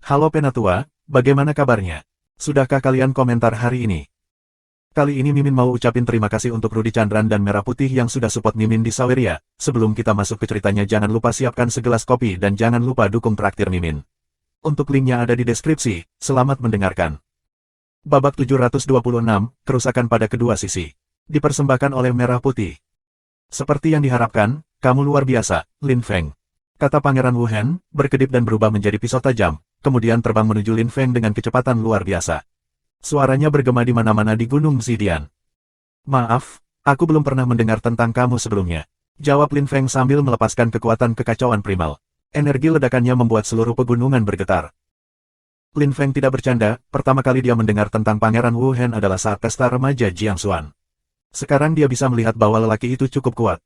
Halo Penatua, bagaimana kabarnya? Sudahkah kalian komentar hari ini? Kali ini Mimin mau ucapin terima kasih untuk Rudy Chandran dan Merah Putih yang sudah support Mimin di Saweria. Sebelum kita masuk ke ceritanya jangan lupa siapkan segelas kopi dan jangan lupa dukung traktir Mimin. Untuk linknya ada di deskripsi, selamat mendengarkan. Babak 726, kerusakan pada kedua sisi. Dipersembahkan oleh Merah Putih. Seperti yang diharapkan, kamu luar biasa, Lin Feng. Kata Pangeran Wu Hen, berkedip dan berubah menjadi pisau tajam, kemudian terbang menuju Lin Feng dengan kecepatan luar biasa. Suaranya bergema di mana-mana di Gunung Zidian. Maaf, aku belum pernah mendengar tentang kamu sebelumnya. Jawab Lin Feng sambil melepaskan kekuatan kekacauan primal. Energi ledakannya membuat seluruh pegunungan bergetar. Lin Feng tidak bercanda, pertama kali dia mendengar tentang Pangeran Wu Hen adalah saat pesta remaja Jiangxuan. Sekarang dia bisa melihat bahwa lelaki itu cukup kuat.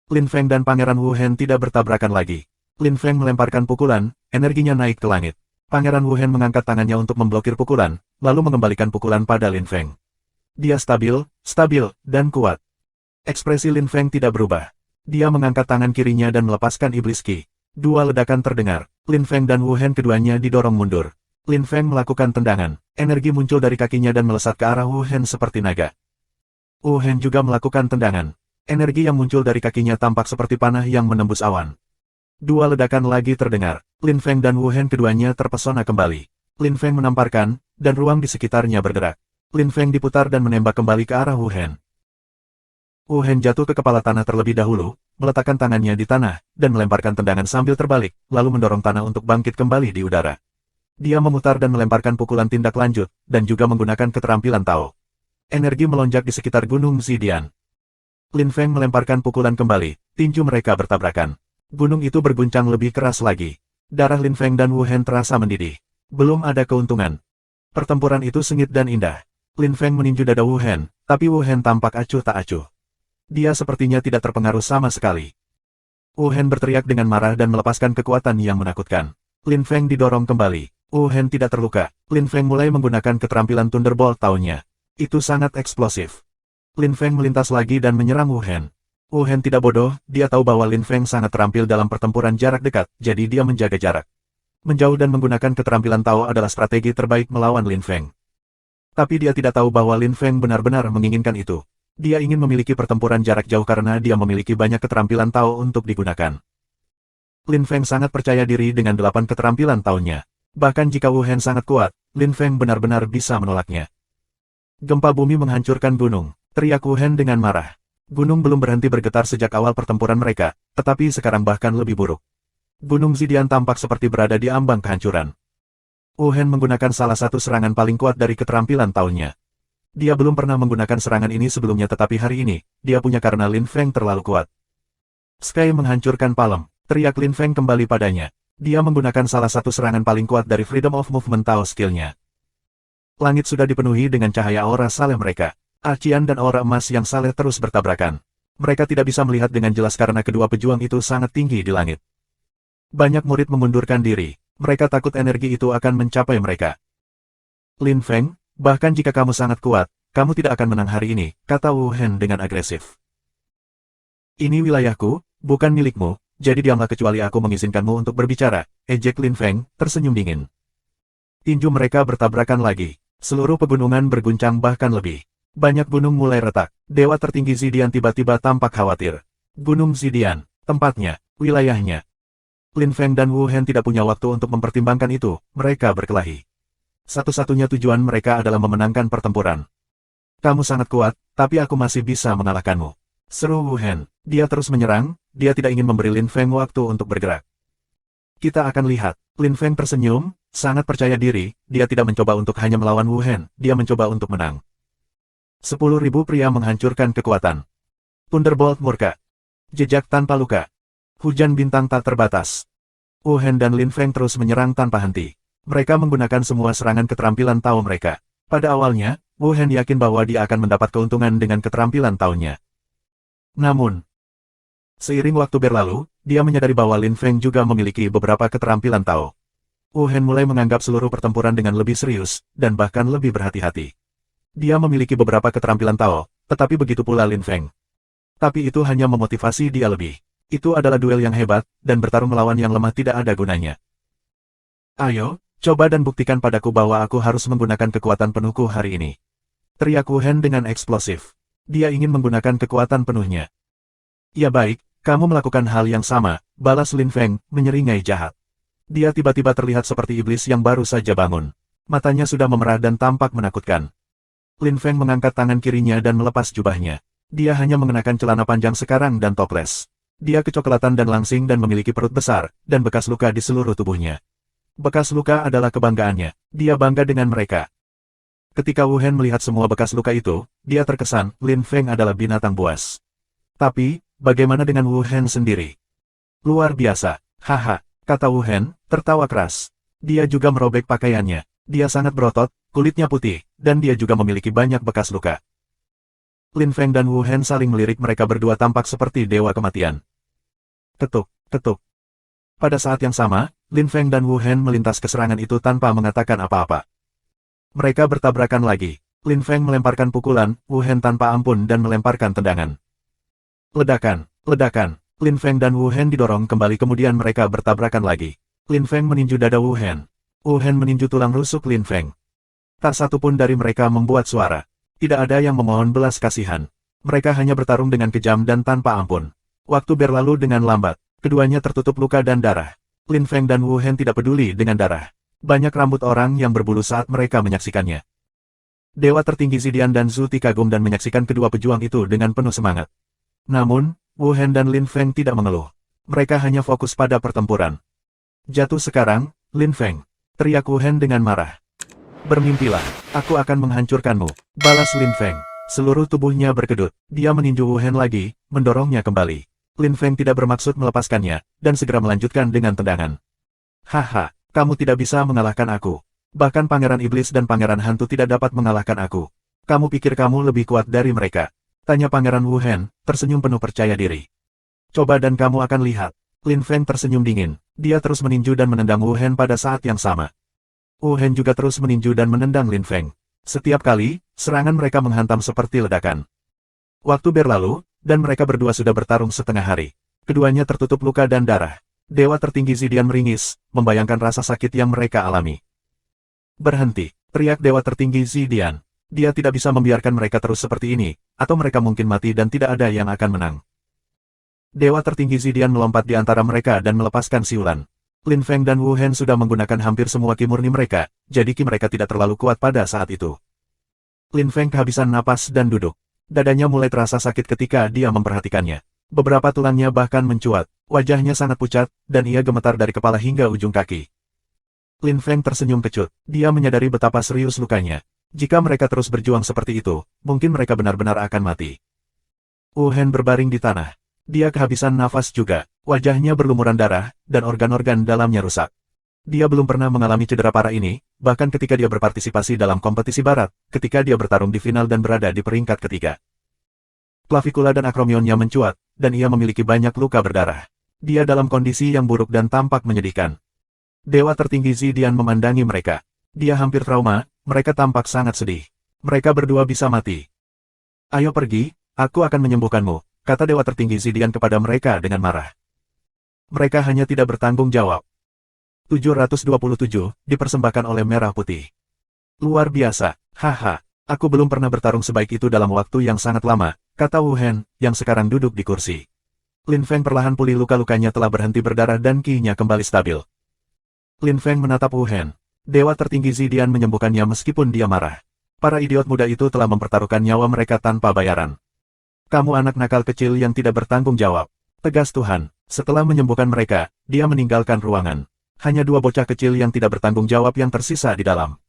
Lin Feng dan Pangeran Wu Hen tidak bertabrakan lagi. Lin Feng melemparkan pukulan, energinya naik ke langit. Pangeran Wu Hen mengangkat tangannya untuk memblokir pukulan, lalu mengembalikan pukulan pada Lin Feng. Dia stabil, dan kuat. Ekspresi Lin Feng tidak berubah. Dia mengangkat tangan kirinya dan melepaskan iblis Qi. Dua ledakan terdengar. Lin Feng dan Wu Hen keduanya didorong mundur. Lin Feng melakukan tendangan. Energi muncul dari kakinya dan melesat ke arah Wu Hen seperti naga. Wu Hen juga melakukan tendangan. Energi yang muncul dari kakinya tampak seperti panah yang menembus awan. Dua ledakan lagi terdengar. Lin Feng dan Wu Hen keduanya terpesona kembali. Lin Feng menamparkan, dan ruang di sekitarnya bergerak. Lin Feng diputar dan menembak kembali ke arah Wu Hen. Wu Hen jatuh ke kepala tanah terlebih dahulu, meletakkan tangannya di tanah, dan melemparkan tendangan sambil terbalik, lalu mendorong tanah untuk bangkit kembali di udara. Dia memutar dan melemparkan pukulan tindak lanjut, dan juga menggunakan keterampilan Tao. Energi melonjak di sekitar Gunung Zidian. Lin Feng melemparkan pukulan kembali, tinju mereka bertabrakan. Gunung itu berguncang lebih keras lagi. Darah Lin Feng dan Wu Hen terasa mendidih. Belum ada keuntungan. Pertempuran itu sengit dan indah. Lin Feng meninju dada Wu Hen, tapi Wu Hen tampak acuh tak acuh. Dia sepertinya tidak terpengaruh sama sekali. Wu Hen berteriak dengan marah dan melepaskan kekuatan yang menakutkan. Lin Feng didorong kembali. Wu Hen tidak terluka. Lin Feng mulai menggunakan keterampilan Thunderbolt Tao-nya. Itu sangat eksplosif. Lin Feng melintas lagi dan menyerang Wu Hen. Wu Hen tidak bodoh, dia tahu bahwa Lin Feng sangat terampil dalam pertempuran jarak dekat, jadi dia menjaga jarak. Menjauh dan menggunakan keterampilan Tao adalah strategi terbaik melawan Lin Feng. Tapi dia tidak tahu bahwa Lin Feng benar-benar menginginkan itu. Dia ingin memiliki pertempuran jarak jauh karena dia memiliki banyak keterampilan Tao untuk digunakan. Lin Feng sangat percaya diri dengan 8 keterampilan Tao-nya. Bahkan jika Wu Hen sangat kuat, Lin Feng benar-benar bisa menolaknya. Gempa bumi menghancurkan gunung, teriak Wu Hen dengan marah. Gunung belum berhenti bergetar sejak awal pertempuran mereka, tetapi sekarang bahkan lebih buruk. Gunung Zidian tampak seperti berada di ambang kehancuran. Wu Hen menggunakan salah satu serangan paling kuat dari keterampilan Tao-nya. Dia belum pernah menggunakan serangan ini sebelumnya tetapi hari ini, dia punya karena Lin Feng terlalu kuat. Sky menghancurkan palem, teriak Lin Feng kembali padanya. Dia menggunakan salah satu serangan paling kuat dari Freedom of Movement Tao skill-nya. Langit sudah dipenuhi dengan cahaya aura saleh mereka. Acian dan aura emas yang saleh terus bertabrakan. Mereka tidak bisa melihat dengan jelas karena kedua pejuang itu sangat tinggi di langit. Banyak murid mengundurkan diri. Mereka takut energi itu akan mencapai mereka. Lin Feng, bahkan jika kamu sangat kuat, kamu tidak akan menang hari ini, kata Wu Hen dengan agresif. Ini wilayahku, bukan milikmu, jadi diamlah kecuali aku mengizinkanmu untuk berbicara, ejek Lin Feng, tersenyum dingin. Tinju mereka bertabrakan lagi. Seluruh pegunungan berguncang bahkan lebih. Banyak gunung mulai retak. Dewa tertinggi Zidian tiba-tiba tampak khawatir. Gunung Zidian, tempatnya, wilayahnya. Lin Feng dan Wu Hen tidak punya waktu untuk mempertimbangkan itu, mereka berkelahi. Satu-satunya tujuan mereka adalah memenangkan pertempuran. Kamu sangat kuat, tapi aku masih bisa mengalahkanmu. Seru Wu Hen. Dia terus menyerang, dia tidak ingin memberi Lin Feng waktu untuk bergerak. Kita akan lihat. Lin Feng tersenyum, sangat percaya diri, dia tidak mencoba untuk hanya melawan Wu Hen, dia mencoba untuk menang. 10.000 pria menghancurkan kekuatan. Thunderbolt murka. Jejak tanpa luka. Hujan bintang tak terbatas. Wu Hen dan Lin Feng terus menyerang tanpa henti. Mereka menggunakan semua serangan keterampilan Tao mereka. Pada awalnya, Wu Hen yakin bahwa dia akan mendapat keuntungan dengan keterampilan Tao-nya. Namun, seiring waktu berlalu, dia menyadari bahwa Lin Feng juga memiliki beberapa keterampilan Tao. Wu Hen mulai menganggap seluruh pertempuran dengan lebih serius, dan bahkan lebih berhati-hati. Dia memiliki beberapa keterampilan Tao, tetapi begitu pula Lin Feng. Tapi itu hanya memotivasi dia lebih. Itu adalah duel yang hebat, dan bertarung melawan yang lemah tidak ada gunanya. Ayo, Coba dan buktikan padaku bahwa aku harus menggunakan kekuatan penuhku hari ini. Teriak Wu Hen dengan eksplosif. Dia ingin menggunakan kekuatan penuhnya. Ya baik, kamu melakukan hal yang sama, balas Lin Feng, menyeringai jahat. Dia tiba-tiba terlihat seperti iblis yang baru saja bangun. Matanya sudah memerah dan tampak menakutkan. Lin Feng mengangkat tangan kirinya dan melepas jubahnya. Dia hanya mengenakan celana panjang sekarang dan toples. Dia kecoklatan dan langsing dan memiliki perut besar, dan bekas luka di seluruh tubuhnya. Bekas luka adalah kebanggaannya. Dia bangga dengan mereka. Ketika Wu Hen melihat semua bekas luka itu, dia terkesan, Lin Feng adalah binatang buas. Tapi, bagaimana dengan Wu Hen sendiri? Luar biasa, haha, kata Wu Hen, tertawa keras. Dia juga merobek pakaiannya. Dia sangat berotot, kulitnya putih, dan dia juga memiliki banyak bekas luka. Lin Feng dan Wu Hen saling melirik, mereka berdua tampak seperti dewa kematian. Ketuk, ketuk. Pada saat yang sama, Lin Feng dan Wu Hen melintas ke serangan itu tanpa mengatakan apa-apa. Mereka bertabrakan lagi. Lin Feng melemparkan pukulan, Wu Hen tanpa ampun dan melemparkan tendangan. Ledakan, ledakan. Lin Feng dan Wu Hen didorong kembali, kemudian mereka bertabrakan lagi. Lin Feng meninju dada Wu Hen. Wu Hen meninju tulang rusuk Lin Feng. Tak satu pun dari mereka membuat suara. Tidak ada yang memohon belas kasihan. Mereka hanya bertarung dengan kejam dan tanpa ampun. Waktu berlalu dengan lambat. Keduanya tertutup luka dan darah. Lin Feng dan Wu Hen tidak peduli dengan darah. Banyak rambut orang yang berbulu saat mereka menyaksikannya. Dewa tertinggi Zidian dan Zhu Ti kagum dan menyaksikan kedua pejuang itu dengan penuh semangat. Namun, Wu Hen dan Lin Feng tidak mengeluh. Mereka hanya fokus pada pertempuran. Jatuh sekarang, Lin Feng. Teriak Wu Hen dengan marah. Bermimpilah, aku akan menghancurkanmu. Balas Lin Feng. Seluruh tubuhnya berkedut. Dia meninju Wu Hen lagi, mendorongnya kembali. Lin Feng tidak bermaksud melepaskannya, dan segera melanjutkan dengan tendangan. Haha, kamu tidak bisa mengalahkan aku. Bahkan Pangeran Iblis dan Pangeran Hantu tidak dapat mengalahkan aku. Kamu pikir kamu lebih kuat dari mereka? Tanya Pangeran Wu Hen, tersenyum penuh percaya diri. Coba dan kamu akan lihat. Lin Feng tersenyum dingin. Dia terus meninju dan menendang Wu Hen pada saat yang sama. Wu Hen juga terus meninju dan menendang Lin Feng. Setiap kali, serangan mereka menghantam seperti ledakan. Waktu berlalu, dan mereka berdua sudah bertarung setengah hari. Keduanya tertutup luka dan darah. Dewa tertinggi Zidian meringis, membayangkan rasa sakit yang mereka alami. Berhenti, teriak Dewa tertinggi Zidian. Dia tidak bisa membiarkan mereka terus seperti ini, atau mereka mungkin mati dan tidak ada yang akan menang. Dewa tertinggi Zidian melompat di antara mereka dan melepaskan siulan. Lin Feng dan Wu Hen sudah menggunakan hampir semua ki murni mereka, jadi ki mereka tidak terlalu kuat pada saat itu. Lin Feng kehabisan napas dan duduk. Dadanya mulai terasa sakit ketika dia memperhatikannya. Beberapa tulangnya bahkan mencuat, wajahnya sangat pucat, dan ia gemetar dari kepala hingga ujung kaki. Lin Feng tersenyum kecut, dia menyadari betapa serius lukanya. Jika mereka terus berjuang seperti itu, mungkin mereka benar-benar akan mati. Wu Hen berbaring di tanah. Dia kehabisan nafas juga, wajahnya berlumuran darah, dan organ-organ dalamnya rusak. Dia belum pernah mengalami cedera parah ini, bahkan ketika dia berpartisipasi dalam kompetisi barat, ketika dia bertarung di final dan berada di peringkat ketiga. Klavikula dan akromionnya mencuat, dan ia memiliki banyak luka berdarah. Dia dalam kondisi yang buruk dan tampak menyedihkan. Dewa tertinggi Zidian memandangi mereka. Dia hampir trauma, mereka tampak sangat sedih. Mereka berdua bisa mati. Ayo pergi, aku akan menyembuhkanmu, kata Dewa tertinggi Zidian kepada mereka dengan marah. Mereka hanya tidak bertanggung jawab. 727, dipersembahkan oleh Merah Putih. Luar biasa, haha, aku belum pernah bertarung sebaik itu dalam waktu yang sangat lama, kata Wu Hen, yang sekarang duduk di kursi. Lin Feng perlahan pulih, luka-lukanya telah berhenti berdarah dan ki-nya kembali stabil. Lin Feng menatap Wu Hen. Dewa tertinggi Zidian menyembuhkannya meskipun dia marah. Para idiot muda itu telah mempertaruhkan nyawa mereka tanpa bayaran. Kamu anak nakal kecil yang tidak bertanggung jawab. Tegas Tuhan. Setelah menyembuhkan mereka, dia meninggalkan ruangan. Hanya dua bocah kecil yang tidak bertanggung jawab yang tersisa di dalam.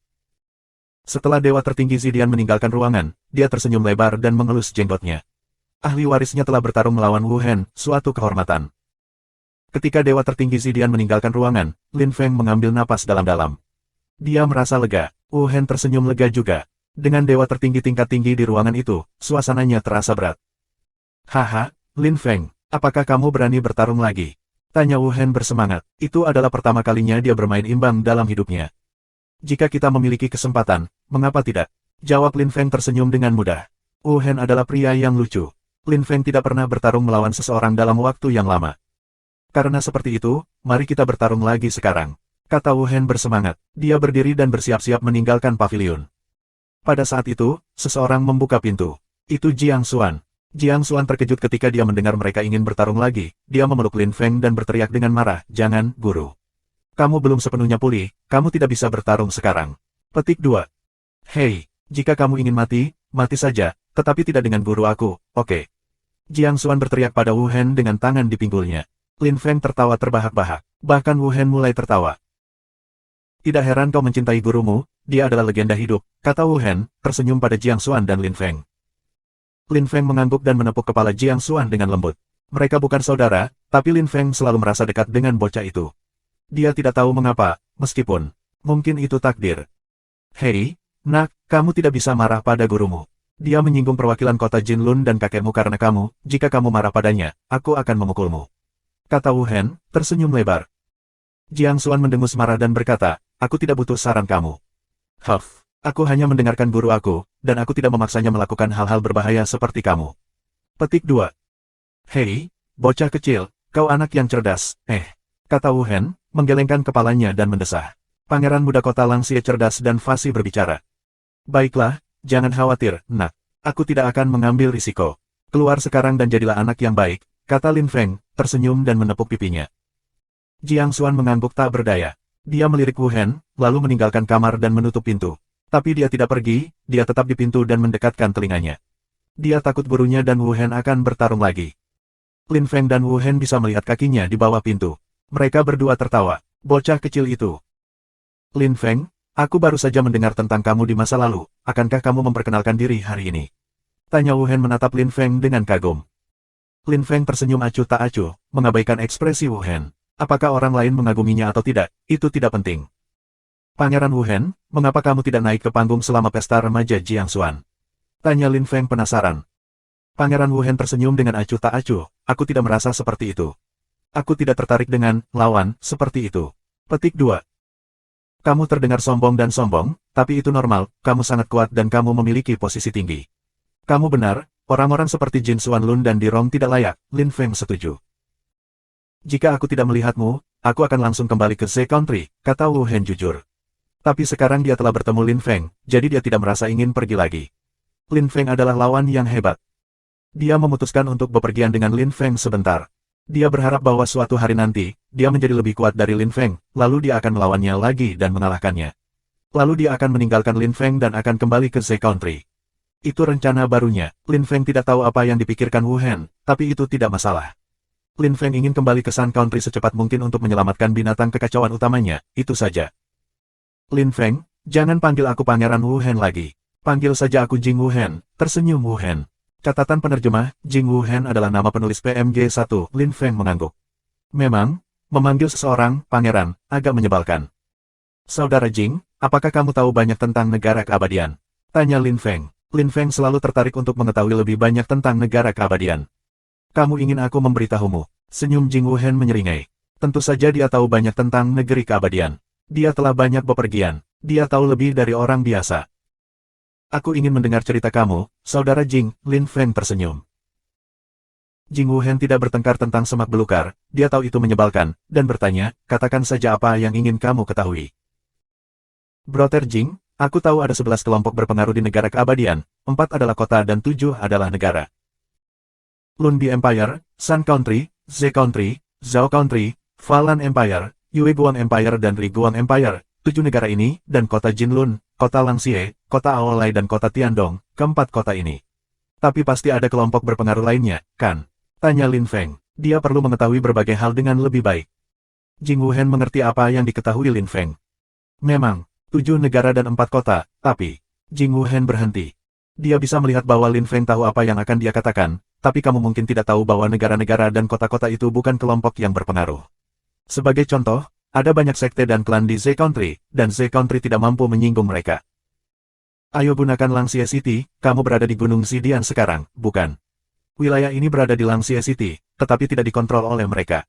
Setelah Dewa tertinggi Zidian meninggalkan ruangan, dia tersenyum lebar dan mengelus jenggotnya. Ahli warisnya telah bertarung melawan Wu Hen, suatu kehormatan. Ketika Dewa tertinggi Zidian meninggalkan ruangan, Lin Feng mengambil napas dalam-dalam. Dia merasa lega. Wu Hen tersenyum lega juga. Dengan Dewa tertinggi tingkat tinggi di ruangan itu, suasananya terasa berat. Haha, Lin Feng, apakah kamu berani bertarung lagi? Tanya Wu Hen bersemangat. Itu adalah pertama kalinya dia bermain imbang dalam hidupnya. Jika kita memiliki kesempatan, mengapa tidak? Jawab Lin Feng tersenyum dengan mudah. Wu Hen adalah pria yang lucu. Lin Feng tidak pernah bertarung melawan seseorang dalam waktu yang lama. Karena seperti itu, mari kita bertarung lagi sekarang. Kata Wu Hen bersemangat. Dia berdiri dan bersiap-siap meninggalkan paviliun. Pada saat itu, seseorang membuka pintu. Itu Jiang Xuan. Jiang Xuan terkejut ketika dia mendengar mereka ingin bertarung lagi. Dia memeluk Lin Feng dan berteriak dengan marah, "Jangan, guru. Kamu belum sepenuhnya pulih, kamu tidak bisa bertarung sekarang." Petik 2. Hei, jika kamu ingin mati, mati saja, tetapi tidak dengan guru aku, oke? Jiang Xuan berteriak pada Wu Hen dengan tangan di pinggulnya. Lin Feng tertawa terbahak-bahak. Bahkan Wu Hen mulai tertawa. "Tidak heran kau mencintai gurumu, dia adalah legenda hidup," kata Wu Hen, tersenyum pada Jiang Xuan dan Lin Feng. Lin Feng mengangguk dan menepuk kepala Jiang Xuan dengan lembut. Mereka bukan saudara, tapi Lin Feng selalu merasa dekat dengan bocah itu. Dia tidak tahu mengapa, meskipun mungkin itu takdir. "Hei, nak, kamu tidak bisa marah pada gurumu. Dia menyinggung perwakilan kota Jinlun dan kakekmu karena kamu, jika kamu marah padanya, aku akan memukulmu," kata Wu Hen, tersenyum lebar. Jiang Xuan mendengus marah dan berkata, "Aku tidak butuh saran kamu. Huff. Aku hanya mendengarkan guru aku, dan aku tidak memaksanya melakukan hal-hal berbahaya seperti kamu." Petik 2. "Hei, bocah kecil, kau anak yang cerdas, kata Wu Hen, menggelengkan kepalanya dan mendesah. Pangeran muda kota Langxie cerdas dan fasih berbicara. "Baiklah, jangan khawatir, nak. Aku tidak akan mengambil risiko. Keluar sekarang dan jadilah anak yang baik," kata Lin Feng, tersenyum dan menepuk pipinya. Jiang Xuan mengangguk tak berdaya. Dia melirik Wu Hen, lalu meninggalkan kamar dan menutup pintu. Tapi dia tidak pergi, dia tetap di pintu dan mendekatkan telinganya. Dia takut gurunya dan Wu Hen akan bertarung lagi. Lin Feng dan Wu Hen bisa melihat kakinya di bawah pintu. Mereka berdua tertawa. Bocah kecil itu. "Lin Feng, aku baru saja mendengar tentang kamu di masa lalu, akankah kamu memperkenalkan diri hari ini?" tanya Wu Hen menatap Lin Feng dengan kagum. Lin Feng tersenyum acuh tak acuh, mengabaikan ekspresi Wu Hen. Apakah orang lain mengaguminya atau tidak, itu tidak penting. "Pangeran Wu Hen, mengapa kamu tidak naik ke panggung selama pesta remaja Jiang Xuan?" tanya Lin Feng penasaran. Pangeran Wu Hen tersenyum dengan acuh tak acuh, "Aku tidak merasa seperti itu. Aku tidak tertarik dengan lawan seperti itu." Petik 2. "Kamu terdengar sombong dan sombong, tapi itu normal, kamu sangat kuat dan kamu memiliki posisi tinggi." "Kamu benar, orang-orang seperti Jin Xuanlun dan Dirong tidak layak," Lin Feng setuju. "Jika aku tidak melihatmu, aku akan langsung kembali ke Z Country," kata Wu Hen jujur. Tapi sekarang dia telah bertemu Lin Feng, jadi dia tidak merasa ingin pergi lagi. Lin Feng adalah lawan yang hebat. Dia memutuskan untuk bepergian dengan Lin Feng sebentar. Dia berharap bahwa suatu hari nanti, dia menjadi lebih kuat dari Lin Feng, lalu dia akan melawannya lagi dan mengalahkannya. Lalu dia akan meninggalkan Lin Feng dan akan kembali ke Z Country. Itu rencana barunya. Lin Feng tidak tahu apa yang dipikirkan Wu Hen, tapi itu tidak masalah. Lin Feng ingin kembali ke Sun Country secepat mungkin untuk menyelamatkan binatang kekacauan utamanya, itu saja. "Lin Feng, jangan panggil aku Pangeran Wu Hen lagi. Panggil saja aku Jing Wu Hen," tersenyum Wu Hen. Catatan penerjemah, Jing Wu Hen adalah nama penulis PMG1, Lin Feng mengangguk. Memang, memanggil seseorang Pangeran agak menyebalkan. "Saudara Jing, apakah kamu tahu banyak tentang negara keabadian?" tanya Lin Feng. Lin Feng selalu tertarik untuk mengetahui lebih banyak tentang negara keabadian. "Kamu ingin aku memberitahumu?" senyum Jing Wu Hen menyeringai. Tentu saja dia tahu banyak tentang negeri keabadian. Dia telah banyak bepergian. Dia tahu lebih dari orang biasa. "Aku ingin mendengar cerita kamu, saudara Jing," Lin Feng tersenyum. Jing Wu Hen tidak bertengkar tentang semak belukar, dia tahu itu menyebalkan, dan bertanya, "Katakan saja apa yang ingin kamu ketahui." "Brother Jing, aku tahu ada 11 kelompok berpengaruh di negara keabadian, 4 adalah kota dan 7 adalah negara. Lunbi Empire, Sun Country, Z Country, Zhao Country, Falan Empire, Yue Guang Empire dan Ri Guang Empire, 7 negara ini, dan kota Jinlun, kota Langxie, kota Aolai dan kota Tiandong, keempat kota ini. Tapi pasti ada kelompok berpengaruh lainnya, kan?" tanya Lin Feng. Dia perlu mengetahui berbagai hal dengan lebih baik. Jing Wu Hen mengerti apa yang diketahui Lin Feng. Memang, 7 negara dan 4 kota, tapi Jing Wu Hen berhenti. Dia bisa melihat bahwa Lin Feng tahu apa yang akan dia katakan, tapi kamu mungkin tidak tahu bahwa negara-negara dan kota-kota itu bukan kelompok yang berpengaruh. Sebagai contoh, ada banyak sekte dan klan di Z Country, dan Z Country tidak mampu menyinggung mereka. "Ayo gunakan Langxie City, kamu berada di Gunung Zidian sekarang, bukan? Wilayah ini berada di Langxie City, tetapi tidak dikontrol oleh mereka.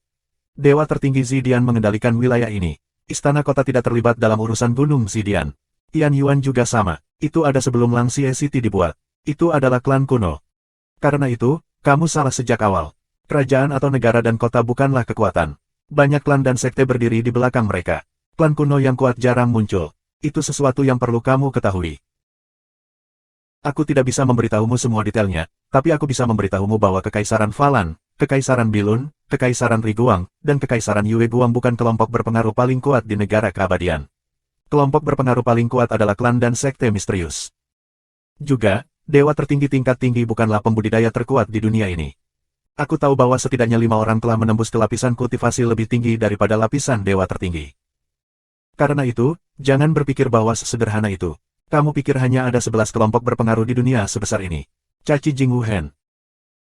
Dewa tertinggi Zidian mengendalikan wilayah ini. Istana kota tidak terlibat dalam urusan Gunung Zidian. Tian Yuan juga sama, itu ada sebelum Langxie City dibuat. Itu adalah klan kuno. Karena itu, kamu salah sejak awal. Kerajaan atau negara dan kota bukanlah kekuatan. Banyak klan dan sekte berdiri di belakang mereka. Klan kuno yang kuat jarang muncul. Itu sesuatu yang perlu kamu ketahui. Aku tidak bisa memberitahumu semua detailnya, tapi aku bisa memberitahumu bahwa Kekaisaran Falan, Kekaisaran Bilun, Kekaisaran Riguang, dan Kekaisaran Yue Guang bukan kelompok berpengaruh paling kuat di negara keabadian. Kelompok berpengaruh paling kuat adalah klan dan sekte misterius. Juga, dewa tertinggi tingkat tinggi bukanlah pembudidaya terkuat di dunia ini. Aku tahu bahwa setidaknya 5 orang telah menembus ke lapisan kultivasi lebih tinggi daripada lapisan dewa tertinggi. Karena itu, jangan berpikir bahwa sesederhana itu. Kamu pikir hanya ada 11 kelompok berpengaruh di dunia sebesar ini. Caci Jing Wuhen.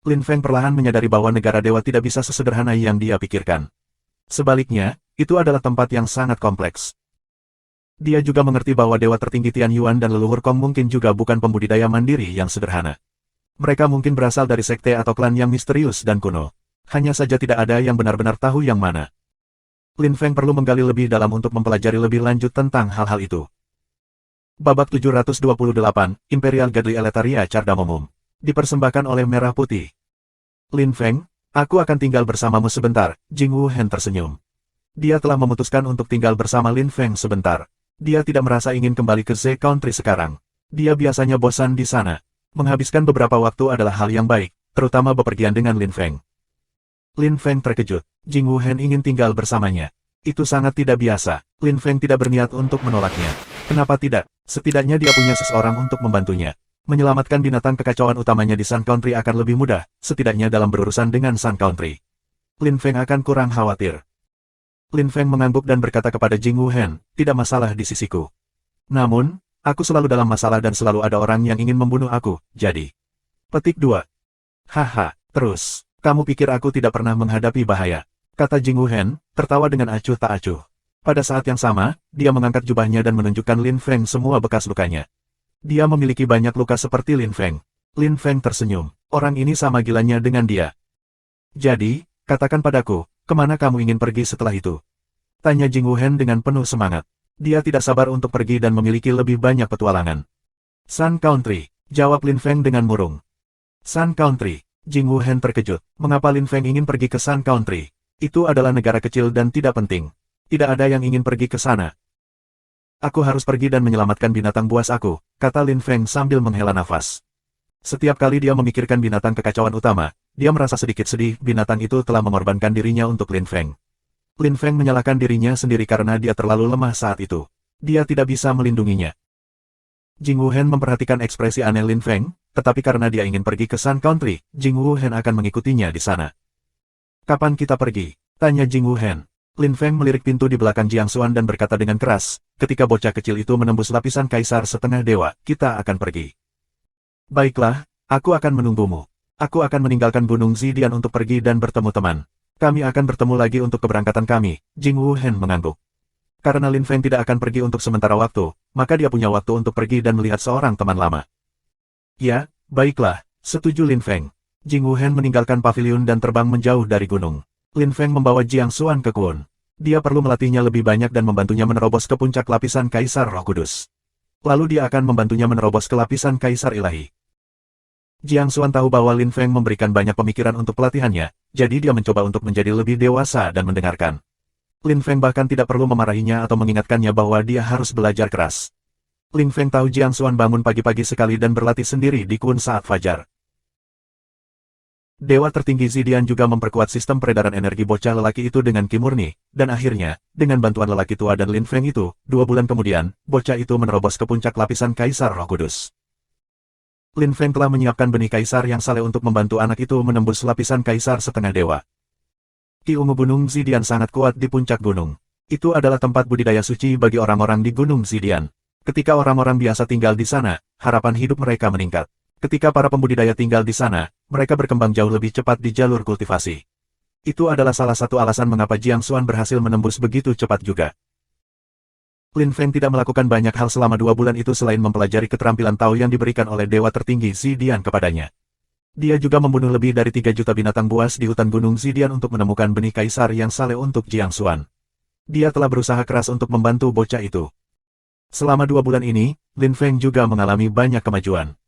Lin Feng perlahan menyadari bahwa negara dewa tidak bisa sesederhana yang dia pikirkan. Sebaliknya, itu adalah tempat yang sangat kompleks. Dia juga mengerti bahwa dewa tertinggi Tian Yuan dan leluhur Kong mungkin juga bukan pembudidaya mandiri yang sederhana. Mereka mungkin berasal dari sekte atau klan yang misterius dan kuno. Hanya saja tidak ada yang benar-benar tahu yang mana. Lin Feng perlu menggali lebih dalam untuk mempelajari lebih lanjut tentang hal-hal itu. Babak 728, Imperial Godly Eletaria Cardamomum. Dipersembahkan oleh Merah Putih. Lin Feng, aku akan tinggal bersamamu sebentar, Jing Wuhen tersenyum. Dia telah memutuskan untuk tinggal bersama Lin Feng sebentar. Dia tidak merasa ingin kembali ke Z Country sekarang. Dia biasanya bosan di sana. Menghabiskan beberapa waktu adalah hal yang baik, terutama bepergian dengan Lin Feng. Lin Feng terkejut. Jing Wuhen ingin tinggal bersamanya. Itu sangat tidak biasa. Lin Feng tidak berniat untuk menolaknya. Kenapa tidak? Setidaknya dia punya seseorang untuk membantunya. Menyelamatkan binatang kekacauan utamanya di Sun Country akan lebih mudah, setidaknya dalam berurusan dengan Sun Country. Lin Feng akan kurang khawatir. Lin Feng mengangguk dan berkata kepada Jing Wuhen, tidak masalah di sisiku. Namun, aku selalu dalam masalah dan selalu ada orang yang ingin membunuh aku, jadi. Petik 2. Haha, terus, kamu pikir aku tidak pernah menghadapi bahaya? Kata Jing Wuhen, tertawa dengan acuh tak acuh. Pada saat yang sama, dia mengangkat jubahnya dan menunjukkan Lin Feng semua bekas lukanya. Dia memiliki banyak luka seperti Lin Feng. Lin Feng tersenyum. Orang ini sama gilanya dengan dia. Jadi, katakan padaku, kemana kamu ingin pergi setelah itu? Tanya Jing Wuhen dengan penuh semangat. Dia tidak sabar untuk pergi dan memiliki lebih banyak petualangan. Sun Country, jawab Lin Feng dengan murung. Sun Country. Jing Wuhen terkejut. Mengapa Lin Feng ingin pergi ke Sun Country? Itu adalah negara kecil dan tidak penting. Tidak ada yang ingin pergi ke sana. Aku harus pergi dan menyelamatkan binatang buas aku, kata Lin Feng sambil menghela nafas. Setiap kali dia memikirkan binatang kekacauan utama, dia merasa sedikit sedih binatang itu telah mengorbankan dirinya untuk Lin Feng. Lin Feng menyalahkan dirinya sendiri karena dia terlalu lemah saat itu. Dia tidak bisa melindunginya. Jing Wuhen memperhatikan ekspresi aneh Lin Feng, tetapi karena dia ingin pergi ke Sun Country, Jing Wuhen akan mengikutinya di sana. Kapan kita pergi? Tanya Jing Wuhen. Lin Feng melirik pintu di belakang Jiang Xuan dan berkata dengan keras, ketika bocah kecil itu menembus lapisan kaisar setengah dewa, kita akan pergi. Baiklah, aku akan menunggumu. Aku akan meninggalkan Gunung Zidian untuk pergi dan bertemu teman. Kami akan bertemu lagi untuk keberangkatan kami, Jing Wuhen mengangguk. Karena Lin Feng tidak akan pergi untuk sementara waktu, maka dia punya waktu untuk pergi dan melihat seorang teman lama. Ya, baiklah, setuju Lin Feng. Jing Wuhen meninggalkan paviliun dan terbang menjauh dari gunung. Lin Feng membawa Jiang Xuan ke Kun. Dia perlu melatihnya lebih banyak dan membantunya menerobos ke puncak lapisan Kaisar Roh Kudus. Lalu dia akan membantunya menerobos ke lapisan Kaisar Ilahi. Jiang Xuan tahu bahwa Lin Feng memberikan banyak pemikiran untuk pelatihannya, jadi dia mencoba untuk menjadi lebih dewasa dan mendengarkan. Lin Feng bahkan tidak perlu memarahinya atau mengingatkannya bahwa dia harus belajar keras. Lin Feng tahu Jiang Xuan bangun pagi-pagi sekali dan berlatih sendiri di Kun saat fajar. Dewa tertinggi Zidian juga memperkuat sistem peredaran energi bocah lelaki itu dengan ki murni, dan akhirnya, dengan bantuan lelaki tua dan Lin Feng itu, 2 bulan kemudian, bocah itu menerobos ke puncak lapisan Kaisar Roh Kudus. Lin Feng telah menyiapkan benih kaisar yang saleh untuk membantu anak itu menembus lapisan kaisar setengah dewa. Ki ungu Gunung Zidian sangat kuat di puncak gunung. Itu adalah tempat budidaya suci bagi orang-orang di Gunung Zidian. Ketika orang-orang biasa tinggal di sana, harapan hidup mereka meningkat. Ketika para pembudidaya tinggal di sana, mereka berkembang jauh lebih cepat di jalur kultivasi. Itu adalah salah satu alasan mengapa Jiang Xuan berhasil menembus begitu cepat juga. Lin Feng tidak melakukan banyak hal selama 2 bulan itu selain mempelajari keterampilan Tao yang diberikan oleh Dewa Tertinggi Zidian kepadanya. Dia juga membunuh lebih dari 3 juta binatang buas di hutan Gunung Zidian untuk menemukan benih kaisar yang saleh untuk Jiang Xuan. Dia telah berusaha keras untuk membantu bocah itu. Selama 2 bulan ini, Lin Feng juga mengalami banyak kemajuan.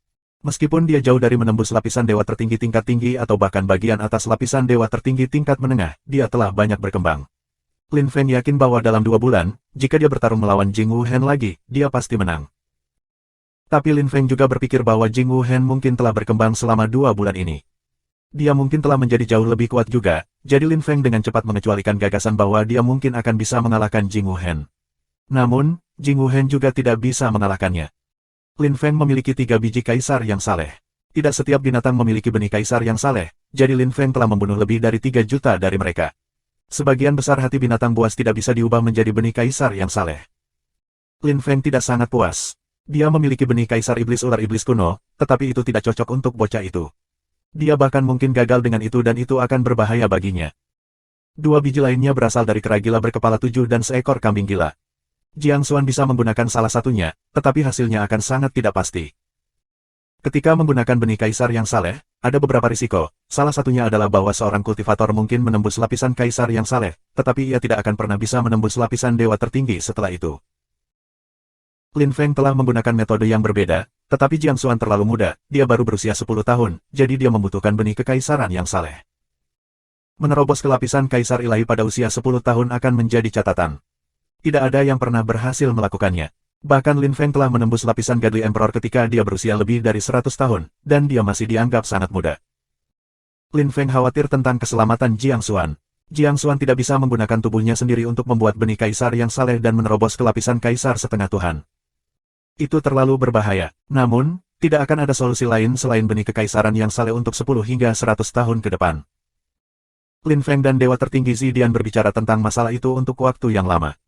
Meskipun dia jauh dari menembus lapisan dewa tertinggi tingkat tinggi atau bahkan bagian atas lapisan dewa tertinggi tingkat menengah, dia telah banyak berkembang. Lin Feng yakin bahwa dalam 2 bulan, jika dia bertarung melawan Jing Wuhen lagi, dia pasti menang. Tapi Lin Feng juga berpikir bahwa Jing Wuhen mungkin telah berkembang selama 2 bulan ini. Dia mungkin telah menjadi jauh lebih kuat juga, jadi Lin Feng dengan cepat mengecualikan gagasan bahwa dia mungkin akan bisa mengalahkan Jing Wuhen. Namun, Jing Wuhen juga tidak bisa mengalahkannya. Lin Feng memiliki 3 biji kaisar yang saleh. Tidak setiap binatang memiliki benih kaisar yang saleh, jadi Lin Feng telah membunuh lebih dari 3 juta dari mereka. Sebagian besar hati binatang buas tidak bisa diubah menjadi benih kaisar yang saleh. Lin Feng tidak sangat puas. Dia memiliki benih kaisar iblis ular iblis kuno, tetapi itu tidak cocok untuk bocah itu. Dia bahkan mungkin gagal dengan itu dan itu akan berbahaya baginya. 2 biji lainnya berasal dari kera gila berkepala 7 dan seekor kambing gila. Jiang Xuan bisa menggunakan salah satunya, tetapi hasilnya akan sangat tidak pasti. Ketika menggunakan benih kaisar yang saleh, ada beberapa risiko. Salah satunya adalah bahwa seorang kultivator mungkin menembus lapisan kaisar yang saleh, tetapi ia tidak akan pernah bisa menembus lapisan dewa tertinggi setelah itu. Lin Feng telah menggunakan metode yang berbeda, tetapi Jiang Xuan terlalu muda, dia baru berusia 10 tahun, jadi dia membutuhkan benih kekaisaran yang saleh. Menerobos ke lapisan kaisar ilahi pada usia 10 tahun akan menjadi catatan. Tidak ada yang pernah berhasil melakukannya. Bahkan Lin Feng telah menembus lapisan Godly Emperor ketika dia berusia lebih dari 100 tahun, dan dia masih dianggap sangat muda. Lin Feng khawatir tentang keselamatan Jiang Xuan. Jiang Xuan tidak bisa menggunakan tubuhnya sendiri untuk membuat benih kaisar yang saleh dan menerobos ke lapisan kaisar setengah Tuhan. Itu terlalu berbahaya. Namun, tidak akan ada solusi lain selain benih kekaisaran yang saleh untuk 10 hingga 100 tahun ke depan. Lin Feng dan Dewa Tertinggi Zidian berbicara tentang masalah itu untuk waktu yang lama.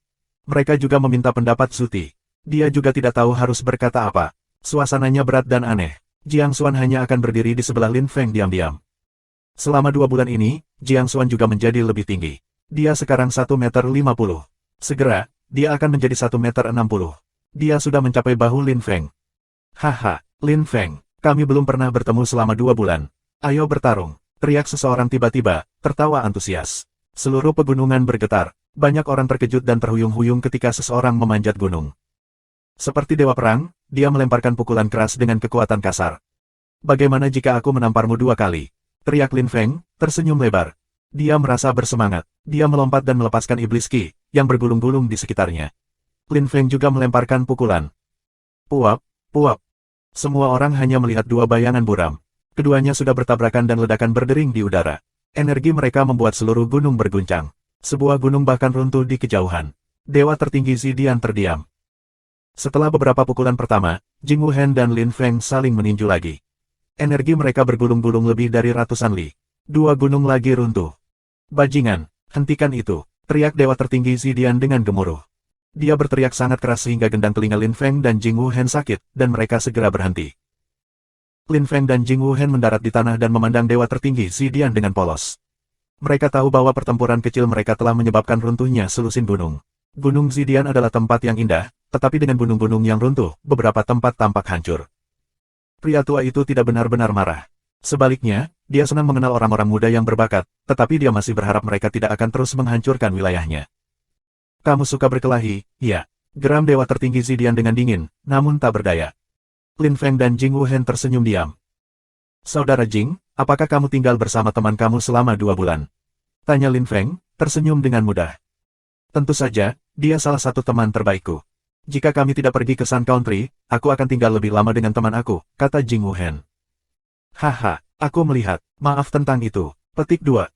Mereka juga meminta pendapat Zuti. Dia juga tidak tahu harus berkata apa. Suasananya berat dan aneh. Jiang Xuan hanya akan berdiri di sebelah Lin Feng diam-diam. Selama 2 bulan ini, Jiang Xuan juga menjadi lebih tinggi. Dia sekarang 1,50 meter. Segera, dia akan menjadi 1,60 meter. Dia sudah mencapai bahu Lin Feng. Haha, Lin Feng, kami belum pernah bertemu selama 2 bulan. Ayo bertarung, teriak seseorang tiba-tiba, tertawa antusias. Seluruh pegunungan bergetar, banyak orang terkejut dan terhuyung-huyung ketika seseorang memanjat gunung. Seperti dewa perang, dia melemparkan pukulan keras dengan kekuatan kasar. Bagaimana jika aku menamparmu 2 kali? Teriak Lin Feng, tersenyum lebar. Dia merasa bersemangat, dia melompat dan melepaskan iblis Qi, yang bergulung-gulung di sekitarnya. Lin Feng juga melemparkan pukulan. Puap, puap. Semua orang hanya melihat 2 bayangan buram. Keduanya sudah bertabrakan dan ledakan berdering di udara. Energi mereka membuat seluruh gunung berguncang. Sebuah gunung bahkan runtuh di kejauhan. Dewa Tertinggi Zidian terdiam. Setelah beberapa pukulan pertama, Jing Wuhen dan Lin Feng saling meninju lagi. Energi mereka bergulung-gulung lebih dari ratusan li. 2 gunung lagi runtuh. Bajingan, hentikan itu, teriak Dewa Tertinggi Zidian dengan gemuruh. Dia berteriak sangat keras sehingga gendang telinga Lin Feng dan Jing Wuhen sakit, dan mereka segera berhenti. Lin Feng dan Jing Wuhen mendarat di tanah dan memandang Dewa Tertinggi Zidian dengan polos. Mereka tahu bahwa pertempuran kecil mereka telah menyebabkan runtuhnya selusin gunung. Gunung Zidian adalah tempat yang indah, tetapi dengan gunung-gunung yang runtuh, beberapa tempat tampak hancur. Pria tua itu tidak benar-benar marah. Sebaliknya, dia senang mengenal orang-orang muda yang berbakat, tetapi dia masih berharap mereka tidak akan terus menghancurkan wilayahnya. Kamu suka berkelahi, ya? Geram Dewa Tertinggi Zidian dengan dingin, namun tak berdaya. Lin Feng dan Jing Wuhen tersenyum diam. Saudara Jing, apakah kamu tinggal bersama teman kamu selama 2 bulan? Tanya Lin Feng, tersenyum dengan mudah. Tentu saja, dia salah satu teman terbaikku. Jika kami tidak pergi ke Sun Country, aku akan tinggal lebih lama dengan teman aku, kata Jing Wuhen. Haha, aku melihat, maaf tentang itu. Petik 2.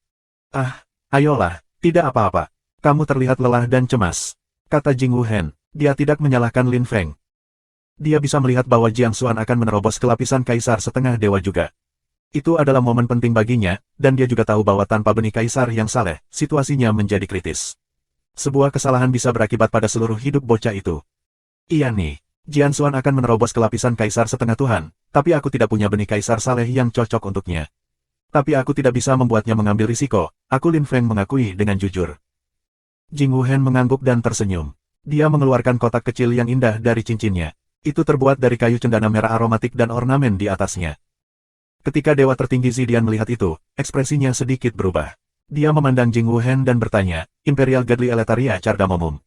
Ah, ayolah, tidak apa-apa. Kamu terlihat lelah dan cemas, kata Jing Wuhen. Dia tidak menyalahkan Lin Feng. Dia bisa melihat bahwa Jiang Xuan akan menerobos ke lapisan kaisar setengah dewa juga. Itu adalah momen penting baginya, dan dia juga tahu bahwa tanpa benih kaisar yang saleh, situasinya menjadi kritis. Sebuah kesalahan bisa berakibat pada seluruh hidup bocah itu. Iya nih, Jiang Xuan akan menerobos ke lapisan kaisar setengah Tuhan, tapi aku tidak punya benih kaisar saleh yang cocok untuknya. Tapi aku tidak bisa membuatnya mengambil risiko, aku Lin Feng mengakui dengan jujur. Jing Wuhen mengangguk dan tersenyum. Dia mengeluarkan kotak kecil yang indah dari cincinnya. Itu terbuat dari kayu cendana merah aromatik dan ornamen di atasnya. Ketika Dewa Tertinggi Zidian melihat itu, ekspresinya sedikit berubah. Dia memandang Jing Wuhen dan bertanya, Imperial Godly Eletaria Cardamomum.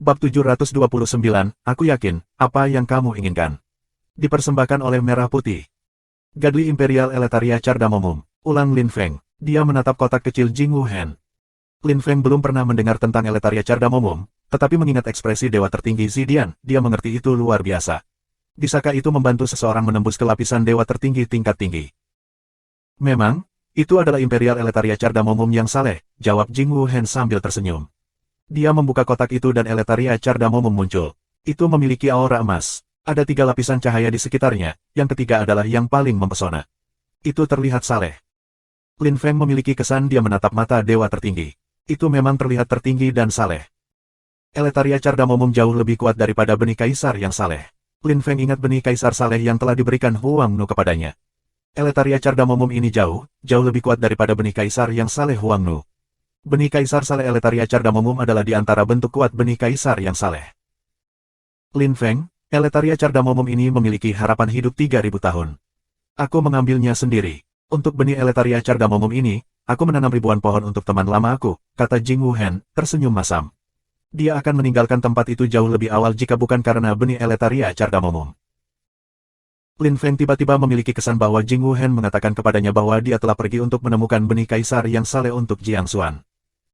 Bab 729, aku yakin, apa yang kamu inginkan? Dipersembahkan oleh Merah Putih. Godly Imperial Eletaria Cardamomum, ulang Lin Feng. Dia menatap kotak kecil Jing Wuhen. Lin Feng belum pernah mendengar tentang Eletaria Cardamomum, tetapi mengingat ekspresi dewa tertinggi Zidian, dia mengerti itu luar biasa. Bisakah itu membantu seseorang menembus ke lapisan dewa tertinggi tingkat tinggi? Memang, itu adalah Imperial Eletaria Cardamomum yang saleh, jawab Jing Wuhen sambil tersenyum. Dia membuka kotak itu dan Eletaria Cardamomum muncul. Itu memiliki aura emas. Ada 3 lapisan cahaya di sekitarnya, yang ketiga adalah yang paling mempesona. Itu terlihat saleh. Lin Feng memiliki kesan dia menatap mata dewa tertinggi. Itu memang terlihat tertinggi dan saleh. Eletaria Cardamomum jauh lebih kuat daripada benih kaisar yang saleh. Lin Feng ingat benih kaisar saleh yang telah diberikan Huang Nu kepadanya. Eletaria Cardamomum ini jauh lebih kuat daripada benih kaisar yang saleh Huang Nu. Benih kaisar saleh Eletaria Cardamomum adalah di antara bentuk kuat benih kaisar yang saleh. Lin Feng, Eletaria Cardamomum ini memiliki harapan hidup 3000 tahun. Aku mengambilnya sendiri. Untuk benih Eletaria Cardamomum ini, aku menanam ribuan pohon untuk teman lama aku, kata Jing Wuhen, tersenyum masam. Dia akan meninggalkan tempat itu jauh lebih awal jika bukan karena benih Eletaria Cardamomum. Lin Feng tiba-tiba memiliki kesan bahwa Jing Wuhen mengatakan kepadanya bahwa dia telah pergi untuk menemukan benih kaisar yang saleh untuk Jiang Xuan.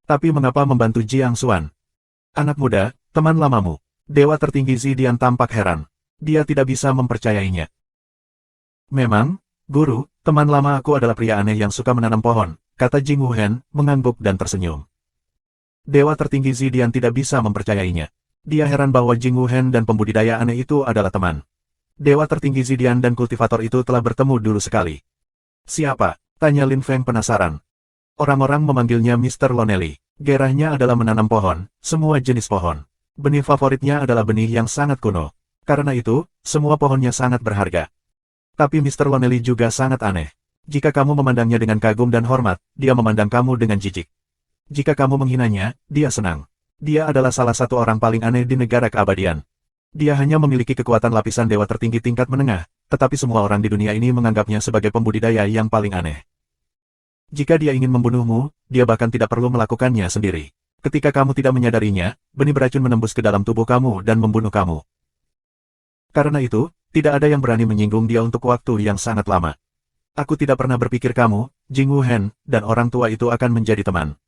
Tapi mengapa membantu Jiang Xuan? Anak muda, teman lamamu. Dewa tertinggi Zidian tampak heran. Dia tidak bisa mempercayainya. Memang, guru, teman lama aku adalah pria aneh yang suka menanam pohon, kata Jing Wuhen, mengangguk dan tersenyum. Dewa tertinggi Zidian tidak bisa mempercayainya. Dia heran bahwa Jing Wuhen dan pembudidaya aneh itu adalah teman. Dewa tertinggi Zidian dan kultivator itu telah bertemu dulu sekali. Siapa? Tanya Lin Feng penasaran. Orang-orang memanggilnya Mr. Lonely. Gerahnya adalah menanam pohon, semua jenis pohon. Benih favoritnya adalah benih yang sangat kuno. Karena itu, semua pohonnya sangat berharga. Tapi Mr. Lonely juga sangat aneh. Jika kamu memandangnya dengan kagum dan hormat, dia memandang kamu dengan jijik. Jika kamu menghinanya, dia senang. Dia adalah salah satu orang paling aneh di negara keabadian. Dia hanya memiliki kekuatan lapisan dewa tertinggi tingkat menengah, tetapi semua orang di dunia ini menganggapnya sebagai pembudidaya yang paling aneh. Jika dia ingin membunuhmu, dia bahkan tidak perlu melakukannya sendiri. Ketika kamu tidak menyadarinya, benih beracun menembus ke dalam tubuh kamu dan membunuh kamu. Karena itu, tidak ada yang berani menyinggung dia untuk waktu yang sangat lama. Aku tidak pernah berpikir kamu, Jing Wuhen, dan orang tua itu akan menjadi teman.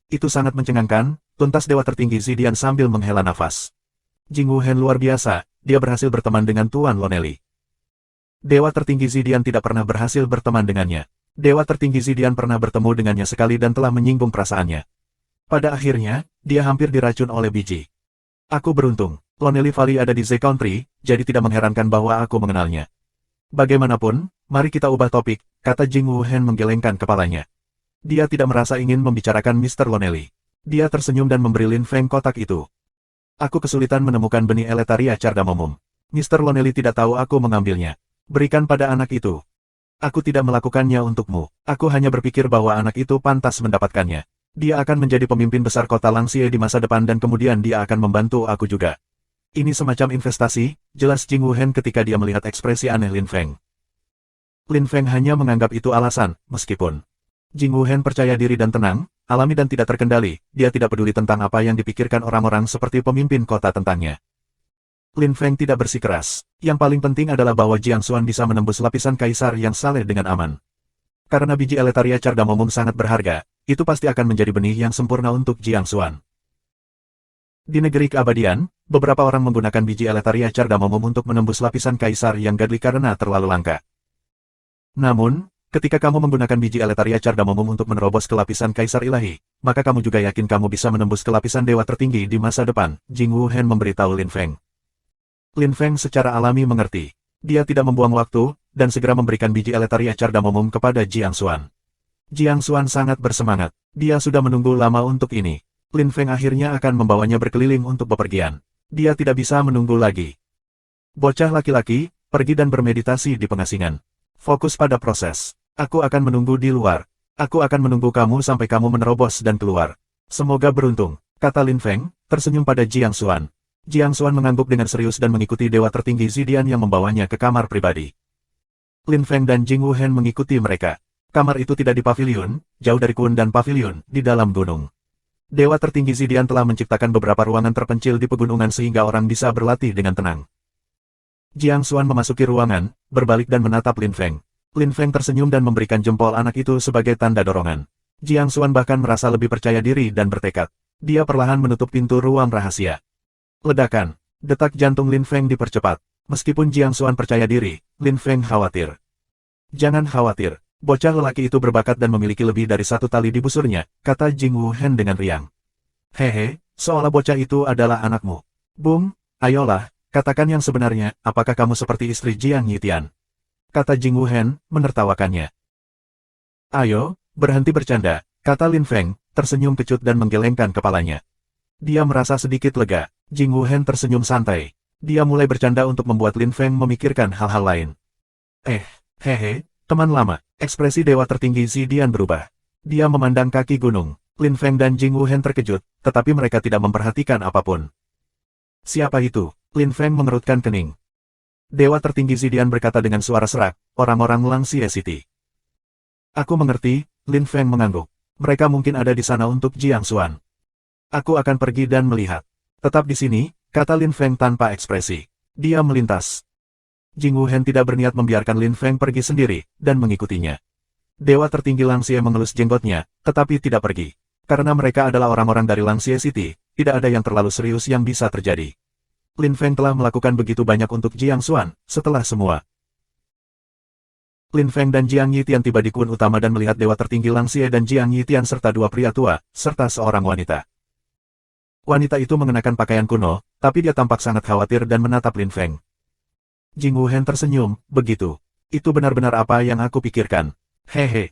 Itu sangat mencengangkan, tuntas dewa tertinggi Zidian sambil menghela nafas. Jing Wuhen luar biasa, dia berhasil berteman dengan Tuan Lonely. Dewa tertinggi Zidian tidak pernah berhasil berteman dengannya. Dewa tertinggi Zidian pernah bertemu dengannya sekali dan telah menyinggung perasaannya. Pada akhirnya, dia hampir diracun oleh biji. Aku beruntung, Lonely Valley ada di Z Country, jadi tidak mengherankan bahwa aku mengenalnya. Bagaimanapun, mari kita ubah topik, kata Jing Wuhen menggelengkan kepalanya. Dia tidak merasa ingin membicarakan Mr. Lonely. Dia tersenyum dan memberi Lin Feng kotak itu. Aku kesulitan menemukan benih Eletaria Cardamomum. Mr. Lonely tidak tahu aku mengambilnya. Berikan pada anak itu. Aku tidak melakukannya untukmu. Aku hanya berpikir bahwa anak itu pantas mendapatkannya. Dia akan menjadi pemimpin besar kota Langxie di masa depan dan kemudian dia akan membantu aku juga. Ini semacam investasi, jelas Jing Wuhen ketika dia melihat ekspresi aneh Lin Feng. Lin Feng hanya menganggap itu alasan, meskipun Jing Wuhen percaya diri dan tenang, alami dan tidak terkendali, dia tidak peduli tentang apa yang dipikirkan orang-orang seperti pemimpin kota tentangnya. Lin Feng tidak bersikeras. Yang paling penting adalah bahwa Jiang Xuan bisa menembus lapisan kaisar yang saleh dengan aman. Karena biji Eletaria Cardamomum sangat berharga, itu pasti akan menjadi benih yang sempurna untuk Jiang Xuan. Di negeri keabadian, beberapa orang menggunakan biji Eletaria Cardamomum untuk menembus lapisan kaisar yang gadli karena terlalu langka. Namun, ketika kamu menggunakan biji Eletaria Cardamomum untuk menerobos ke lapisan kaisar ilahi, maka kamu juga yakin kamu bisa menembus ke lapisan dewa tertinggi di masa depan, Jing Wuhen memberitahu Lin Feng. Lin Feng secara alami mengerti. Dia tidak membuang waktu, dan segera memberikan biji Eletaria Cardamomum kepada Jiang Xuan. Jiang Xuan sangat bersemangat. Dia sudah menunggu lama untuk ini. Lin Feng akhirnya akan membawanya berkeliling untuk bepergian. Dia tidak bisa menunggu lagi. Bocah laki-laki, pergi dan bermeditasi di pengasingan. Fokus pada proses. Aku akan menunggu di luar. Aku akan menunggu kamu sampai kamu menerobos dan keluar. Semoga beruntung, kata Lin Feng, tersenyum pada Jiang Xuan. Jiang Xuan mengangguk dengan serius dan mengikuti dewa tertinggi Zidian yang membawanya ke kamar pribadi. Lin Feng dan Jing Wuhen mengikuti mereka. Kamar itu tidak di pavilion, jauh dari Kun dan pavilion, di dalam gunung. Dewa tertinggi Zidian telah menciptakan beberapa ruangan terpencil di pegunungan sehingga orang bisa berlatih dengan tenang. Jiang Xuan memasuki ruangan, berbalik dan menatap Lin Feng. Lin Feng tersenyum dan memberikan jempol anak itu sebagai tanda dorongan. Jiang Xuan bahkan merasa lebih percaya diri dan bertekad. Dia perlahan menutup pintu ruang rahasia. Ledakan. Detak jantung Lin Feng dipercepat. Meskipun Jiang Xuan percaya diri, Lin Feng khawatir. Jangan khawatir. Bocah lelaki itu berbakat dan memiliki lebih dari satu tali di busurnya, kata Jing Wuhen dengan riang. Hehe, seolah bocah itu adalah anakmu. Bung, ayolah, katakan yang sebenarnya, apakah kamu seperti istri Jiang Yitian? Kata Jing Wuhen, menertawakannya. Ayo, berhenti bercanda, kata Lin Feng, tersenyum kecut dan menggelengkan kepalanya. Dia merasa sedikit lega. Jing Wuhen tersenyum santai. Dia mulai bercanda untuk membuat Lin Feng memikirkan hal-hal lain. Hehe, teman lama. Ekspresi dewa tertinggi Zidian berubah. Dia memandang kaki gunung. Lin Feng dan Jing Wuhen terkejut, tetapi mereka tidak memperhatikan apapun. Siapa itu? Lin Feng mengerutkan kening. Dewa tertinggi Zidian berkata dengan suara serak, orang-orang Langxie City. Aku mengerti, Lin Feng mengangguk. Mereka mungkin ada di sana untuk Jiang Xuan. Aku akan pergi dan melihat. Tetap di sini, kata Lin Feng tanpa ekspresi. Dia melintas. Jing Wuhen tidak berniat membiarkan Lin Feng pergi sendiri, dan mengikutinya. Dewa tertinggi Langxie mengelus jenggotnya, tetapi tidak pergi. Karena mereka adalah orang-orang dari Langxie City, tidak ada yang terlalu serius yang bisa terjadi. Lin Feng telah melakukan begitu banyak untuk Jiang Xuan, setelah semua. Lin Feng dan Jiang Yitian tiba di kun utama dan melihat dewa tertinggi Langxie dan Jiang Yitian serta dua pria tua, serta seorang wanita. Wanita itu mengenakan pakaian kuno, tapi dia tampak sangat khawatir dan menatap Lin Feng. Jing Wuhen tersenyum, begitu. Itu benar-benar apa yang aku pikirkan. Hehe.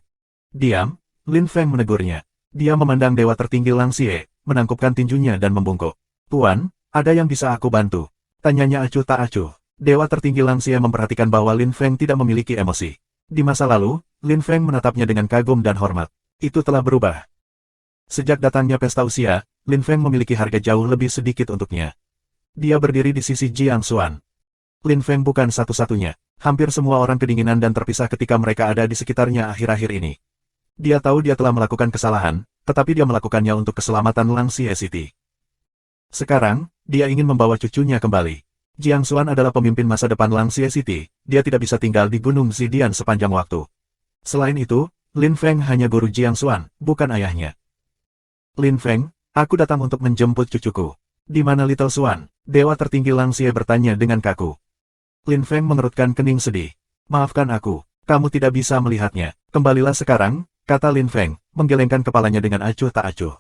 Diam, Lin Feng menegurnya. Dia memandang dewa tertinggi Langxie, menangkupkan tinjunya dan membungkuk. Tuan, ada yang bisa aku bantu? Tanyanya acuh tak acuh. Dewa tertinggi Langxie memperhatikan bahwa Lin Feng tidak memiliki emosi. Di masa lalu, Lin Feng menatapnya dengan kagum dan hormat. Itu telah berubah. Sejak datangnya pesta usia, Lin Feng memiliki harga jauh lebih sedikit untuknya. Dia berdiri di sisi Jiang Xuan. Lin Feng bukan satu-satunya. Hampir semua orang kedinginan dan terpisah ketika mereka ada di sekitarnya akhir-akhir ini. Dia tahu dia telah melakukan kesalahan, tetapi dia melakukannya untuk keselamatan Langxie City. Sekarang, dia ingin membawa cucunya kembali. Jiang Xuan adalah pemimpin masa depan Langxie City, dia tidak bisa tinggal di Gunung Zidian sepanjang waktu. Selain itu, Lin Feng hanya guru Jiang Xuan, bukan ayahnya. Lin Feng, aku datang untuk menjemput cucuku. Di mana Little Xuan? Dewa tertinggi Langxie bertanya dengan kaku. Lin Feng mengerutkan kening sedih. Maafkan aku, kamu tidak bisa melihatnya. Kembalilah sekarang, kata Lin Feng, menggelengkan kepalanya dengan acuh tak acuh.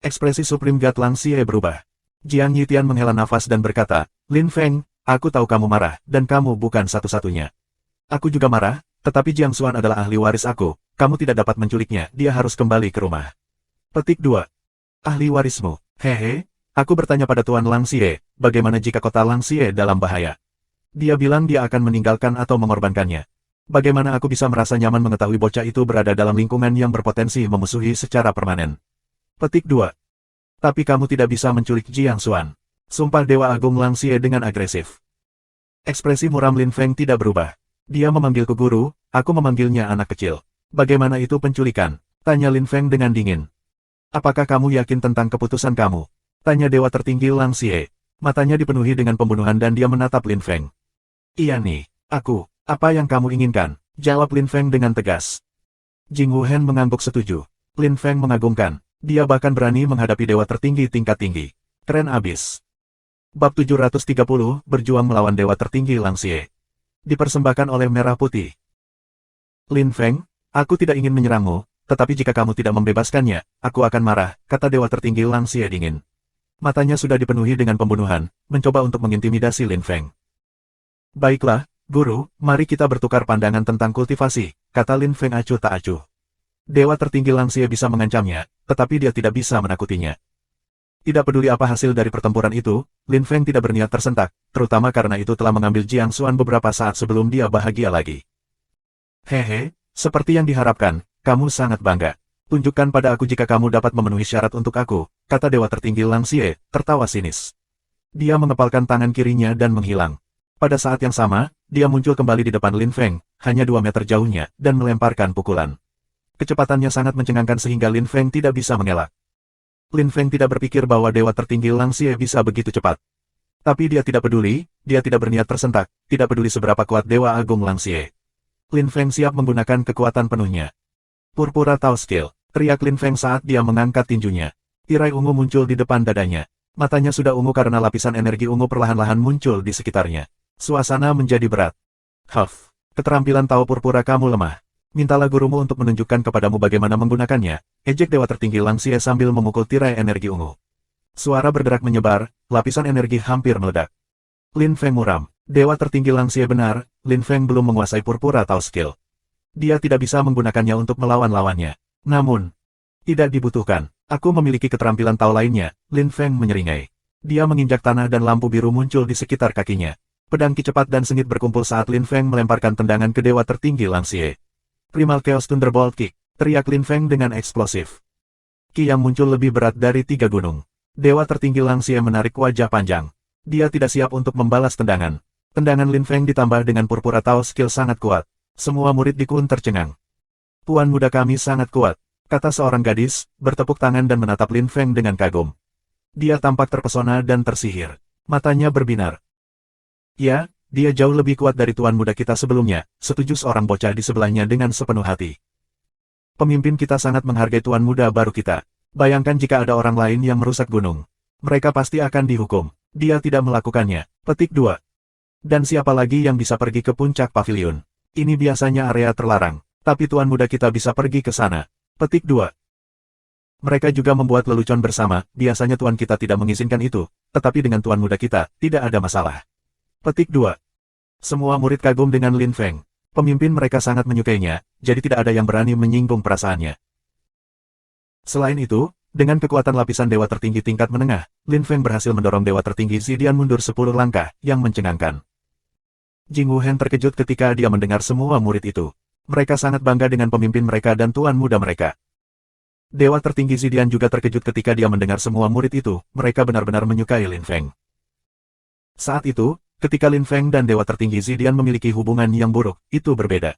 Ekspresi Supreme God Langxie berubah. Jiang Yitian menghela nafas dan berkata, Lin Feng, aku tahu kamu marah, dan kamu bukan satu-satunya. Aku juga marah, tetapi Jiang Xuan adalah ahli waris aku, kamu tidak dapat menculiknya, dia harus kembali ke rumah. Petik 2. Ahli warismu, hehe, aku bertanya pada Tuan Langxie, bagaimana jika kota Langxie dalam bahaya? Dia bilang dia akan meninggalkan atau mengorbankannya. Bagaimana aku bisa merasa nyaman mengetahui bocah itu berada dalam lingkungan yang berpotensi memusuhi secara permanen? Petik 2. Tapi kamu tidak bisa menculik Jiang Xuan. Sumpah Dewa Agung Langxie dengan agresif. Ekspresi muram Lin Feng tidak berubah. Dia memanggilku guru, aku memanggilnya anak kecil. Bagaimana itu penculikan? Tanya Lin Feng dengan dingin. Apakah kamu yakin tentang keputusan kamu? Tanya Dewa tertinggi Langxie. Matanya dipenuhi dengan pembunuhan dan dia menatap Lin Feng. Iya nih, aku, apa yang kamu inginkan? Jawab Lin Feng dengan tegas. Jing Wuhen mengangguk setuju. Lin Feng mengagumkan. Dia bahkan berani menghadapi dewa tertinggi tingkat tinggi. Keren abis. Bab 730, berjuang melawan dewa tertinggi Langxie. Dipersembahkan oleh Merah Putih. Lin Feng, aku tidak ingin menyerangmu, tetapi jika kamu tidak membebaskannya, aku akan marah, kata dewa tertinggi Langxie dingin. Matanya sudah dipenuhi dengan pembunuhan, mencoba untuk mengintimidasi Lin Feng. Baiklah, guru, mari kita bertukar pandangan tentang kultivasi, kata Lin Feng acuh tak acuh. Dewa tertinggi Langxie bisa mengancamnya, tetapi dia tidak bisa menakutinya. Tidak peduli apa hasil dari pertempuran itu, Lin Feng tidak berniat tersentak, terutama karena itu telah mengambil Jiang Xuan beberapa saat sebelum dia bahagia lagi. Hehe, seperti yang diharapkan, kamu sangat bangga. Tunjukkan pada aku jika kamu dapat memenuhi syarat untuk aku, kata dewa tertinggi Langxie, tertawa sinis. Dia mengepalkan tangan kirinya dan menghilang. Pada saat yang sama, dia muncul kembali di depan Lin Feng, hanya 2 meter jauhnya, dan melemparkan pukulan. Kecepatannya sangat mencengangkan sehingga Lin Feng tidak bisa mengelak. Lin Feng tidak berpikir bahwa dewa tertinggi Langxie bisa begitu cepat. Tapi dia tidak peduli, dia tidak berniat tersentak, tidak peduli seberapa kuat dewa agung Langxie. Lin Feng siap menggunakan kekuatan penuhnya. Purpura Tao Skill. Teriak Lin Feng saat dia mengangkat tinjunya. Tirai ungu muncul di depan dadanya. Matanya sudah ungu karena lapisan energi ungu perlahan-lahan muncul di sekitarnya. Suasana menjadi berat. Huff, keterampilan Tao Purpura kamu lemah. Mintalah gurumu untuk menunjukkan kepadamu bagaimana menggunakannya, ejek dewa tertinggi Lang Xie sambil memukul tirai energi ungu. Suara berderak menyebar, lapisan energi hampir meledak. Lin Feng muram. Dewa tertinggi Lang Xie benar, Lin Feng belum menguasai Purpura Tao skill. Dia tidak bisa menggunakannya untuk melawan lawannya. Namun, tidak dibutuhkan. Aku memiliki keterampilan Tao lainnya, Lin Feng menyeringai. Dia menginjak tanah dan lampu biru muncul di sekitar kakinya. Pedang ki cepat dan sengit berkumpul saat Lin Feng melemparkan tendangan ke dewa tertinggi Lang Xie. Primal Chaos Thunderbolt Kick, teriak Lin Feng dengan eksplosif. Ki yang muncul lebih berat dari 3 gunung. Dewa tertinggi Lang Xie menarik wajah panjang. Dia tidak siap untuk membalas tendangan. Tendangan Lin Feng ditambah dengan Purpura Tao skill sangat kuat. Semua murid di Kun tercengang. Tuan muda kami sangat kuat, kata seorang gadis, bertepuk tangan dan menatap Lin Feng dengan kagum. Dia tampak terpesona dan tersihir. Matanya berbinar. Ya, dia jauh lebih kuat dari tuan muda kita sebelumnya, setuju seorang bocah di sebelahnya dengan sepenuh hati. Pemimpin kita sangat menghargai tuan muda baru kita. Bayangkan jika ada orang lain yang merusak gunung. Mereka pasti akan dihukum. Dia tidak melakukannya. Petik 2. Dan siapa lagi yang bisa pergi ke puncak pavilion? Ini biasanya area terlarang. Tapi tuan muda kita bisa pergi ke sana. Petik 2. Mereka juga membuat lelucon bersama, biasanya tuan kita tidak mengizinkan itu, tetapi dengan tuan muda kita, tidak ada masalah. Petik 2. Semua murid kagum dengan Lin Feng. Pemimpin mereka sangat menyukainya, jadi tidak ada yang berani menyinggung perasaannya. Selain itu, dengan kekuatan lapisan dewa tertinggi tingkat menengah, Lin Feng berhasil mendorong dewa tertinggi Zidian mundur 10 langkah, yang mencengangkan. Jing Wuhen terkejut ketika dia mendengar semua murid itu. Mereka sangat bangga dengan pemimpin mereka dan tuan muda mereka. Dewa tertinggi Zidian juga terkejut ketika dia mendengar semua murid itu, mereka benar-benar menyukai Lin Feng. Saat itu, ketika Lin Feng dan dewa tertinggi Zidian memiliki hubungan yang buruk, itu berbeda.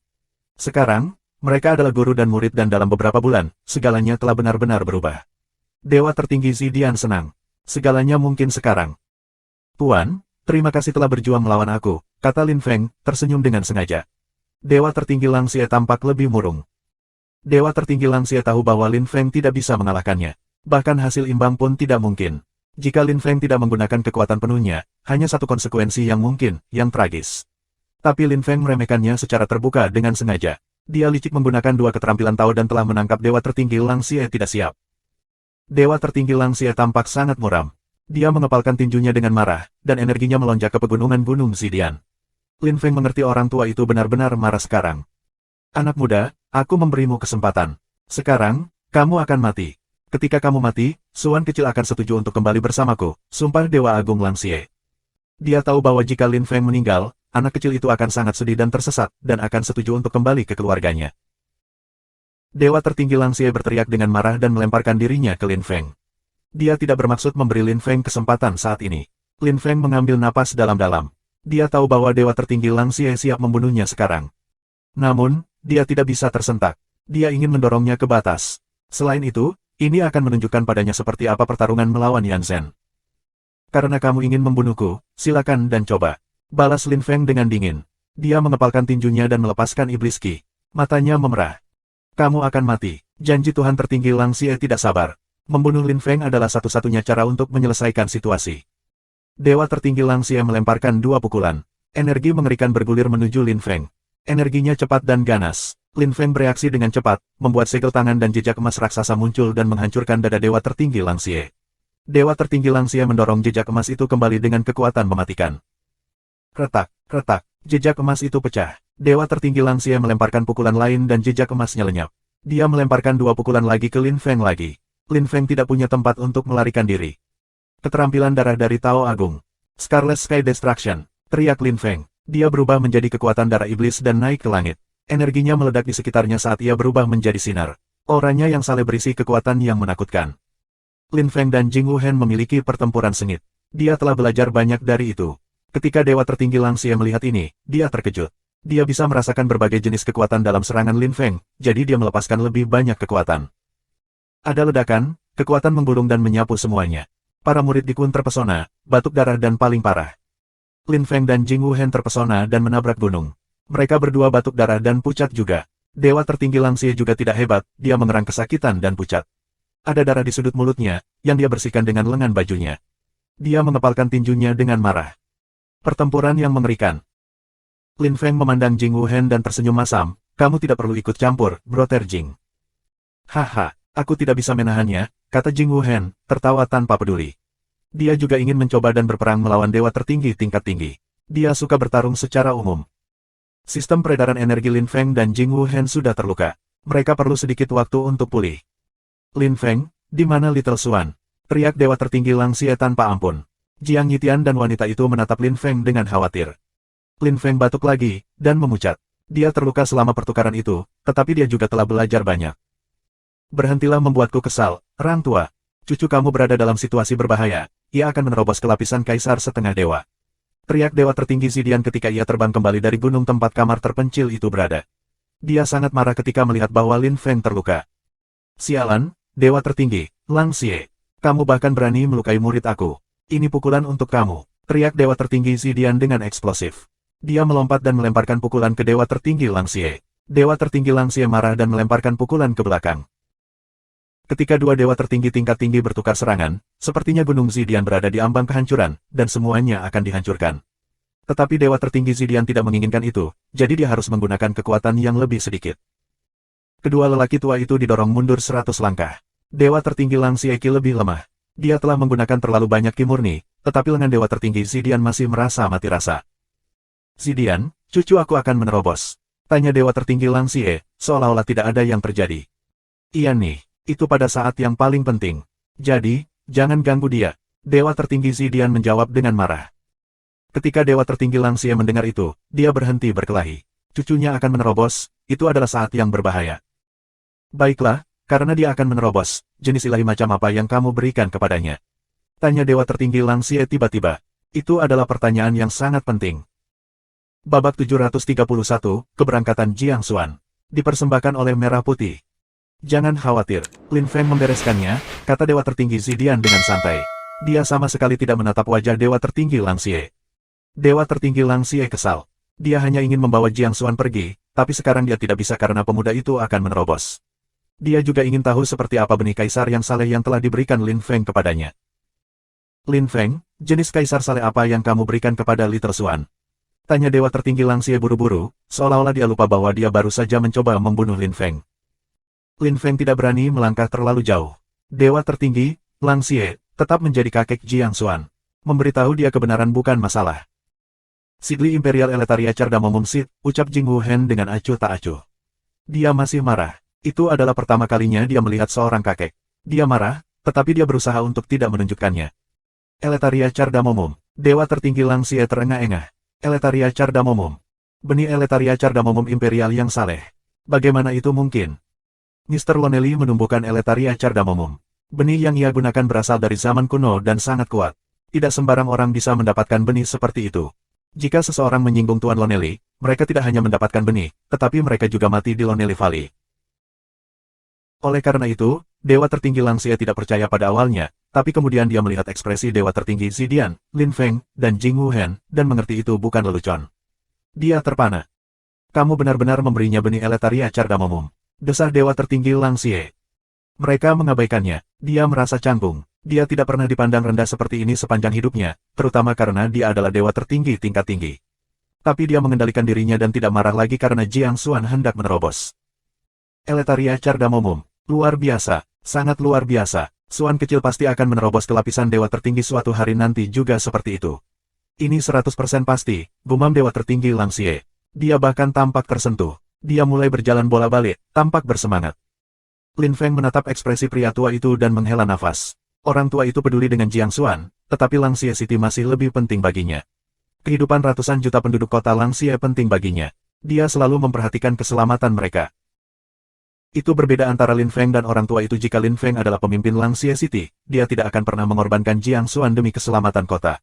Sekarang, mereka adalah guru dan murid dan dalam beberapa bulan, segalanya telah benar-benar berubah. Dewa tertinggi Zidian senang. Segalanya mungkin sekarang. Tuan, terima kasih telah berjuang melawan aku, kata Lin Feng, tersenyum dengan sengaja. Dewa tertinggi Lang Xie tampak lebih murung. Dewa tertinggi Lang Xie tahu bahwa Lin Feng tidak bisa mengalahkannya. Bahkan hasil imbang pun tidak mungkin. Jika Lin Feng tidak menggunakan kekuatan penuhnya, hanya satu konsekuensi yang mungkin, yang tragis. Tapi Lin Feng meremehkannya secara terbuka dengan sengaja. Dia licik menggunakan 2 keterampilan Tao dan telah menangkap Dewa tertinggi Lang Xie tidak siap. Dewa tertinggi Lang Xie tampak sangat muram. Dia mengepalkan tinjunya dengan marah, dan energinya melonjak ke pegunungan Gunung Zidian. Lin Feng mengerti orang tua itu benar-benar marah sekarang. Anak muda, aku memberimu kesempatan. Sekarang, kamu akan mati. Ketika kamu mati, Suan kecil akan setuju untuk kembali bersamaku, sumpah Dewa Agung Lang Xie. Dia tahu bahwa jika Lin Feng meninggal, anak kecil itu akan sangat sedih dan tersesat, dan akan setuju untuk kembali ke keluarganya. Dewa tertinggi Lang Xie berteriak dengan marah dan melemparkan dirinya ke Lin Feng. Dia tidak bermaksud memberi Lin Feng kesempatan saat ini. Lin Feng mengambil napas dalam-dalam. Dia tahu bahwa dewa tertinggi Lang Xie siap membunuhnya sekarang. Namun, dia tidak bisa tersentak. Dia ingin mendorongnya ke batas. Selain itu, ini akan menunjukkan padanya seperti apa pertarungan melawan Yan Zhen. Karena kamu ingin membunuhku, silakan dan coba. Balas Lin Feng dengan dingin. Dia mengepalkan tinjunya dan melepaskan iblis ki. Matanya memerah. Kamu akan mati. Janji Tuhan tertinggi Lang Xie tidak sabar. Membunuh Lin Feng adalah satu-satunya cara untuk menyelesaikan situasi. Dewa tertinggi Lang Xie melemparkan 2 pukulan. Energi mengerikan bergulir menuju Lin Feng. Energinya cepat dan ganas. Lin Feng bereaksi dengan cepat, membuat segel tangan dan jejak emas raksasa muncul dan menghancurkan dada dewa tertinggi Lang Xie. Dewa tertinggi Lang Xie mendorong jejak emas itu kembali dengan kekuatan mematikan. Retak, retak, jejak emas itu pecah. Dewa tertinggi Lang Xie melemparkan pukulan lain dan jejak emasnya lenyap. Dia melemparkan 2 pukulan lagi ke Lin Feng lagi. Lin Feng tidak punya tempat untuk melarikan diri. Keterampilan darah dari Tao Agung. Scarlet Sky Destruction, teriak Lin Feng. Dia berubah menjadi kekuatan darah iblis dan naik ke langit. Energinya meledak di sekitarnya saat ia berubah menjadi sinar. Auranya yang saleh berisi kekuatan yang menakutkan. Lin Feng dan Jing Wuhen memiliki pertempuran sengit. Dia telah belajar banyak dari itu. Ketika dewa tertinggi Lang Xie melihat ini, dia terkejut. Dia bisa merasakan berbagai jenis kekuatan dalam serangan Lin Feng, jadi dia melepaskan lebih banyak kekuatan. Ada ledakan, kekuatan menggulung dan menyapu semuanya. Para murid di Kun terpesona, batuk darah dan paling parah. Lin Feng dan Jing Wuhen terpesona dan menabrak gunung. Mereka berdua batuk darah dan pucat juga. Dewa tertinggi Langxie juga tidak hebat, dia mengerang kesakitan dan pucat. Ada darah di sudut mulutnya, yang dia bersihkan dengan lengan bajunya. Dia mengepalkan tinjunya dengan marah. Pertempuran yang mengerikan. Lin Feng memandang Jing Wuhen dan tersenyum masam, kamu tidak perlu ikut campur, Brother Jing. Haha, aku tidak bisa menahannya, kata Jing Wuhen, tertawa tanpa peduli. Dia juga ingin mencoba dan berperang melawan dewa tertinggi tingkat tinggi. Dia suka bertarung secara umum. Sistem peredaran energi Lin Feng dan Jing Wuhen sudah terluka. Mereka perlu sedikit waktu untuk pulih. Lin Feng, di mana Little Swan? Teriak dewa tertinggi Langxie tanpa ampun. Jiang Yitian dan wanita itu menatap Lin Feng dengan khawatir. Lin Feng batuk lagi, dan memucat. Dia terluka selama pertukaran itu, tetapi dia juga telah belajar banyak. Berhentilah membuatku kesal, Rang Tua. Cucu kamu berada dalam situasi berbahaya, ia akan menerobos ke lapisan kaisar setengah dewa. Teriak dewa tertinggi Zidian ketika ia terbang kembali dari gunung tempat kamar terpencil itu berada. Dia sangat marah ketika melihat bahwa Lin Feng terluka. Sialan, dewa tertinggi, Langxie. Kamu bahkan berani melukai murid aku. Ini pukulan untuk kamu, teriak dewa tertinggi Zidian dengan eksplosif. Dia melompat dan melemparkan pukulan ke dewa tertinggi Langxie. Dewa tertinggi Langxie marah dan melemparkan pukulan ke belakang. Ketika dua dewa tertinggi tingkat tinggi bertukar serangan, sepertinya Gunung Zidian berada di ambang kehancuran, dan semuanya akan dihancurkan. Tetapi dewa tertinggi Zidian tidak menginginkan itu, jadi dia harus menggunakan kekuatan yang lebih sedikit. Kedua lelaki tua itu didorong mundur 100 langkah. Dewa tertinggi Langxie lebih lemah. Dia telah menggunakan terlalu banyak ki murni, tetapi lengan dewa tertinggi Zidian masih merasa mati rasa. Zidian, cucu aku akan menerobos. Tanya dewa tertinggi Langxie, seolah-olah tidak ada yang terjadi. Iya nih. Itu pada saat yang paling penting. Jadi, jangan ganggu dia. Dewa tertinggi Zidian menjawab dengan marah. Ketika dewa tertinggi Langxie mendengar itu, dia berhenti berkelahi. Cucunya akan menerobos, itu adalah saat yang berbahaya. Baiklah, karena dia akan menerobos, jenis ilahi macam apa yang kamu berikan kepadanya? Tanya dewa tertinggi Langxie tiba-tiba. Itu adalah pertanyaan yang sangat penting. Babak 731, Keberangkatan Jiang Xuan. Dipersembahkan oleh Merah Putih. Jangan khawatir, Lin Feng membereskannya, kata dewa tertinggi Zidian dengan santai. Dia sama sekali tidak menatap wajah dewa tertinggi Langxie. Dewa tertinggi Langxie kesal. Dia hanya ingin membawa Jiang Xuan pergi, tapi sekarang dia tidak bisa karena pemuda itu akan menerobos. Dia juga ingin tahu seperti apa benih kaisar yang saleh yang telah diberikan Lin Feng kepadanya. Lin Feng, jenis kaisar saleh apa yang kamu berikan kepada Little Swan? Tanya dewa tertinggi Langxie buru-buru, seolah-olah dia lupa bahwa dia baru saja mencoba membunuh Lin Feng. Lin Feng tidak berani melangkah terlalu jauh. Dewa tertinggi, Langxie, tetap menjadi kakek Jiang Xuan. Memberitahu dia kebenaran bukan masalah. Sigli Imperial Eletaria Cardamomum Sid, ucap Jing Wuhen dengan acuh tak acuh. Dia masih marah. Itu adalah pertama kalinya dia melihat seorang kakek. Dia marah, tetapi dia berusaha untuk tidak menunjukkannya. Eletaria Cardamomum, dewa tertinggi Langxie terengah-engah. Eletaria Cardamomum. Benih Eletaria Cardamomum Imperial yang saleh. Bagaimana itu mungkin? Mr. Lonely menumbuhkan Eletaria Cardamomum. Benih yang ia gunakan berasal dari zaman kuno dan sangat kuat. Tidak sembarang orang bisa mendapatkan benih seperti itu. Jika seseorang menyinggung Tuan Lonely, mereka tidak hanya mendapatkan benih, tetapi mereka juga mati di Lonely Valley. Oleh karena itu, dewa tertinggi Langxie tidak percaya pada awalnya, tapi kemudian dia melihat ekspresi dewa tertinggi Zidian, Lin Feng, dan Jing Wuhen, dan mengerti itu bukan lelucon. Dia terpana. Kamu benar-benar memberinya benih Eletaria Cardamomum. Desah dewa tertinggi Langxie. Mereka mengabaikannya. Dia merasa canggung. Dia tidak pernah dipandang rendah seperti ini sepanjang hidupnya, terutama karena dia adalah dewa tertinggi tingkat tinggi. Tapi dia mengendalikan dirinya dan tidak marah lagi karena Jiang Xuan hendak menerobos. Eletaria Cardamomum. Luar biasa. Sangat luar biasa. Xuan kecil pasti akan menerobos ke lapisan dewa tertinggi suatu hari nanti juga seperti itu. Ini 100% pasti, gumam dewa tertinggi Langxie. Dia bahkan tampak tersentuh. Dia mulai berjalan bola balik, tampak bersemangat. Lin Feng menatap ekspresi pria tua itu dan menghela nafas. Orang tua itu peduli dengan Jiang Xuan, tetapi Langxie City masih lebih penting baginya. Kehidupan ratusan juta penduduk kota Langxie penting baginya. Dia selalu memperhatikan keselamatan mereka. Itu berbeda antara Lin Feng dan orang tua itu. Jika Lin Feng adalah pemimpin Langxie City, dia tidak akan pernah mengorbankan Jiang Xuan demi keselamatan kota.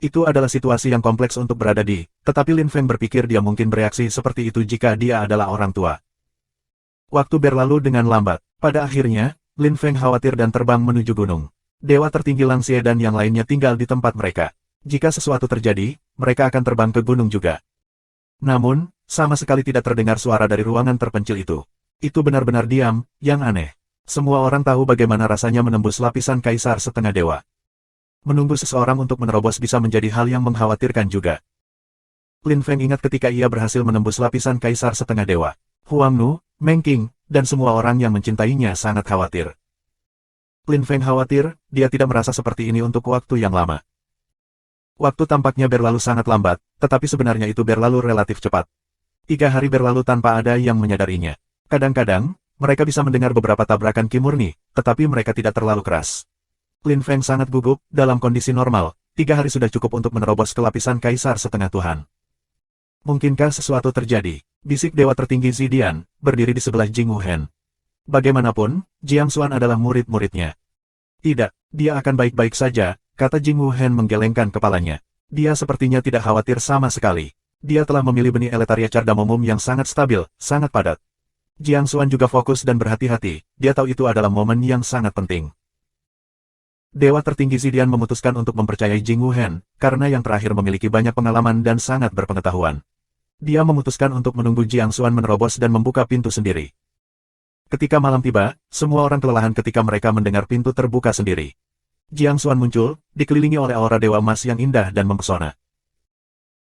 Itu adalah situasi yang kompleks untuk berada di, tetapi Lin Feng berpikir dia mungkin bereaksi seperti itu jika dia adalah orang tua. Waktu berlalu dengan lambat. Pada akhirnya, Lin Feng khawatir dan terbang menuju gunung. Dewa tertinggi Langxie dan yang lainnya tinggal di tempat mereka. Jika sesuatu terjadi, mereka akan terbang ke gunung juga. Namun, Sama sekali tidak terdengar suara dari ruangan terpencil itu. Itu benar-benar diam, yang aneh. Semua orang tahu bagaimana rasanya menembus lapisan kaisar setengah dewa. Menunggu seseorang untuk menerobos bisa menjadi hal yang mengkhawatirkan juga. Lin Feng ingat ketika ia berhasil menembus lapisan kaisar setengah dewa. Huang Nu, Meng Qing, dan semua orang yang mencintainya sangat khawatir. Lin Feng khawatir, dia tidak merasa seperti ini untuk waktu yang lama. Waktu tampaknya berlalu sangat lambat, tetapi sebenarnya itu berlalu relatif cepat. 3 hari berlalu tanpa ada yang menyadarinya. Kadang-kadang, mereka bisa mendengar beberapa tabrakan ki murni, tetapi mereka tidak terlalu keras. Lin Feng sangat gugup, dalam kondisi normal, 3 hari sudah cukup untuk menerobos ke lapisan kaisar setengah Tuhan. Mungkinkah sesuatu terjadi? Bisik dewa tertinggi Zidian, berdiri di sebelah Jing Wuhen. Bagaimanapun, Jiang Xuan adalah murid-muridnya. Tidak, dia akan baik-baik saja, kata Jing Wuhen menggelengkan kepalanya. Dia sepertinya tidak khawatir sama sekali. Dia telah memilih benih Eletaria Cardamomum yang sangat stabil, sangat padat. Jiang Xuan juga fokus dan berhati-hati, dia tahu itu adalah momen yang sangat penting. Dewa tertinggi Zidian memutuskan untuk mempercayai Jing Wuhen, karena yang terakhir memiliki banyak pengalaman dan sangat berpengetahuan. Dia memutuskan untuk menunggu Jiang Xuan menerobos dan membuka pintu sendiri. Ketika malam tiba, semua orang kelelahan ketika mereka mendengar pintu terbuka sendiri. Jiang Xuan muncul, dikelilingi oleh aura dewa emas yang indah dan mempesona.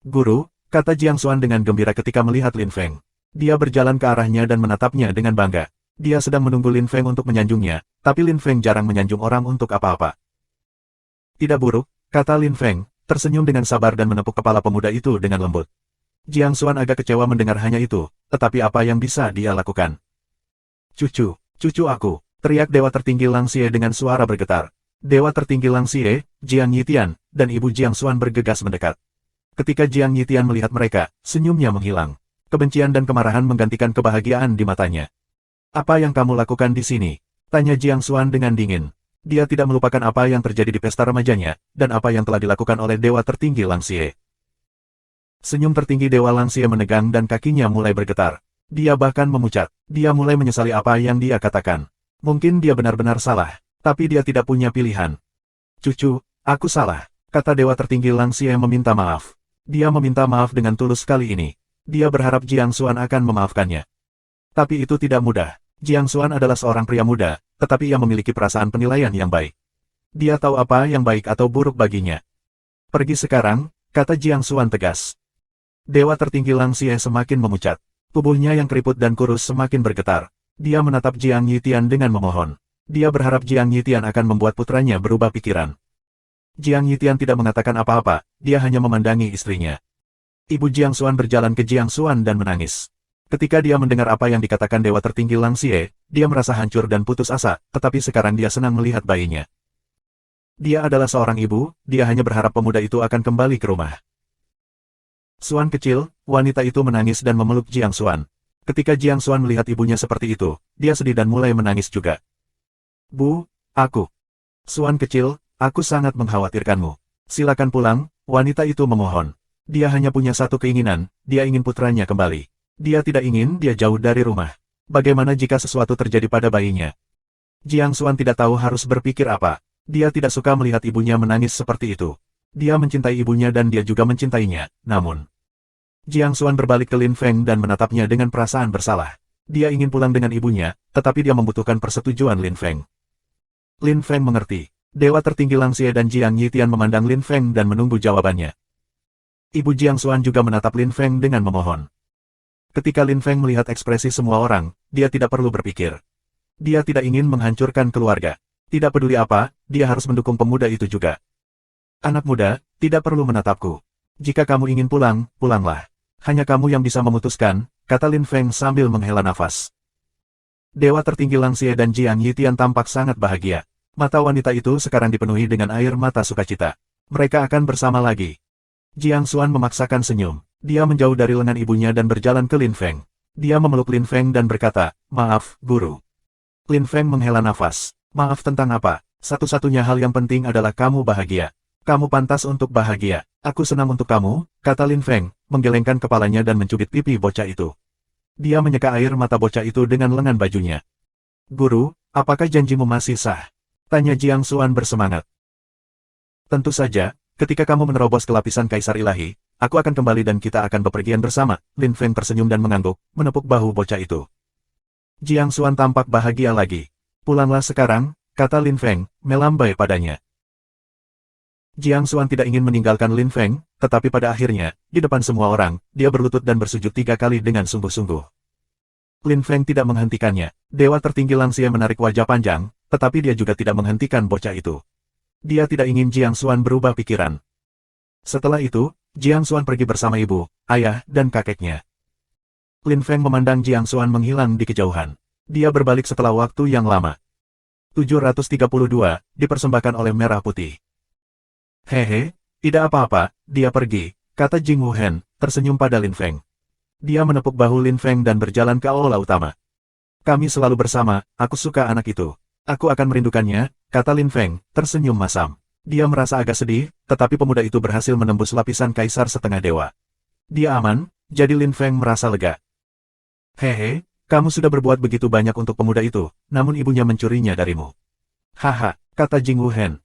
Guru, kata Jiang Xuan dengan gembira ketika melihat Lin Feng. Dia berjalan ke arahnya dan menatapnya dengan bangga. Dia sedang menunggu Lin Feng untuk menyanjungnya, tapi Lin Feng jarang menyanjung orang untuk apa-apa. Tidak buruk, kata Lin Feng, tersenyum dengan sabar dan menepuk kepala pemuda itu dengan lembut. Jiang Xuan agak kecewa mendengar hanya itu, tetapi apa yang bisa dia lakukan? Cucu aku, teriak Dewa Tertinggi Lang Xie dengan suara bergetar. Dewa Tertinggi Lang Xie, Jiang Yitian, dan Ibu Jiang Xuan bergegas mendekat. Ketika Jiang Yitian melihat mereka, senyumnya menghilang. Kebencian dan kemarahan menggantikan kebahagiaan di matanya. Apa yang kamu lakukan di sini? Tanya Jiang Xuan dengan dingin. Dia tidak melupakan apa yang terjadi di pesta remajanya, dan apa yang telah dilakukan oleh Dewa Tertinggi Lang Xie. Senyum tertinggi Dewa Lang Xie menegang dan kakinya mulai bergetar. Dia bahkan memucat. Dia mulai menyesali apa yang dia katakan. Mungkin dia benar-benar salah, tapi dia tidak punya pilihan. Cucu, aku salah, kata Dewa Tertinggi Lang Xie meminta maaf. Dia meminta maaf dengan tulus kali ini. Dia berharap Jiang Xuan akan memaafkannya. Tapi itu tidak mudah. Jiang Xuan adalah seorang pria muda, tetapi ia memiliki perasaan penilaian yang baik. Dia tahu apa yang baik atau buruk baginya. Pergi sekarang, kata Jiang Xuan tegas. Dewa Tertinggi Lang Xie semakin memucat. Tubuhnya yang keriput dan kurus semakin bergetar. Dia menatap Jiang Yitian dengan memohon. Dia berharap Jiang Yitian akan membuat putranya berubah pikiran. Jiang Yitian tidak mengatakan apa-apa, dia hanya memandangi istrinya. Ibu Jiang Xuan berjalan ke Jiang Xuan dan menangis. Ketika dia mendengar apa yang dikatakan Dewa Tertinggi Lang Xie, dia merasa hancur dan putus asa, tetapi sekarang dia senang melihat bayinya. Dia adalah seorang ibu, dia hanya berharap pemuda itu akan kembali ke rumah. Xuan kecil, wanita itu menangis dan memeluk Jiang Xuan. Ketika Jiang Xuan melihat ibunya seperti itu, dia sedih dan mulai menangis juga. Bu, aku. Xuan kecil, aku sangat mengkhawatirkanmu. Silakan pulang, wanita itu memohon. Dia hanya punya satu keinginan, dia ingin putranya kembali. Dia tidak ingin dia jauh dari rumah. Bagaimana jika sesuatu terjadi pada bayinya? Jiang Xuan tidak tahu harus berpikir apa. Dia tidak suka melihat ibunya menangis seperti itu. Dia mencintai ibunya dan dia juga mencintainya, namun... Jiang Xuan berbalik ke Lin Feng dan menatapnya dengan perasaan bersalah. Dia ingin pulang dengan ibunya, tetapi dia membutuhkan persetujuan Lin Feng. Lin Feng mengerti. Dewa Tertinggi Lang Xie dan Jiang Yitian memandang Lin Feng dan menunggu jawabannya. Ibu Jiang Xuan juga menatap Lin Feng dengan memohon. Ketika Lin Feng melihat ekspresi semua orang, dia tidak perlu berpikir. Dia tidak ingin menghancurkan keluarga. Tidak peduli apa, dia harus mendukung pemuda itu juga. Anak muda, tidak perlu menatapku. Jika kamu ingin pulang, pulanglah. Hanya kamu yang bisa memutuskan, kata Lin Feng sambil menghela nafas. Dewa Tertinggi Lang Xie dan Jiang Yitian tampak sangat bahagia. Mata wanita itu sekarang dipenuhi dengan air mata sukacita. Mereka akan bersama lagi. Jiang Xuan memaksakan senyum. Dia menjauh dari lengan ibunya dan berjalan ke Lin Feng. Dia memeluk Lin Feng dan berkata, "Maaf, guru." Lin Feng menghela nafas. "Maaf tentang apa? Satu-satunya hal yang penting adalah kamu bahagia. Kamu pantas untuk bahagia. Aku senang untuk kamu," kata Lin Feng, menggelengkan kepalanya dan mencubit pipi bocah itu. Dia menyeka air mata bocah itu dengan lengan bajunya. "Guru, apakah janjimu masih sah?" tanya Jiang Xuan bersemangat. "Tentu saja," Ketika kamu menerobos ke lapisan Kaisar Ilahi, aku akan kembali dan kita akan bepergian bersama. Lin Feng tersenyum dan mengangguk, menepuk bahu bocah itu. Jiang Xuan tampak bahagia lagi. Pulanglah sekarang, kata Lin Feng, melambai padanya. Jiang Xuan tidak ingin meninggalkan Lin Feng, tetapi pada akhirnya, di depan semua orang, dia berlutut dan bersujud 3 kali dengan sungguh-sungguh. Lin Feng tidak menghentikannya. Dewa tertinggi Lang Xie menarik wajah panjang, tetapi dia juga tidak menghentikan bocah itu. Dia tidak ingin Jiang Xuan berubah pikiran. Setelah itu, Jiang Xuan pergi bersama ibu, ayah, dan kakeknya. Lin Feng memandang Jiang Xuan menghilang di kejauhan. Dia berbalik setelah waktu yang lama. 732, dipersembahkan oleh Merah Putih. Hehe, tidak apa-apa, dia pergi, kata Jing Wuhen, tersenyum pada Lin Feng. Dia menepuk bahu Lin Feng dan berjalan ke aula utama. Kami selalu bersama, aku suka anak itu. Aku akan merindukannya, kata Lin Feng, tersenyum masam. Dia merasa agak sedih, tetapi pemuda itu berhasil menembus lapisan Kaisar setengah dewa. Dia aman, jadi Lin Feng merasa lega. Hehe, kamu sudah berbuat begitu banyak untuk pemuda itu, namun ibunya mencurinya darimu. Haha, kata Jing Wuhen.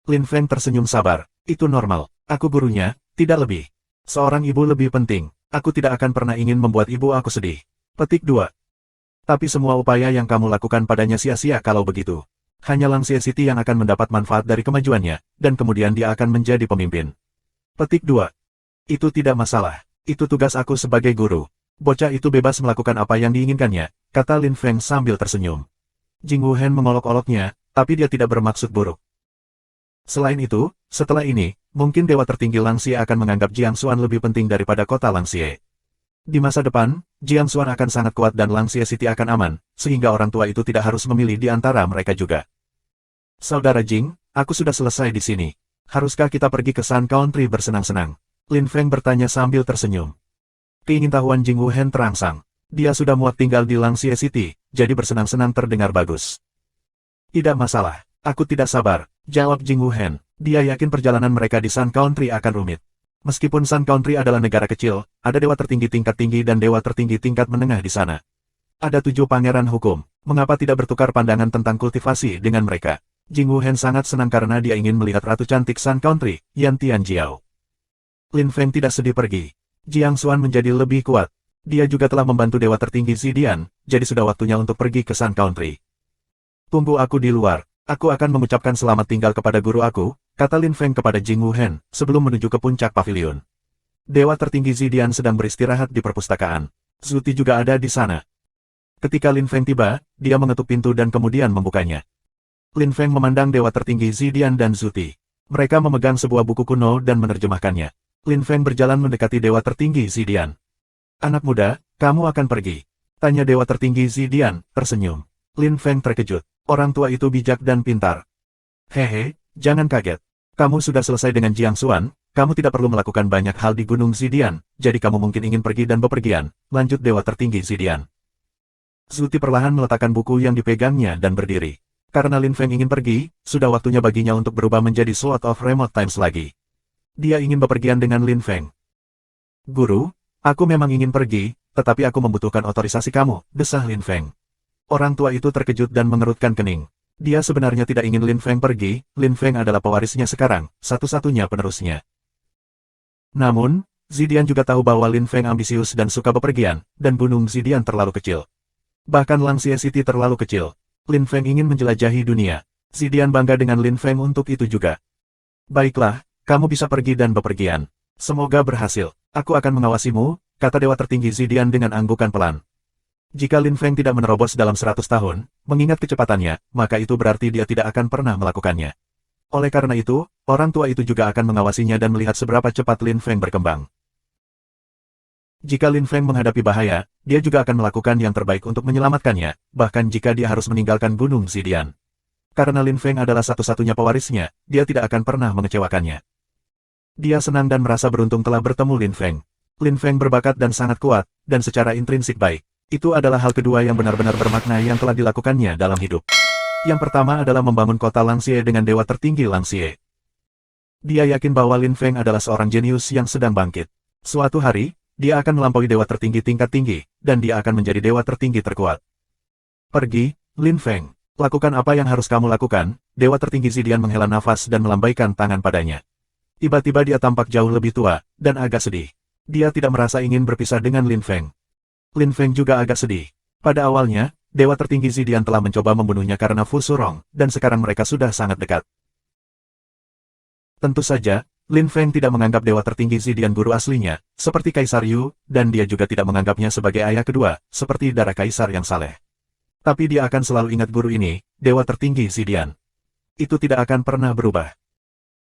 Lin Feng tersenyum sabar, itu normal, aku gurunya, tidak lebih. Seorang ibu lebih penting, aku tidak akan pernah ingin membuat ibu aku sedih. Petik 2. Tapi semua upaya yang kamu lakukan padanya sia-sia kalau begitu. Hanya Lang Xie City yang akan mendapat manfaat dari kemajuannya, dan kemudian dia akan menjadi pemimpin. Petik 2. Itu tidak masalah, itu tugas aku sebagai guru. Bocah itu bebas melakukan apa yang diinginkannya, kata Lin Feng sambil tersenyum. Jing Wuhen mengolok-oloknya, tapi dia tidak bermaksud buruk. Selain itu, setelah ini, mungkin Dewa Tertinggi Lang Xie akan menganggap Jiang Xuan lebih penting daripada kota Lang Xie. Di masa depan, Jiang Xuan akan sangat kuat dan Lang Xie City akan aman, sehingga orang tua itu tidak harus memilih di antara mereka juga. Saudara Jing, aku sudah selesai di sini. Haruskah kita pergi ke Sun Country bersenang-senang? Lin Feng bertanya sambil tersenyum. Keingintahuan Jing Wuhen terangsang. Dia sudah muak tinggal di Lang Xie City, jadi bersenang-senang terdengar bagus. Tidak masalah, aku tidak sabar, jawab Jing Wuhen. Dia yakin perjalanan mereka di Sun Country akan rumit. Meskipun Sun Country adalah negara kecil, ada dewa tertinggi tingkat tinggi dan dewa tertinggi tingkat menengah di sana. Ada 7 pangeran hukum, mengapa tidak bertukar pandangan tentang kultivasi dengan mereka? Jing Wuhen sangat senang karena dia ingin melihat ratu cantik Sun Country, Yan Tianjiao. Lin Feng tidak sedih pergi. Jiang Xuan menjadi lebih kuat. Dia juga telah membantu dewa tertinggi Zidian, jadi sudah waktunya untuk pergi ke Sun Country. Tunggu aku di luar, aku akan mengucapkan selamat tinggal kepada guru aku, kata Lin Feng kepada Jing Wuhen, sebelum menuju ke puncak pavilion. Dewa tertinggi Zidian sedang beristirahat di perpustakaan. Zuti juga ada di sana. Ketika Lin Feng tiba, dia mengetuk pintu dan kemudian membukanya. Lin Feng memandang dewa tertinggi Zidian dan Zuti. Mereka memegang sebuah buku kuno dan menerjemahkannya. Lin Feng berjalan mendekati dewa tertinggi Zidian. Anak muda, kamu akan pergi? Tanya dewa tertinggi Zidian, tersenyum. Lin Feng terkejut. Orang tua itu bijak dan pintar. Hehe, jangan kaget. Kamu sudah selesai dengan Jiang Xuan, kamu tidak perlu melakukan banyak hal di Gunung Zidian, jadi kamu mungkin ingin pergi dan bepergian, lanjut dewa tertinggi Zidian. Zuti perlahan meletakkan buku yang dipegangnya dan berdiri. Karena Lin Feng ingin pergi, sudah waktunya baginya untuk berubah menjadi Sword of Remote Times lagi. Dia ingin bepergian dengan Lin Feng. Guru, aku memang ingin pergi, tetapi aku membutuhkan otorisasi kamu, desah Lin Feng. Orang tua itu terkejut dan mengerutkan kening. Dia sebenarnya tidak ingin Lin Feng pergi, Lin Feng adalah pewarisnya sekarang, satu-satunya penerusnya. Namun, Zidian juga tahu bahwa Lin Feng ambisius dan suka bepergian, dan Gunung Zidian terlalu kecil. Bahkan Lang Xie City terlalu kecil. Lin Feng ingin menjelajahi dunia. Zidian bangga dengan Lin Feng untuk itu juga. Baiklah, kamu bisa pergi dan bepergian. Semoga berhasil. Aku akan mengawasimu, kata dewa tertinggi Zidian dengan anggukan pelan. Jika Lin Feng tidak menerobos dalam 100 tahun, mengingat kecepatannya, maka itu berarti dia tidak akan pernah melakukannya. Oleh karena itu, orang tua itu juga akan mengawasinya dan melihat seberapa cepat Lin Feng berkembang. Jika Lin Feng menghadapi bahaya, dia juga akan melakukan yang terbaik untuk menyelamatkannya, bahkan jika dia harus meninggalkan Gunung Zidian. Karena Lin Feng adalah satu-satunya pewarisnya, dia tidak akan pernah mengecewakannya. Dia senang dan merasa beruntung telah bertemu Lin Feng. Lin Feng berbakat dan sangat kuat, dan secara intrinsik baik. Itu adalah hal kedua yang benar-benar bermakna yang telah dilakukannya dalam hidup. Yang pertama adalah membangun kota Lang Xie dengan dewa tertinggi Lang Xie. Dia yakin bahwa Lin Feng adalah seorang jenius yang sedang bangkit. Suatu hari, dia akan melampaui dewa tertinggi tingkat tinggi, dan dia akan menjadi dewa tertinggi terkuat. Pergi, Lin Feng. Lakukan apa yang harus kamu lakukan, dewa tertinggi Zidian menghela nafas dan melambaikan tangan padanya. Tiba-tiba dia tampak jauh lebih tua, dan agak sedih. Dia tidak merasa ingin berpisah dengan Lin Feng. Lin Feng juga agak sedih. Pada awalnya, Dewa Tertinggi Zidian telah mencoba membunuhnya karena Fu Surong, dan sekarang mereka sudah sangat dekat. Tentu saja, Lin Feng tidak menganggap Dewa Tertinggi Zidian guru aslinya, seperti Kaisar Yu, dan dia juga tidak menganggapnya sebagai ayah kedua, seperti darah Kaisar yang saleh. Tapi dia akan selalu ingat guru ini, Dewa Tertinggi Zidian. Itu tidak akan pernah berubah.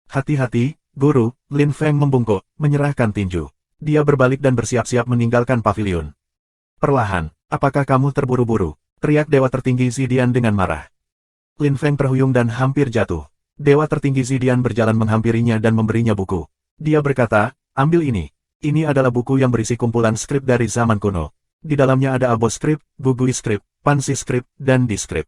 Hati-hati, guru, Lin Feng membungkuk, menyerahkan tinju. Dia berbalik dan bersiap-siap meninggalkan pavilion. Perlahan, apakah kamu terburu-buru? Teriak Dewa Tertinggi Zidian dengan marah. Lin Feng terhuyung dan hampir jatuh. Dewa Tertinggi Zidian berjalan menghampirinya dan memberinya buku. Dia berkata, ambil ini. Ini adalah buku yang berisi kumpulan skrip dari zaman kuno. Di dalamnya ada Abo skrip, Gugui skrip, Pansi skrip, dan Di skrip.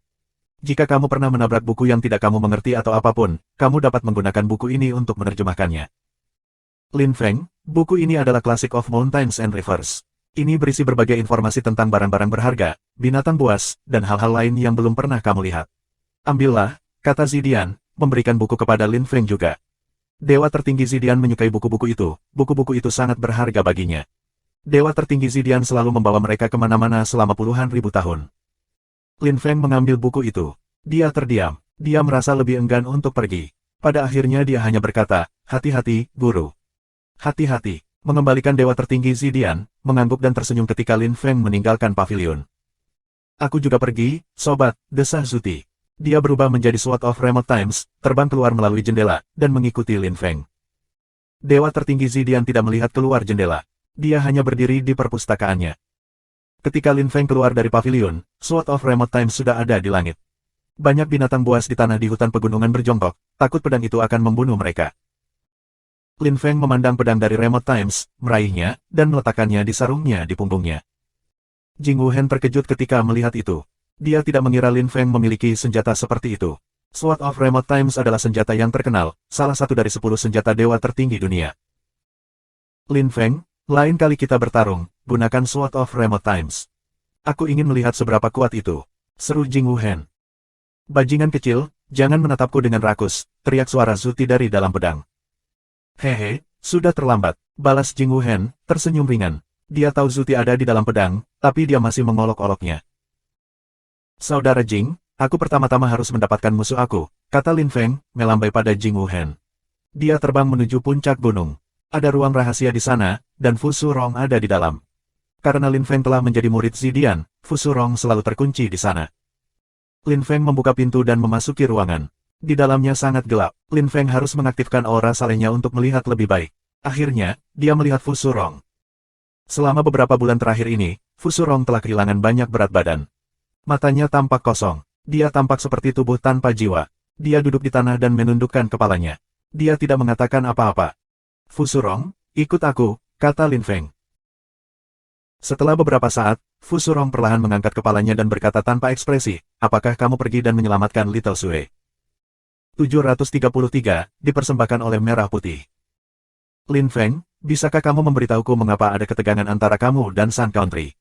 Jika kamu pernah menabrak buku yang tidak kamu mengerti atau apapun, kamu dapat menggunakan buku ini untuk menerjemahkannya. Lin Feng, buku ini adalah Classic of Mountains and Rivers. Ini berisi berbagai informasi tentang barang-barang berharga, binatang buas, dan hal-hal lain yang belum pernah kamu lihat. Ambillah, kata Zidian, memberikan buku kepada Lin Feng juga. Dewa Tertinggi Zidian menyukai buku-buku itu sangat berharga baginya. Dewa Tertinggi Zidian selalu membawa mereka kemana-mana selama puluhan ribu tahun. Lin Feng mengambil buku itu. Dia terdiam, dia merasa lebih enggan untuk pergi. Pada akhirnya dia hanya berkata, hati-hati, guru. Hati-hati, mengembalikan Dewa Tertinggi Zidian, mengangguk dan tersenyum ketika Lin Feng meninggalkan pavilion. Aku juga pergi, sobat, desah Zuti. Dia berubah menjadi Sword of Remote Times, terbang keluar melalui jendela, dan mengikuti Lin Feng. Dewa Tertinggi Zidian tidak melihat keluar jendela. Dia hanya berdiri di perpustakaannya. Ketika Lin Feng keluar dari pavilion, Sword of Remote Times sudah ada di langit. Banyak binatang buas di tanah di hutan pegunungan berjongkok, takut pedang itu akan membunuh mereka. Lin Feng memandang pedang dari Remote Times, meraihnya, dan meletakkannya di sarungnya di punggungnya. Jing Wuhen terkejut ketika melihat itu. Dia tidak mengira Lin Feng memiliki senjata seperti itu. Sword of Remote Times adalah senjata yang terkenal, salah satu dari 10 senjata dewa tertinggi dunia. Lin Feng, lain kali kita bertarung, gunakan Sword of Remote Times. Aku ingin melihat seberapa kuat itu, seru Jing Wuhen. Bajingan kecil, jangan menatapku dengan rakus, teriak suara Zuti dari dalam pedang. Hehe, sudah terlambat, balas Jing Wuhen, tersenyum ringan. Dia tahu Zuti ada di dalam pedang, tapi dia masih mengolok-oloknya. Saudara Jing, aku pertama-tama harus mendapatkan musuh aku, kata Lin Feng, melambai pada Jing Wuhen. Dia terbang menuju puncak gunung. Ada ruang rahasia di sana, dan Fu Surong ada di dalam. Karena Lin Feng telah menjadi murid Zidian, Fu Surong selalu terkunci di sana. Lin Feng membuka pintu dan memasuki ruangan. Di dalamnya sangat gelap. Lin Feng harus mengaktifkan aura salehnya untuk melihat lebih baik. Akhirnya, dia melihat Fu Surong. Selama beberapa bulan terakhir ini, Fu Surong telah kehilangan banyak berat badan. Matanya tampak kosong. Dia tampak seperti tubuh tanpa jiwa. Dia duduk di tanah dan menundukkan kepalanya. Dia tidak mengatakan apa-apa. Fu Surong, ikut aku, kata Lin Feng. Setelah beberapa saat, Fu Surong perlahan mengangkat kepalanya dan berkata tanpa ekspresi, apakah kamu pergi dan menyelamatkan Little Sui? 733, dipersembahkan oleh Merah Putih. Lin Feng, bisakah kamu memberitahuku mengapa ada ketegangan antara kamu dan Sun Country?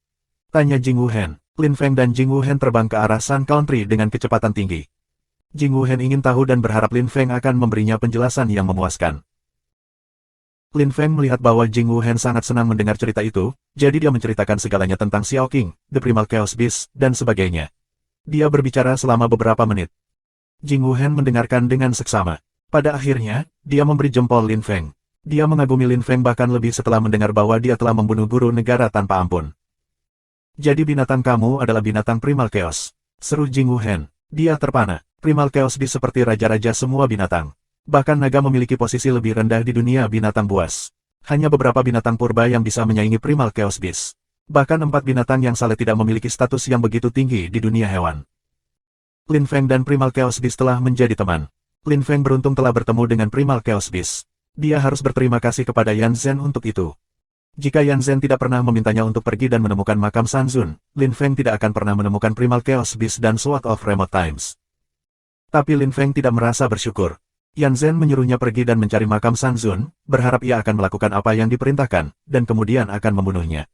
Tanya Jing Wuhen. Lin Feng dan Jing Wuhen terbang ke arah Sun Country dengan kecepatan tinggi. Jing Wuhen ingin tahu dan berharap Lin Feng akan memberinya penjelasan yang memuaskan. Lin Feng melihat bahwa Jing Wuhen sangat senang mendengar cerita itu, jadi dia menceritakan segalanya tentang Xiao Qing, The Primal Chaos Beast, dan sebagainya. Dia berbicara selama beberapa menit. Jing Wuhen mendengarkan dengan seksama. Pada akhirnya, dia memberi jempol Lin Feng. Dia mengagumi Lin Feng bahkan lebih setelah mendengar bahwa dia telah membunuh guru negara tanpa ampun. Jadi binatang kamu adalah binatang Primal Chaos, seru Jing Wuhen. Dia terpana. Primal Chaos Beast seperti raja-raja semua binatang. Bahkan naga memiliki posisi lebih rendah di dunia binatang buas. Hanya beberapa binatang purba yang bisa menyaingi Primal Chaos Beast. Bahkan 4 binatang yang saleh tidak memiliki status yang begitu tinggi di dunia hewan. Lin Feng dan Primal Chaos Beast telah menjadi teman. Lin Feng beruntung telah bertemu dengan Primal Chaos Beast. Dia harus berterima kasih kepada Yan Zhen untuk itu. Jika Yan Zhen tidak pernah memintanya untuk pergi dan menemukan makam San Zun, Lin Feng tidak akan pernah menemukan Primal Chaos Beast dan Sword of Remote Times. Tapi Lin Feng tidak merasa bersyukur. Yan Zhen menyuruhnya pergi dan mencari makam San Zun, berharap ia akan melakukan apa yang diperintahkan, dan kemudian akan membunuhnya.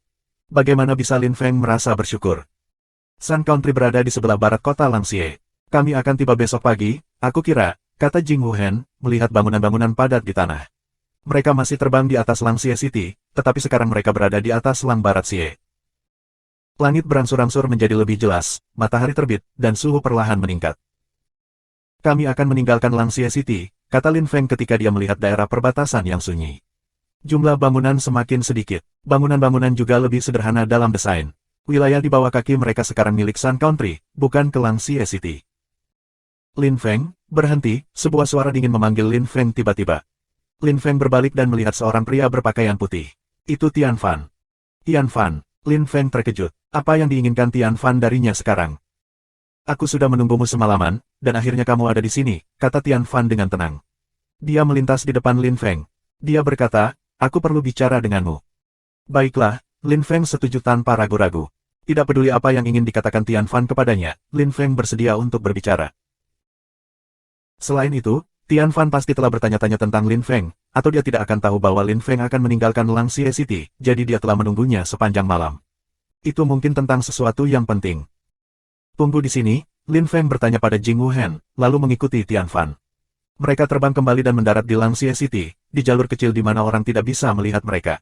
Bagaimana bisa Lin Feng merasa bersyukur? Sun Country berada di sebelah barat kota Langxie. Kami akan tiba besok pagi, aku kira, kata Jing Wuhen, melihat bangunan-bangunan padat di tanah. Mereka masih terbang di atas Langxie City, tetapi sekarang mereka berada di atas Lang Barat Xie. Langit berangsur-angsur menjadi lebih jelas, matahari terbit, dan suhu perlahan meningkat. Kami akan meninggalkan Langxie City, kata Lin Feng ketika dia melihat daerah perbatasan yang sunyi. Jumlah bangunan semakin sedikit. Bangunan-bangunan juga lebih sederhana dalam desain. Wilayah di bawah kaki mereka sekarang milik Sun Country, bukan ke Langxie City. Lin Feng, berhenti, sebuah suara dingin memanggil Lin Feng tiba-tiba. Lin Feng berbalik dan melihat seorang pria berpakaian putih. Itu Tian Fan. Tian Fan, Lin Feng terkejut. Apa yang diinginkan Tian Fan darinya sekarang? Aku sudah menunggumu semalaman, dan akhirnya kamu ada di sini, kata Tian Fan dengan tenang. Dia melintas di depan Lin Feng. Dia berkata, aku perlu bicara denganmu. Baiklah, Lin Feng setuju tanpa ragu-ragu. Tidak peduli apa yang ingin dikatakan Tian Fan kepadanya, Lin Feng bersedia untuk berbicara. Selain itu, Tian Fan pasti telah bertanya-tanya tentang Lin Feng, atau dia tidak akan tahu bahwa Lin Feng akan meninggalkan Langxie City, jadi dia telah menunggunya sepanjang malam. Itu mungkin tentang sesuatu yang penting. Tunggu di sini, Lin Feng bertanya pada Jing Wuhen, lalu mengikuti Tian Fan. Mereka terbang kembali dan mendarat di Langxie City, di jalur kecil di mana orang tidak bisa melihat mereka.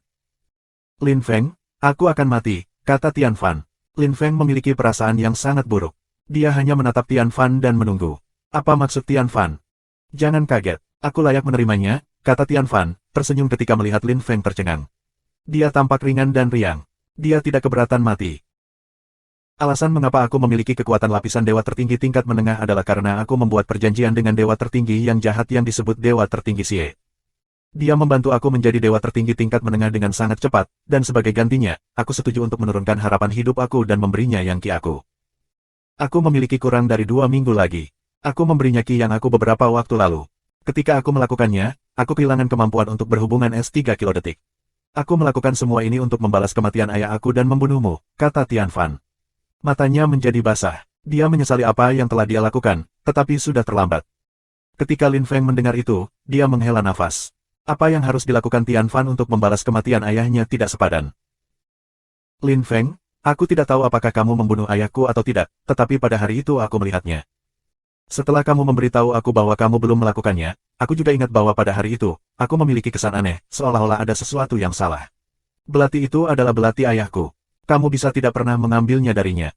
Lin Feng, aku akan mati, kata Tian Fan. Lin Feng memiliki perasaan yang sangat buruk. Dia hanya menatap Tian Fan dan menunggu. Apa maksud Tian Fan? Jangan kaget, aku layak menerimanya, kata Tian Fan, tersenyum ketika melihat Lin Feng tercengang. Dia tampak ringan dan riang. Dia tidak keberatan mati. Alasan mengapa aku memiliki kekuatan lapisan dewa tertinggi tingkat menengah adalah karena aku membuat perjanjian dengan dewa tertinggi yang jahat yang disebut dewa tertinggi Xie. Dia membantu aku menjadi dewa tertinggi tingkat menengah dengan sangat cepat, dan sebagai gantinya, aku setuju untuk menurunkan harapan hidup aku dan memberinya yang Qi aku. Aku memiliki kurang dari 2 minggu lagi. Aku memberinya Qi yang aku beberapa waktu lalu. Ketika aku melakukannya, aku kehilangan kemampuan untuk berhubungan S3 kilodetik. Aku melakukan semua ini untuk membalas kematian ayah aku dan membunuhmu, kata Tian Fan. Matanya menjadi basah. Dia menyesali apa yang telah dia lakukan, tetapi sudah terlambat. Ketika Lin Feng mendengar itu, dia menghela nafas. Apa yang harus dilakukan Tian Fan untuk membalas kematian ayahnya tidak sepadan. Lin Feng, aku tidak tahu apakah kamu membunuh ayahku atau tidak, tetapi pada hari itu aku melihatnya. Setelah kamu memberitahu aku bahwa kamu belum melakukannya, aku juga ingat bahwa pada hari itu, aku memiliki kesan aneh, seolah-olah ada sesuatu yang salah. Belati itu adalah belati ayahku. Kamu bisa tidak pernah mengambilnya darinya.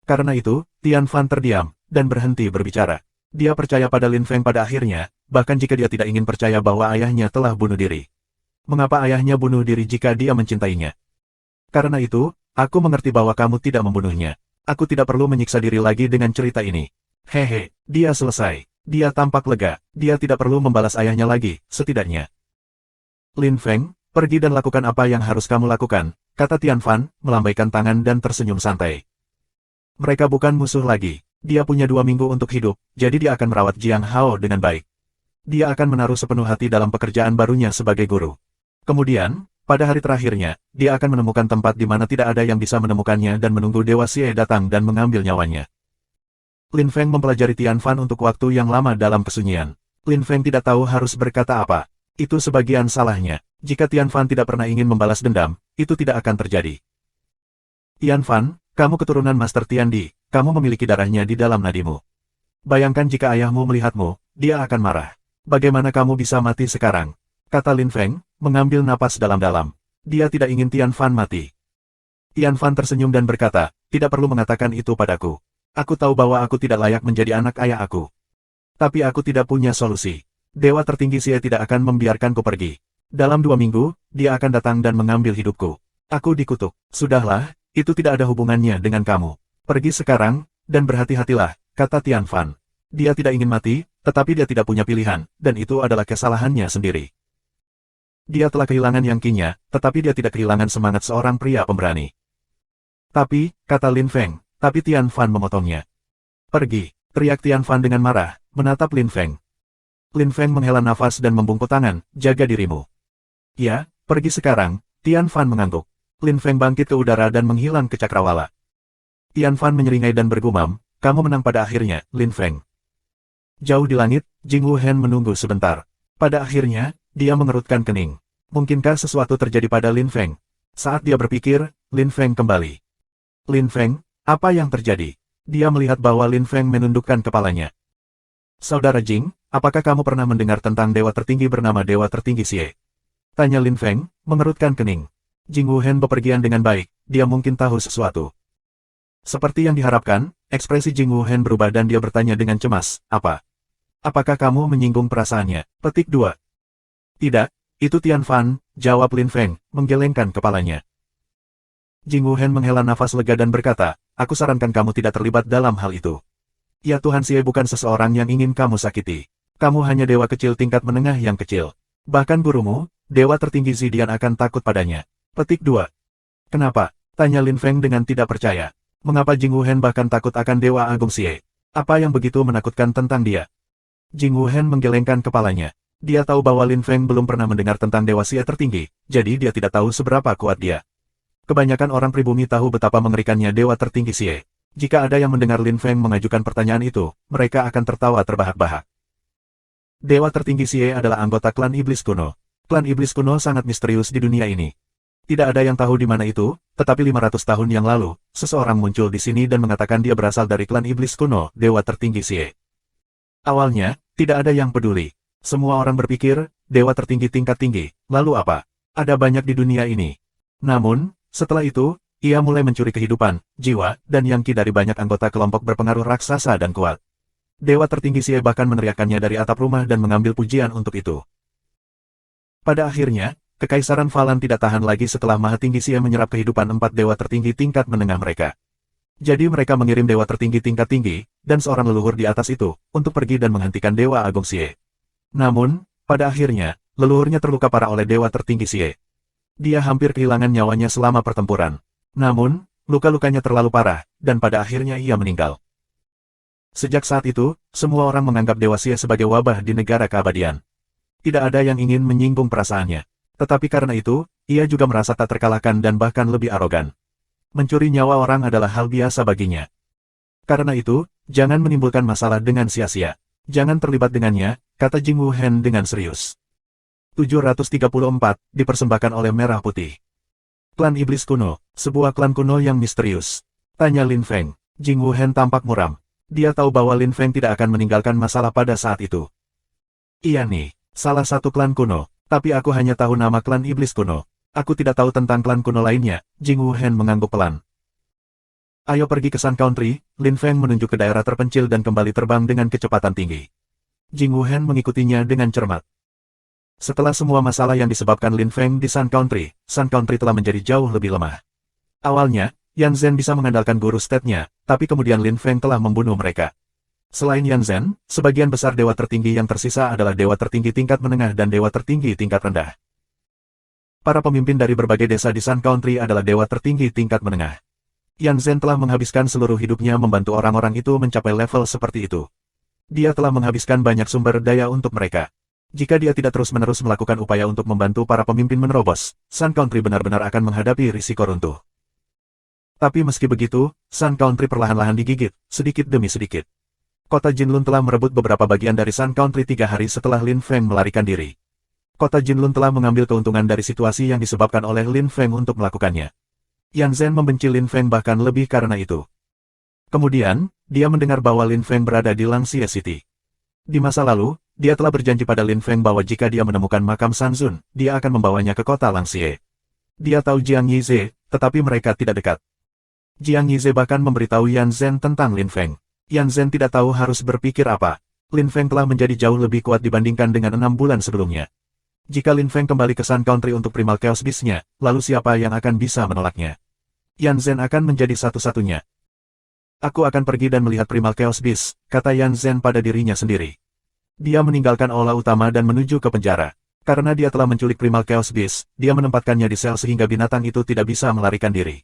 Karena itu, Tian Fan terdiam, dan berhenti berbicara. Dia percaya pada Lin Feng pada akhirnya, bahkan jika dia tidak ingin percaya bahwa ayahnya telah bunuh diri. Mengapa ayahnya bunuh diri jika dia mencintainya? Karena itu, aku mengerti bahwa kamu tidak membunuhnya. Aku tidak perlu menyiksa diri lagi dengan cerita ini. Hehe, dia selesai. Dia tampak lega. Dia tidak perlu membalas ayahnya lagi, setidaknya. Lin Feng, pergi dan lakukan apa yang harus kamu lakukan, kata Tian Fan, melambaikan tangan dan tersenyum santai. Mereka bukan musuh lagi. Dia punya 2 minggu untuk hidup, jadi dia akan merawat Jiang Hao dengan baik. Dia akan menaruh sepenuh hati dalam pekerjaan barunya sebagai guru. Kemudian, pada hari terakhirnya, dia akan menemukan tempat di mana tidak ada yang bisa menemukannya dan menunggu Dewa Xie datang dan mengambil nyawanya. Lin Feng mempelajari Tian Fan untuk waktu yang lama dalam kesunyian. Lin Feng tidak tahu harus berkata apa. Itu sebagian salahnya. Jika Tian Fan tidak pernah ingin membalas dendam, itu tidak akan terjadi. Tian Fan, kamu keturunan Master Tian Di, kamu memiliki darahnya di dalam nadimu. Bayangkan jika ayahmu melihatmu, dia akan marah. Bagaimana kamu bisa mati sekarang? Kata Lin Feng, mengambil napas dalam-dalam. Dia tidak ingin Tian Fan mati. Tian Fan tersenyum dan berkata, tidak perlu mengatakan itu padaku. Aku tahu bahwa aku tidak layak menjadi anak ayah aku. Tapi aku tidak punya solusi. Dewa tertinggi Xie tidak akan membiarkanku pergi. Dalam 2 minggu, dia akan datang dan mengambil hidupku. Aku dikutuk. Sudahlah, itu tidak ada hubungannya dengan kamu. Pergi sekarang, dan berhati-hatilah, kata Tian Fan. Dia tidak ingin mati, tetapi dia tidak punya pilihan, dan itu adalah kesalahannya sendiri. Dia telah kehilangan yang Qi-nya, tetapi dia tidak kehilangan semangat seorang pria pemberani. Tapi, kata Lin Feng, tapi Tian Fan memotongnya. Pergi, teriak Tian Fan dengan marah, menatap Lin Feng. Lin Feng menghela nafas dan membungkuk tangan, jaga dirimu. Ya, pergi sekarang, Tian Fan mengangguk. Lin Feng bangkit ke udara dan menghilang ke cakrawala. Tian Fan menyeringai dan bergumam, kamu menang pada akhirnya, Lin Feng. Jauh di langit, Jing Wuhen menunggu sebentar. Pada akhirnya, dia mengerutkan kening. Mungkinkah sesuatu terjadi pada Lin Feng? Saat dia berpikir, Lin Feng kembali. Lin Feng, apa yang terjadi? Dia melihat bahwa Lin Feng menundukkan kepalanya. Saudara Jing, apakah kamu pernah mendengar tentang dewa tertinggi bernama Dewa Tertinggi Xie? Tanya Lin Feng, mengerutkan kening. Jing Wuhen bepergian dengan baik, dia mungkin tahu sesuatu. Seperti yang diharapkan, ekspresi Jing Wuhen berubah dan dia bertanya dengan cemas, apa? Apakah kamu menyinggung perasaannya? Petik 2. Tidak, itu Tian Fan, jawab Lin Feng, menggelengkan kepalanya. Jing Wuhen menghela nafas lega dan berkata, aku sarankan kamu tidak terlibat dalam hal itu. Ya Tuhan Xie bukan seseorang yang ingin kamu sakiti. Kamu hanya dewa kecil tingkat menengah yang kecil. Bahkan gurumu, dewa tertinggi Zidian akan takut padanya. Petik 2. Kenapa? Tanya Lin Feng dengan tidak percaya. Mengapa Jing Wuhen bahkan takut akan Dewa Agung Xie? Apa yang begitu menakutkan tentang dia? Jing Wuhen menggelengkan kepalanya. Dia tahu bahwa Lin Feng belum pernah mendengar tentang Dewa Xie tertinggi, jadi dia tidak tahu seberapa kuat dia. Kebanyakan orang pribumi tahu betapa mengerikannya Dewa tertinggi Xie. Jika ada yang mendengar Lin Feng mengajukan pertanyaan itu, mereka akan tertawa terbahak-bahak. Dewa tertinggi Xie adalah anggota klan iblis kuno. Klan iblis kuno sangat misterius di dunia ini. Tidak ada yang tahu di mana itu, tetapi 500 tahun yang lalu, seseorang muncul di sini dan mengatakan dia berasal dari klan iblis kuno, Dewa tertinggi Xie. Awalnya, tidak ada yang peduli. Semua orang berpikir, Dewa tertinggi tingkat tinggi, lalu apa? Ada banyak di dunia ini. Namun, setelah itu, ia mulai mencuri kehidupan, jiwa, dan yang ki dari banyak anggota kelompok berpengaruh raksasa dan kuat. Dewa tertinggi Xie bahkan meneriakannya dari atap rumah dan mengambil pujian untuk itu. Pada akhirnya, Kekaisaran Falan tidak tahan lagi setelah Maha Tinggi Xie menyerap kehidupan 4 dewa tertinggi tingkat menengah mereka. Jadi mereka mengirim dewa tertinggi tingkat tinggi, dan seorang leluhur di atas itu, untuk pergi dan menghentikan Dewa Agung Xie. Namun, pada akhirnya, leluhurnya terluka parah oleh dewa tertinggi Xie. Dia hampir kehilangan nyawanya selama pertempuran. Namun, luka-lukanya terlalu parah, dan pada akhirnya ia meninggal. Sejak saat itu, semua orang menganggap Dewa Xie sebagai wabah di negara keabadian. Tidak ada yang ingin menyinggung perasaannya. Tetapi karena itu, ia juga merasa tak terkalahkan dan bahkan lebih arogan. Mencuri nyawa orang adalah hal biasa baginya. Karena itu, jangan menimbulkan masalah dengan sia-sia. Jangan terlibat dengannya, kata Jing Wuhen dengan serius. 734, dipersembahkan oleh Merah Putih. Klan Iblis Kuno, sebuah klan kuno yang misterius. Tanya Lin Feng. Jing Wuhen tampak muram. Dia tahu bahwa Lin Feng tidak akan meninggalkan masalah pada saat itu. Iya nih, salah satu klan kuno. Tapi aku hanya tahu nama klan iblis kuno. Aku tidak tahu tentang klan kuno lainnya, Jing Wuhen mengangguk pelan. Ayo pergi ke Sun Country, Lin Feng menunjuk ke daerah terpencil dan kembali terbang dengan kecepatan tinggi. Jing Wuhen mengikutinya dengan cermat. Setelah semua masalah yang disebabkan Lin Feng di Sun Country telah menjadi jauh lebih lemah. Awalnya, Yan Zhen bisa mengandalkan guru state-nya, tapi kemudian Lin Feng telah membunuh mereka. Selain Yan Zhen, sebagian besar dewa tertinggi yang tersisa adalah dewa tertinggi tingkat menengah dan dewa tertinggi tingkat rendah. Para pemimpin dari berbagai desa di Sun Country adalah dewa tertinggi tingkat menengah. Yan Zhen telah menghabiskan seluruh hidupnya membantu orang-orang itu mencapai level seperti itu. Dia telah menghabiskan banyak sumber daya untuk mereka. Jika dia tidak terus-menerus melakukan upaya untuk membantu para pemimpin menerobos, Sun Country benar-benar akan menghadapi risiko runtuh. Tapi meski begitu, Sun Country perlahan-lahan digigit, sedikit demi sedikit. Kota Jinlun telah merebut beberapa bagian dari Sun Country 3 hari setelah Lin Feng melarikan diri. Kota Jinlun telah mengambil keuntungan dari situasi yang disebabkan oleh Lin Feng untuk melakukannya. Yan Zhen membenci Lin Feng bahkan lebih karena itu. Kemudian, dia mendengar bahwa Lin Feng berada di Langxie City. Di masa lalu, dia telah berjanji pada Lin Feng bahwa jika dia menemukan makam Sanzun, dia akan membawanya ke kota Langxie. Dia tahu Jiang Yize, tetapi mereka tidak dekat. Jiang Yize bahkan memberitahu Yan Zhen tentang Lin Feng. Yan Zhen tidak tahu harus berpikir apa. Lin Feng telah menjadi jauh lebih kuat dibandingkan dengan 6 bulan sebelumnya. Jika Lin Feng kembali ke Sun Country untuk Primal Chaos Beast-nya, lalu siapa yang akan bisa menolaknya? Yan Zhen akan menjadi satu-satunya. Aku akan pergi dan melihat Primal Chaos Beast, kata Yan Zhen pada dirinya sendiri. Dia meninggalkan aula utama dan menuju ke penjara. Karena dia telah menculik Primal Chaos Beast, dia menempatkannya di sel sehingga binatang itu tidak bisa melarikan diri.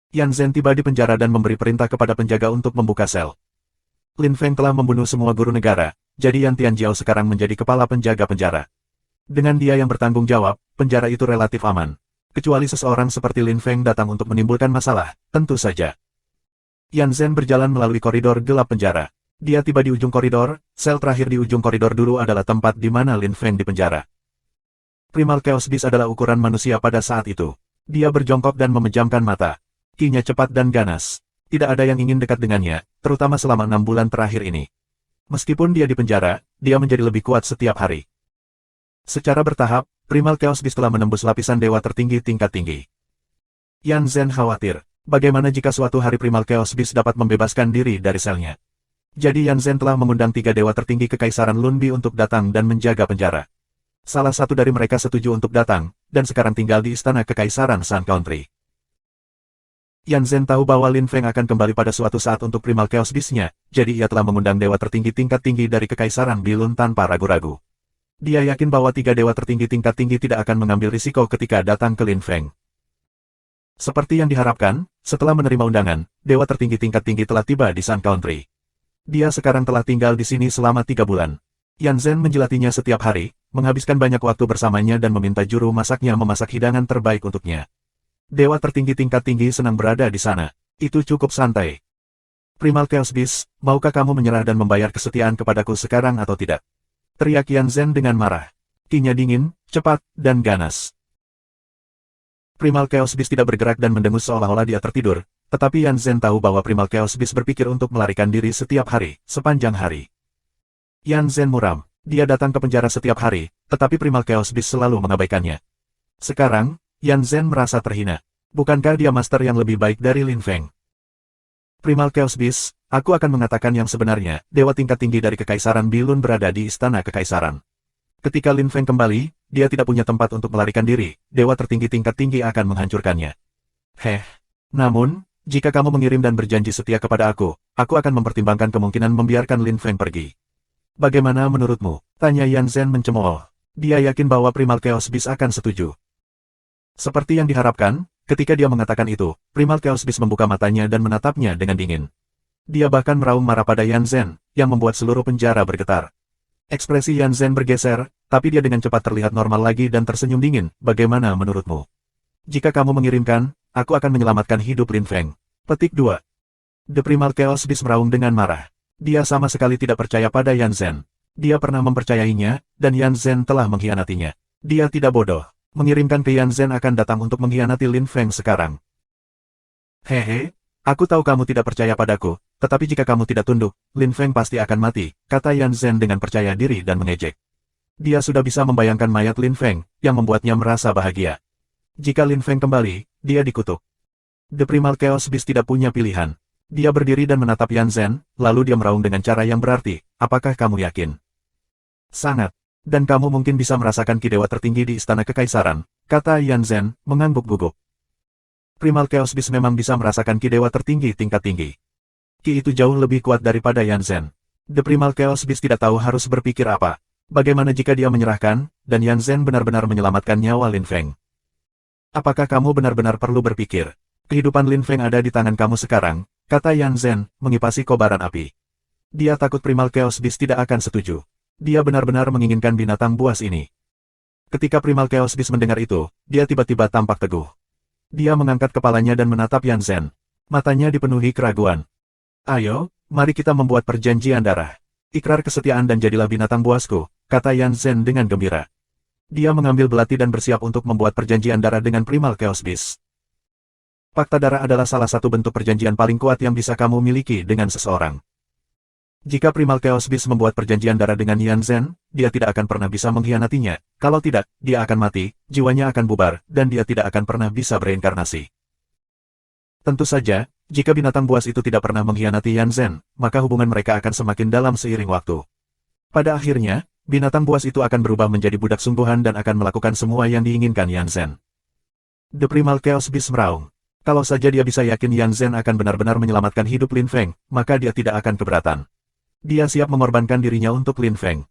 Yan Zhen tiba di penjara dan memberi perintah kepada penjaga untuk membuka sel. Lin Feng telah membunuh semua guru negara, jadi Yan Tianjiao sekarang menjadi kepala penjaga penjara. Dengan dia yang bertanggung jawab, penjara itu relatif aman. Kecuali seseorang seperti Lin Feng datang untuk menimbulkan masalah, tentu saja. Yan Zhen berjalan melalui koridor gelap penjara. Dia tiba di ujung koridor, sel terakhir di ujung koridor dulu adalah tempat di mana Lin Feng dipenjara. Primal Chaos Beast adalah ukuran manusia pada saat itu. Dia berjongkok dan memejamkan mata. Kinya cepat dan ganas. Tidak ada yang ingin dekat dengannya, terutama selama 6 bulan terakhir ini. Meskipun dia di penjara, dia menjadi lebih kuat setiap hari. Secara bertahap, Primal Chaos Beast telah menembus lapisan dewa tertinggi tingkat tinggi. Yan Zhen khawatir, bagaimana jika suatu hari Primal Chaos Beast dapat membebaskan diri dari selnya. Jadi Yan Zhen telah mengundang 3 dewa tertinggi Kekaisaran Lunbi untuk datang dan menjaga penjara. Salah satu dari mereka setuju untuk datang, dan sekarang tinggal di istana Kekaisaran Sun Country. Yan Zhen tahu bahwa Lin Feng akan kembali pada suatu saat untuk Primal Chaos Beast-nya, jadi ia telah mengundang dewa tertinggi tingkat tinggi dari Kekaisaran Bilun tanpa ragu-ragu. Dia yakin bahwa 3 dewa tertinggi tingkat tinggi tidak akan mengambil risiko ketika datang ke Lin Feng. Seperti yang diharapkan, setelah menerima undangan, dewa tertinggi tingkat tinggi telah tiba di Sun Country. Dia sekarang telah tinggal di sini selama 3 bulan. Yan Zhen menjilatinya setiap hari, menghabiskan banyak waktu bersamanya dan meminta juru masaknya memasak hidangan terbaik untuknya. Dewa tertinggi tingkat tinggi senang berada di sana. Itu cukup santai. Primal Chaos Beast, maukah kamu menyerah dan membayar kesetiaan kepadaku sekarang atau tidak? Teriak Yan Zhen dengan marah. Kinya dingin, cepat, dan ganas. Primal Chaos Beast tidak bergerak dan mendengus seolah-olah dia tertidur, tetapi Yan Zhen tahu bahwa Primal Chaos Beast berpikir untuk melarikan diri setiap hari, sepanjang hari. Yan Zhen muram. Dia datang ke penjara setiap hari, tetapi Primal Chaos Beast selalu mengabaikannya. Sekarang, Yan Zhen merasa terhina. Bukankah dia master yang lebih baik dari Lin Feng? Primal Chaos Beast, aku akan mengatakan yang sebenarnya, dewa tingkat tinggi dari Kekaisaran Bilun berada di Istana Kekaisaran. Ketika Lin Feng kembali, dia tidak punya tempat untuk melarikan diri, dewa tertinggi tingkat tinggi akan menghancurkannya. Namun, jika kamu mengirim dan berjanji setia kepada aku akan mempertimbangkan kemungkinan membiarkan Lin Feng pergi. Bagaimana menurutmu? Tanya Yan Zhen mencemooh. Dia yakin bahwa Primal Chaos Beast akan setuju. Seperti yang diharapkan, ketika dia mengatakan itu, Primal Chaos Beast membuka matanya dan menatapnya dengan dingin. Dia bahkan meraung marah pada Yan Zhen, yang membuat seluruh penjara bergetar. Ekspresi Yan Zhen bergeser, tapi dia dengan cepat terlihat normal lagi dan tersenyum dingin. Bagaimana menurutmu? Jika kamu mengirimkan, aku akan menyelamatkan hidup Lin Feng. Petik 2. The Primal Chaos Beast meraung dengan marah. Dia sama sekali tidak percaya pada Yan Zhen. Dia pernah mempercayainya, dan Yan Zhen telah mengkhianatinya. Dia tidak bodoh. Mengirimkan ke Yan Zhen akan datang untuk mengkhianati Lin Feng sekarang. Aku tahu kamu tidak percaya padaku, tetapi jika kamu tidak tunduk, Lin Feng pasti akan mati, kata Yan Zhen dengan percaya diri dan mengejek. Dia sudah bisa membayangkan mayat Lin Feng, yang membuatnya merasa bahagia. Jika Lin Feng kembali, dia dikutuk. The Primal Chaos Beast tidak punya pilihan. Dia berdiri dan menatap Yan Zhen, lalu dia meraung dengan cara yang berarti, apakah kamu yakin? Sangat. Dan kamu mungkin bisa merasakan ki dewa tertinggi di Istana Kekaisaran, kata Yan Zhen, mengangguk gugup. Primal Chaos Beast memang bisa merasakan ki dewa tertinggi tingkat tinggi. Ki itu jauh lebih kuat daripada Yan Zhen. The Primal Chaos Beast tidak tahu harus berpikir apa. Bagaimana jika dia menyerahkan, dan Yan Zhen benar-benar menyelamatkan nyawa Lin Feng? Apakah kamu benar-benar perlu berpikir? Kehidupan Lin Feng ada di tangan kamu sekarang, kata Yan Zhen, mengipasi kobaran api. Dia takut Primal Chaos Beast tidak akan setuju. Dia benar-benar menginginkan binatang buas ini. Ketika Primal Chaos Beast mendengar itu, dia tiba-tiba tampak teguh. Dia mengangkat kepalanya dan menatap Yan Zhen. Matanya dipenuhi keraguan. Ayo, mari kita membuat perjanjian darah. Ikrar kesetiaan dan jadilah binatang buasku, kata Yan Zhen dengan gembira. Dia mengambil belati dan bersiap untuk membuat perjanjian darah dengan Primal Chaos Beast. Fakta darah adalah salah satu bentuk perjanjian paling kuat yang bisa kamu miliki dengan seseorang. Jika Primal Chaos Beast membuat perjanjian darah dengan Yan Zhen, dia tidak akan pernah bisa mengkhianatinya. Kalau tidak, dia akan mati, jiwanya akan bubar, dan dia tidak akan pernah bisa bereinkarnasi. Tentu saja, jika binatang buas itu tidak pernah mengkhianati Yan Zhen, maka hubungan mereka akan semakin dalam seiring waktu. Pada akhirnya, binatang buas itu akan berubah menjadi budak sungguhan dan akan melakukan semua yang diinginkan Yan Zhen. The Primal Chaos Beast meraung. Kalau saja dia bisa yakin Yan Zhen akan benar-benar menyelamatkan hidup Lin Feng, maka dia tidak akan keberatan. Dia siap mengorbankan dirinya untuk Lin Feng.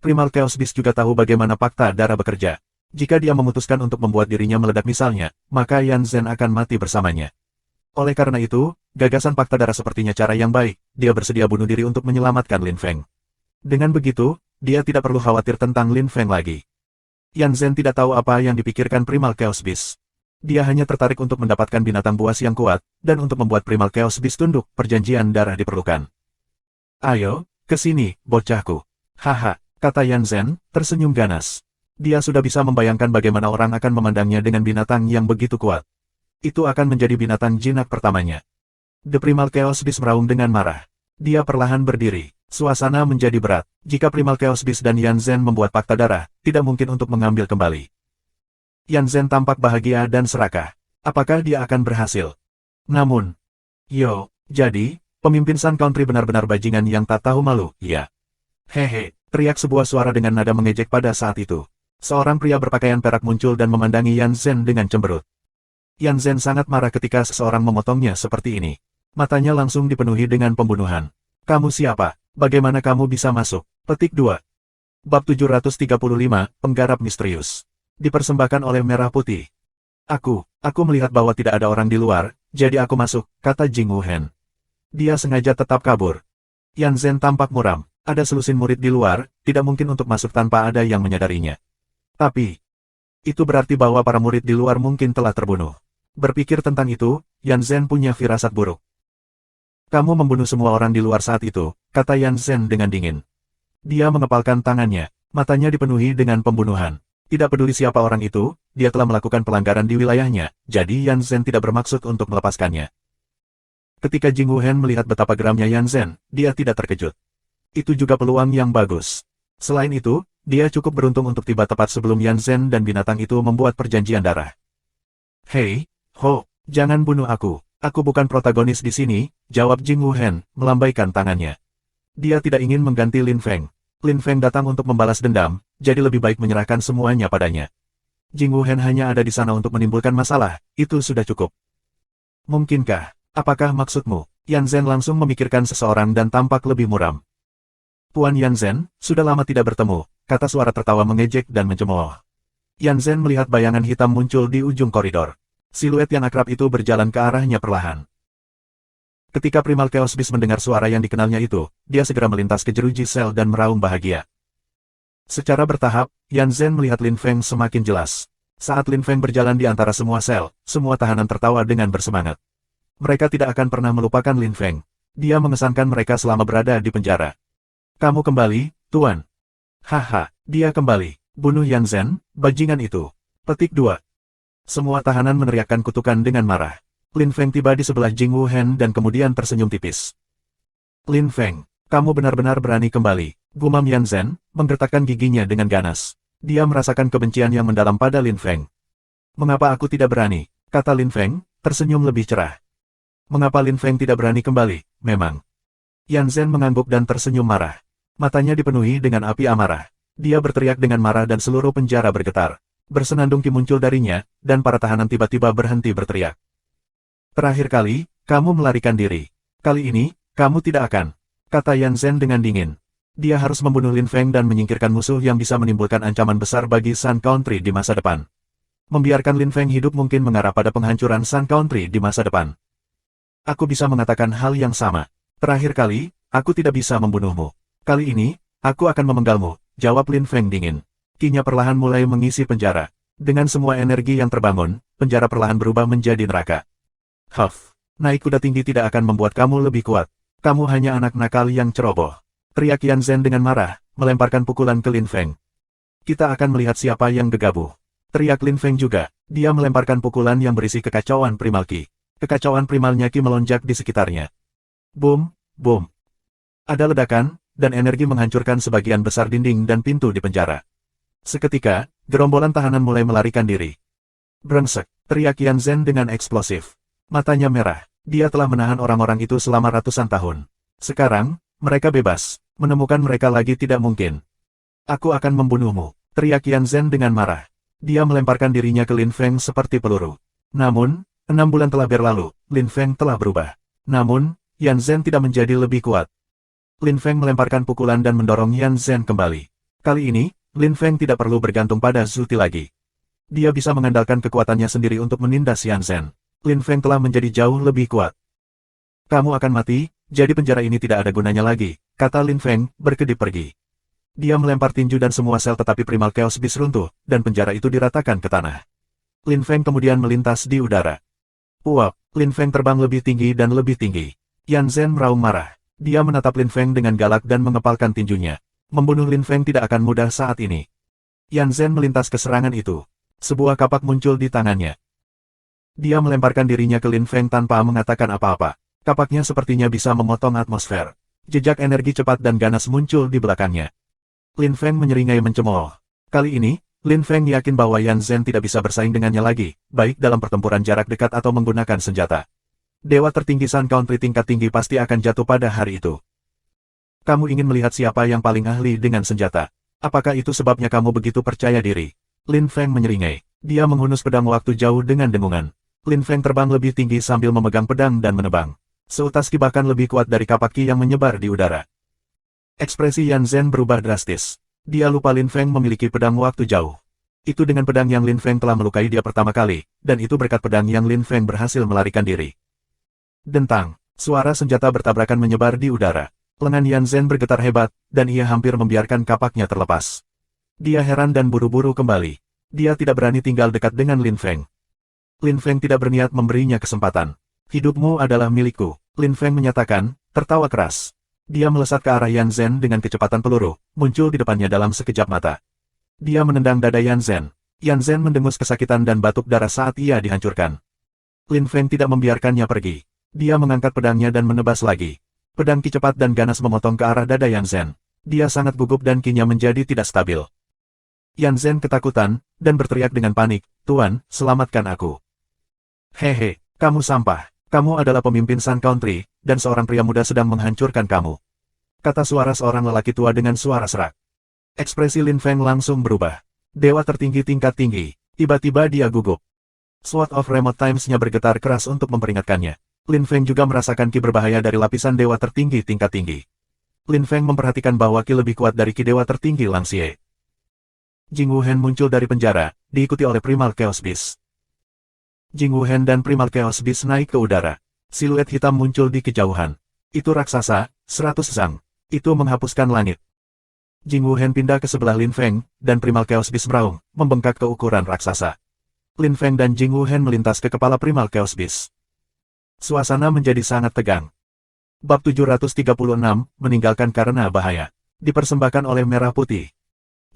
Primal Chaos Beast juga tahu bagaimana fakta darah bekerja. Jika dia memutuskan untuk membuat dirinya meledak misalnya, maka Yan Zhen akan mati bersamanya. Oleh karena itu, gagasan fakta darah sepertinya cara yang baik, dia bersedia bunuh diri untuk menyelamatkan Lin Feng. Dengan begitu, dia tidak perlu khawatir tentang Lin Feng lagi. Yan Zhen tidak tahu apa yang dipikirkan Primal Chaos Beast. Dia hanya tertarik untuk mendapatkan binatang buas yang kuat, dan untuk membuat Primal Chaos Beast tunduk, perjanjian darah diperlukan. Ayo, ke sini, bocahku. Haha, kata Yan Zhen, tersenyum ganas. Dia sudah bisa membayangkan bagaimana orang akan memandangnya dengan binatang yang begitu kuat. Itu akan menjadi binatang jinak pertamanya. The Primal Chaos Beast meraung dengan marah. Dia perlahan berdiri. Suasana menjadi berat. Jika Primal Chaos Beast dan Yan Zhen membuat fakta darah, tidak mungkin untuk mengambil kembali. Yan Zhen tampak bahagia dan serakah. Apakah dia akan berhasil? Namun, jadi, pemimpin Sun Country benar-benar bajingan yang tak tahu malu, ya. Hehe, teriak sebuah suara dengan nada mengejek pada saat itu. Seorang pria berpakaian perak muncul dan memandangi Yan Zhen dengan cemberut. Yan Zhen sangat marah ketika seseorang memotongnya seperti ini. Matanya langsung dipenuhi dengan pembunuhan. Kamu siapa? Bagaimana kamu bisa masuk? Petik 2. Bab 735, Penggarap Misterius. Dipersembahkan oleh Merah Putih. Aku melihat bahwa tidak ada orang di luar, jadi aku masuk, kata Jing Wuhen. Dia sengaja tetap kabur. Yan Zhen tampak muram. Ada selusin murid di luar, tidak mungkin untuk masuk tanpa ada yang menyadarinya. Tapi, itu berarti bahwa para murid di luar mungkin telah terbunuh. Berpikir tentang itu, Yan Zhen punya firasat buruk. Kamu membunuh semua orang di luar saat itu, kata Yan Zhen dengan dingin. Dia mengepalkan tangannya, matanya dipenuhi dengan pembunuhan. Tidak peduli siapa orang itu, dia telah melakukan pelanggaran di wilayahnya, jadi Yan Zhen tidak bermaksud untuk melepaskannya. Ketika Jing Wuhen melihat betapa geramnya Yan Zhen, dia tidak terkejut. Itu juga peluang yang bagus. Selain itu, dia cukup beruntung untuk tiba tepat sebelum Yan Zhen dan binatang itu membuat perjanjian darah. Hei, jangan bunuh aku. Aku bukan protagonis di sini, jawab Jing Wuhen, melambaikan tangannya. Dia tidak ingin mengganti Lin Feng. Lin Feng datang untuk membalas dendam, jadi lebih baik menyerahkan semuanya padanya. Jing Wuhen hanya ada di sana untuk menimbulkan masalah, itu sudah cukup. Mungkinkah? Apakah maksudmu? Yan Zhen langsung memikirkan seseorang dan tampak lebih muram. Puan Yan Zhen, sudah lama tidak bertemu, kata suara tertawa mengejek dan mencemooh. Yan Zhen melihat bayangan hitam muncul di ujung koridor. Siluet yang akrab itu berjalan ke arahnya perlahan. Ketika Primal Chaos Beast mendengar suara yang dikenalnya itu, dia segera melintas ke jeruji sel dan meraung bahagia. Secara bertahap, Yan Zhen melihat Lin Feng semakin jelas. Saat Lin Feng berjalan di antara semua sel, semua tahanan tertawa dengan bersemangat. Mereka tidak akan pernah melupakan Lin Feng. Dia mengesankan mereka selama berada di penjara. Kamu kembali, Tuan. Haha, dia kembali. Bunuh Yan Zhen, bajingan itu. Petik 2. Semua tahanan meneriakkan kutukan dengan marah. Lin Feng tiba di sebelah Jing Wuhen dan kemudian tersenyum tipis. Lin Feng, kamu benar-benar berani kembali, gumam Yan Zhen, menggertakkan giginya dengan ganas. Dia merasakan kebencian yang mendalam pada Lin Feng. Mengapa aku tidak berani? Kata Lin Feng, tersenyum lebih cerah. Mengapa Lin Feng tidak berani kembali? Memang. Yan Zhen mengangguk dan tersenyum marah. Matanya dipenuhi dengan api amarah. Dia berteriak dengan marah dan seluruh penjara bergetar. Bersenandung ki muncul darinya, dan para tahanan tiba-tiba berhenti berteriak. Terakhir kali, kamu melarikan diri. Kali ini, kamu tidak akan, kata Yan Zhen dengan dingin. Dia harus membunuh Lin Feng dan menyingkirkan musuh yang bisa menimbulkan ancaman besar bagi Sun Country di masa depan. Membiarkan Lin Feng hidup mungkin mengarah pada penghancuran Sun Country di masa depan. Aku bisa mengatakan hal yang sama. Terakhir kali, aku tidak bisa membunuhmu. Kali ini, aku akan memenggalmu, jawab Lin Feng dingin. Kinya perlahan mulai mengisi penjara. Dengan semua energi yang terbangun, penjara perlahan berubah menjadi neraka. Huff, naik kuda tinggi tidak akan membuat kamu lebih kuat. Kamu hanya anak nakal yang ceroboh. Teriak Yan Zhen dengan marah, melemparkan pukulan ke Lin Feng. Kita akan melihat siapa yang gegabah. Teriak Lin Feng juga. Dia melemparkan pukulan yang berisi kekacauan primal ki. Kekacauan primalnya ki melonjak di sekitarnya. Boom, boom. Ada ledakan, dan energi menghancurkan sebagian besar dinding dan pintu di penjara. Seketika, gerombolan tahanan mulai melarikan diri. Brengsek, teriak Yan Zhen dengan eksplosif. Matanya merah. Dia telah menahan orang-orang itu selama ratusan tahun. Sekarang, mereka bebas. Menemukan mereka lagi tidak mungkin. Aku akan membunuhmu, teriak Yan Zhen dengan marah. Dia melemparkan dirinya ke Lin Feng seperti peluru. Namun, 6 bulan telah berlalu, Lin Feng telah berubah. Namun, Yan Zhen tidak menjadi lebih kuat. Lin Feng melemparkan pukulan dan mendorong Yan Zhen kembali. Kali ini, Lin Feng tidak perlu bergantung pada Zuti lagi. Dia bisa mengandalkan kekuatannya sendiri untuk menindas Yan Zhen. Lin Feng telah menjadi jauh lebih kuat. Kamu akan mati, jadi penjara ini tidak ada gunanya lagi, kata Lin Feng, berkedip pergi. Dia melempar tinju dan semua sel tetapi Primal Chaos Beast runtuh, dan penjara itu diratakan ke tanah. Lin Feng kemudian melintas di udara. Uap, Lin Feng terbang lebih tinggi dan lebih tinggi. Yan Zhen meraung marah. Dia menatap Lin Feng dengan galak dan mengepalkan tinjunya. Membunuh Lin Feng tidak akan mudah saat ini. Yan Zhen melintas ke serangan itu. Sebuah kapak muncul di tangannya. Dia melemparkan dirinya ke Lin Feng tanpa mengatakan apa-apa. Kapaknya sepertinya bisa memotong atmosfer. Jejak energi cepat dan ganas muncul di belakangnya. Lin Feng menyeringai mencemooh. Kali ini, Lin Feng yakin bahwa Yan Zhen tidak bisa bersaing dengannya lagi, baik dalam pertempuran jarak dekat atau menggunakan senjata. Dewa tertinggi Sun Country tingkat tinggi pasti akan jatuh pada hari itu. Kamu ingin melihat siapa yang paling ahli dengan senjata? Apakah itu sebabnya kamu begitu percaya diri? Lin Feng menyeringai. Dia menghunus pedang waktu jauh dengan dengungan. Lin Feng terbang lebih tinggi sambil memegang pedang dan menebang. Seutas ki bahkan lebih kuat dari kapak ki yang menyebar di udara. Ekspresi Yan Zhen berubah drastis. Dia lupa Lin Feng memiliki pedang waktu jauh. Itu dengan pedang yang Lin Feng telah melukai dia pertama kali, dan itu berkat pedang yang Lin Feng berhasil melarikan diri. Dentang, suara senjata bertabrakan menyebar di udara. Lengan Yan Zhen bergetar hebat, dan ia hampir membiarkan kapaknya terlepas. Dia heran dan buru-buru kembali. Dia tidak berani tinggal dekat dengan Lin Feng. Lin Feng tidak berniat memberinya kesempatan. Hidupmu adalah milikku, Lin Feng menyatakan, tertawa keras. Dia melesat ke arah Yan Zhen dengan kecepatan peluru, muncul di depannya dalam sekejap mata. Dia menendang dada Yan Zhen. Yan Zhen mendengus kesakitan dan batuk darah saat ia dihancurkan. Lin Feng tidak membiarkannya pergi. Dia mengangkat pedangnya dan menebas lagi. Pedang ki cepat dan ganas memotong ke arah dada Yan Zhen. Dia sangat gugup dan kinya menjadi tidak stabil. Yan Zhen ketakutan, dan berteriak dengan panik, "Tuan, selamatkan aku." "Hehe, kamu sampah. Kamu adalah pemimpin Sun Country, dan seorang pria muda sedang menghancurkan kamu," kata suara seorang lelaki tua dengan suara serak. Ekspresi Lin Feng langsung berubah. Dewa tertinggi tingkat tinggi. Tiba-tiba dia gugup. Sword of Remote Times-nya bergetar keras untuk memperingatkannya. Lin Feng juga merasakan ki berbahaya dari lapisan dewa tertinggi tingkat tinggi. Lin Feng memperhatikan bahwa ki lebih kuat dari ki dewa tertinggi Lang Xie. Jing Wuhen muncul dari penjara, diikuti oleh Primal Chaos Beast. Jing Wuhen dan Primal Chaos Beast naik ke udara. Siluet hitam muncul di kejauhan. Itu raksasa, 100 Zhang. Itu menghapuskan langit. Jing Wuhen pindah ke sebelah Lin Feng, dan Primal Chaos Beast meraung, membengkak ke ukuran raksasa. Lin Feng dan Jing Wuhen melintas ke kepala Primal Chaos Beast. Suasana menjadi sangat tegang. Bab 736, meninggalkan karena bahaya. Dipersembahkan oleh Merah Putih.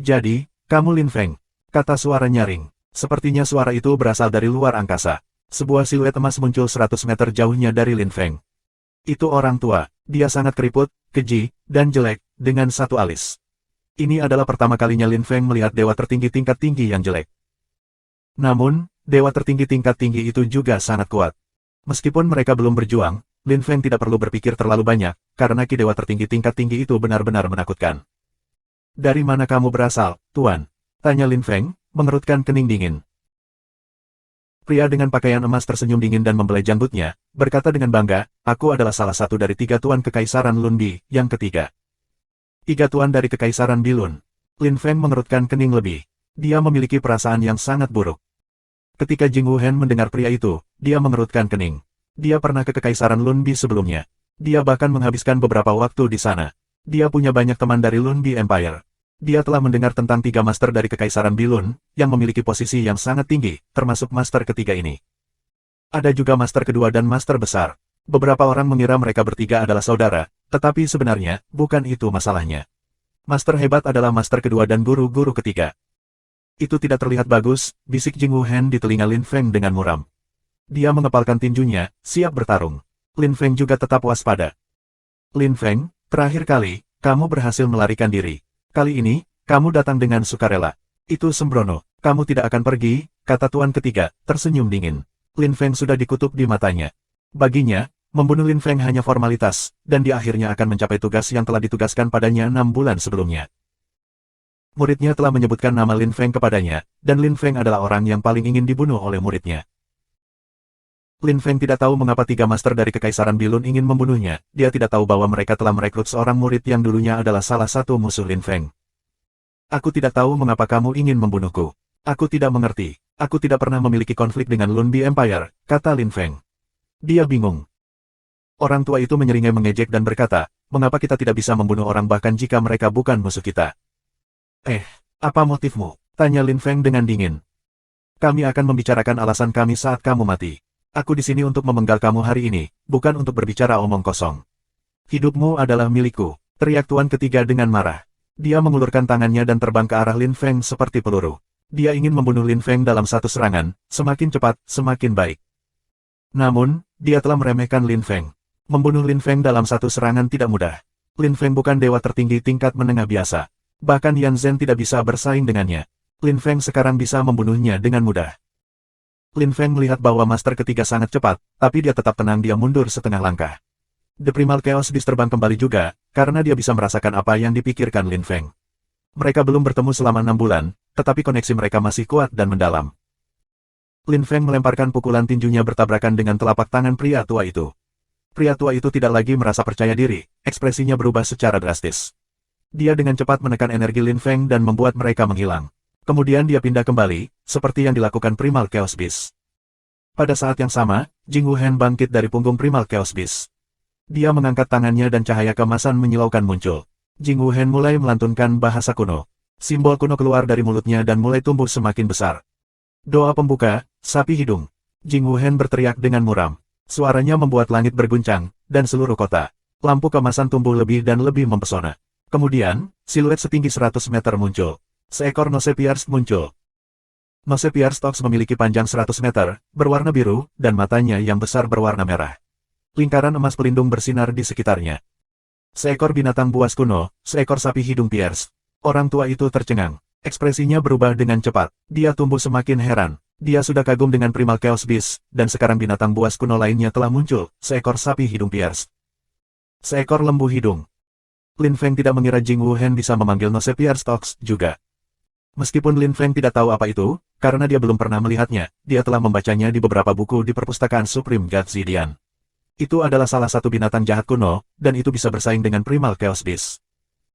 "Jadi, kamu Lin Feng," kata suara nyaring. Sepertinya suara itu berasal dari luar angkasa. Sebuah siluet emas muncul 100 meter jauhnya dari Lin Feng. Itu orang tua. Dia sangat keriput, keji, dan jelek, dengan satu alis. Ini adalah pertama kalinya Lin Feng melihat dewa tertinggi tingkat tinggi yang jelek. Namun, dewa tertinggi tingkat tinggi itu juga sangat kuat. Meskipun mereka belum berjuang, Lin Feng tidak perlu berpikir terlalu banyak, karena ki dewa tertinggi tingkat tinggi itu benar-benar menakutkan. "Dari mana kamu berasal, Tuan?" tanya Lin Feng, mengerutkan kening dingin. Pria dengan pakaian emas tersenyum dingin dan membelai janggutnya, berkata dengan bangga, "Aku adalah salah satu dari 3 tuan Kekaisaran Lunbi, yang ketiga." 3 tuan dari Kekaisaran Bilun. Lin Feng mengerutkan kening lebih. Dia memiliki perasaan yang sangat buruk. Ketika Jing Wuhen mendengar pria itu, dia mengerutkan kening. Dia pernah ke Kekaisaran Lunbi sebelumnya. Dia bahkan menghabiskan beberapa waktu di sana. Dia punya banyak teman dari Lunbi Empire. Dia telah mendengar tentang 3 master dari Kekaisaran Bilun, yang memiliki posisi yang sangat tinggi, termasuk master ketiga ini. Ada juga master kedua dan master besar. Beberapa orang mengira mereka bertiga adalah saudara, tetapi sebenarnya, bukan itu masalahnya. Master hebat adalah master kedua dan guru-guru ketiga. "Itu tidak terlihat bagus," bisik Jing Wuhen di telinga Lin Feng dengan muram. Dia mengepalkan tinjunya, siap bertarung. Lin Feng juga tetap waspada. "Lin Feng, terakhir kali, kamu berhasil melarikan diri. Kali ini, kamu datang dengan sukarela. Itu sembrono. Kamu tidak akan pergi," kata tuan ketiga, tersenyum dingin. Lin Feng sudah dikutuk di matanya. Baginya, membunuh Lin Feng hanya formalitas, dan dia akhirnya akan mencapai tugas yang telah ditugaskan padanya 6 bulan sebelumnya. Muridnya telah menyebutkan nama Lin Feng kepadanya, dan Lin Feng adalah orang yang paling ingin dibunuh oleh muridnya. Lin Feng tidak tahu mengapa 3 master dari Kekaisaran Bilun ingin membunuhnya. Dia tidak tahu bahwa mereka telah merekrut seorang murid yang dulunya adalah salah satu musuh Lin Feng. "Aku tidak tahu mengapa kamu ingin membunuhku. Aku tidak mengerti. Aku tidak pernah memiliki konflik dengan Lunbi Empire," kata Lin Feng. Dia bingung. Orang tua itu menyeringai mengejek dan berkata, "Mengapa kita tidak bisa membunuh orang bahkan jika mereka bukan musuh kita?" Apa motifmu?" tanya Lin Feng dengan dingin. "Kami akan membicarakan alasan kami saat kamu mati. Aku di sini untuk memenggal kamu hari ini, bukan untuk berbicara omong kosong. Hidupmu adalah milikku," teriak tuan ketiga dengan marah. Dia mengulurkan tangannya dan terbang ke arah Lin Feng seperti peluru. Dia ingin membunuh Lin Feng dalam satu serangan, semakin cepat, semakin baik. Namun, dia telah meremehkan Lin Feng. Membunuh Lin Feng dalam satu serangan tidak mudah. Lin Feng bukan dewa tertinggi tingkat menengah biasa. Bahkan Yan Zhen tidak bisa bersaing dengannya. Lin Feng sekarang bisa membunuhnya dengan mudah. Lin Feng melihat bahwa master ketiga sangat cepat, tapi dia tetap tenang. Dia mundur setengah langkah. The Primal Chaos Beast terbang kembali juga, karena dia bisa merasakan apa yang dipikirkan Lin Feng. Mereka belum bertemu selama 6 bulan, tetapi koneksi mereka masih kuat dan mendalam. Lin Feng melemparkan pukulan tinjunya bertabrakan dengan telapak tangan pria tua itu. Pria tua itu tidak lagi merasa percaya diri, ekspresinya berubah secara drastis. Dia dengan cepat menekan energi Lin Feng dan membuat mereka menghilang. Kemudian dia pindah kembali, seperti yang dilakukan Primal Chaos Beast. Pada saat yang sama, Jing Wuhen bangkit dari punggung Primal Chaos Beast. Dia mengangkat tangannya dan cahaya keemasan menyilaukan muncul. Jing Wuhen mulai melantunkan bahasa kuno. Simbol kuno keluar dari mulutnya dan mulai tumbuh semakin besar. Doa pembuka, sapi hidung. Jing Wuhen berteriak dengan muram. Suaranya membuat langit berguncang, dan seluruh kota. Lampu keemasan tumbuh lebih dan lebih mempesona. Kemudian, siluet setinggi 100 meter muncul. Seekor Nose Pierce muncul. Nose Pierce Tox memiliki panjang 100 meter, berwarna biru, dan matanya yang besar berwarna merah. Lingkaran emas pelindung bersinar di sekitarnya. Seekor binatang buas kuno, seekor sapi hidung Pierce. Orang tua itu tercengang. Ekspresinya berubah dengan cepat. Dia tumbuh semakin heran. Dia sudah kagum dengan Primal Chaos Beast, dan sekarang binatang buas kuno lainnya telah muncul, seekor sapi hidung Pierce. Seekor lembu hidung. Lin Feng tidak mengira Jing Wuhen bisa memanggil Nose Pierce Tox juga. Meskipun Lin Feng tidak tahu apa itu, karena dia belum pernah melihatnya, dia telah membacanya di beberapa buku di perpustakaan Supreme God Zidian. Itu adalah salah satu binatang jahat kuno, dan itu bisa bersaing dengan Primal Chaos Beast.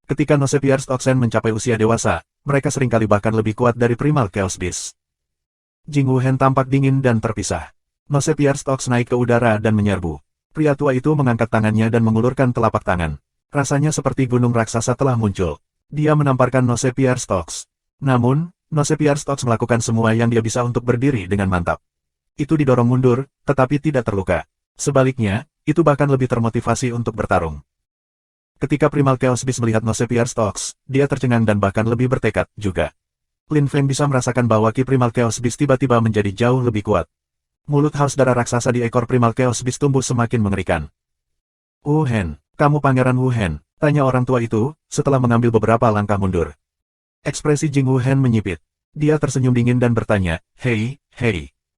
Ketika Nose Pierce Toxen mencapai usia dewasa, mereka seringkali bahkan lebih kuat dari Primal Chaos Beast. Jing Wuhen tampak dingin dan terpisah. Nose Pierce Tox naik ke udara dan menyerbu. Pria tua itu mengangkat tangannya dan mengulurkan telapak tangan. Rasanya seperti gunung raksasa telah muncul. Dia menamparkan Nose Pierce Tox. Namun, Nose Pierce Tox melakukan semua yang dia bisa untuk berdiri dengan mantap. Itu didorong mundur, tetapi tidak terluka. Sebaliknya, itu bahkan lebih termotivasi untuk bertarung. Ketika Primal Chaos Beast melihat Nose Pierce Tox, dia tercengang dan bahkan lebih bertekad juga. Lin Feng bisa merasakan bahwa Ki Primal Chaos Beast tiba-tiba menjadi jauh lebih kuat. Mulut haus darah raksasa di ekor Primal Chaos Beast tumbuh semakin mengerikan. Wuhen, kamu Pangeran Wuhen, tanya orang tua itu, setelah mengambil beberapa langkah mundur. Ekspresi Jing Wuhen menyipit. Dia tersenyum dingin dan bertanya, hei,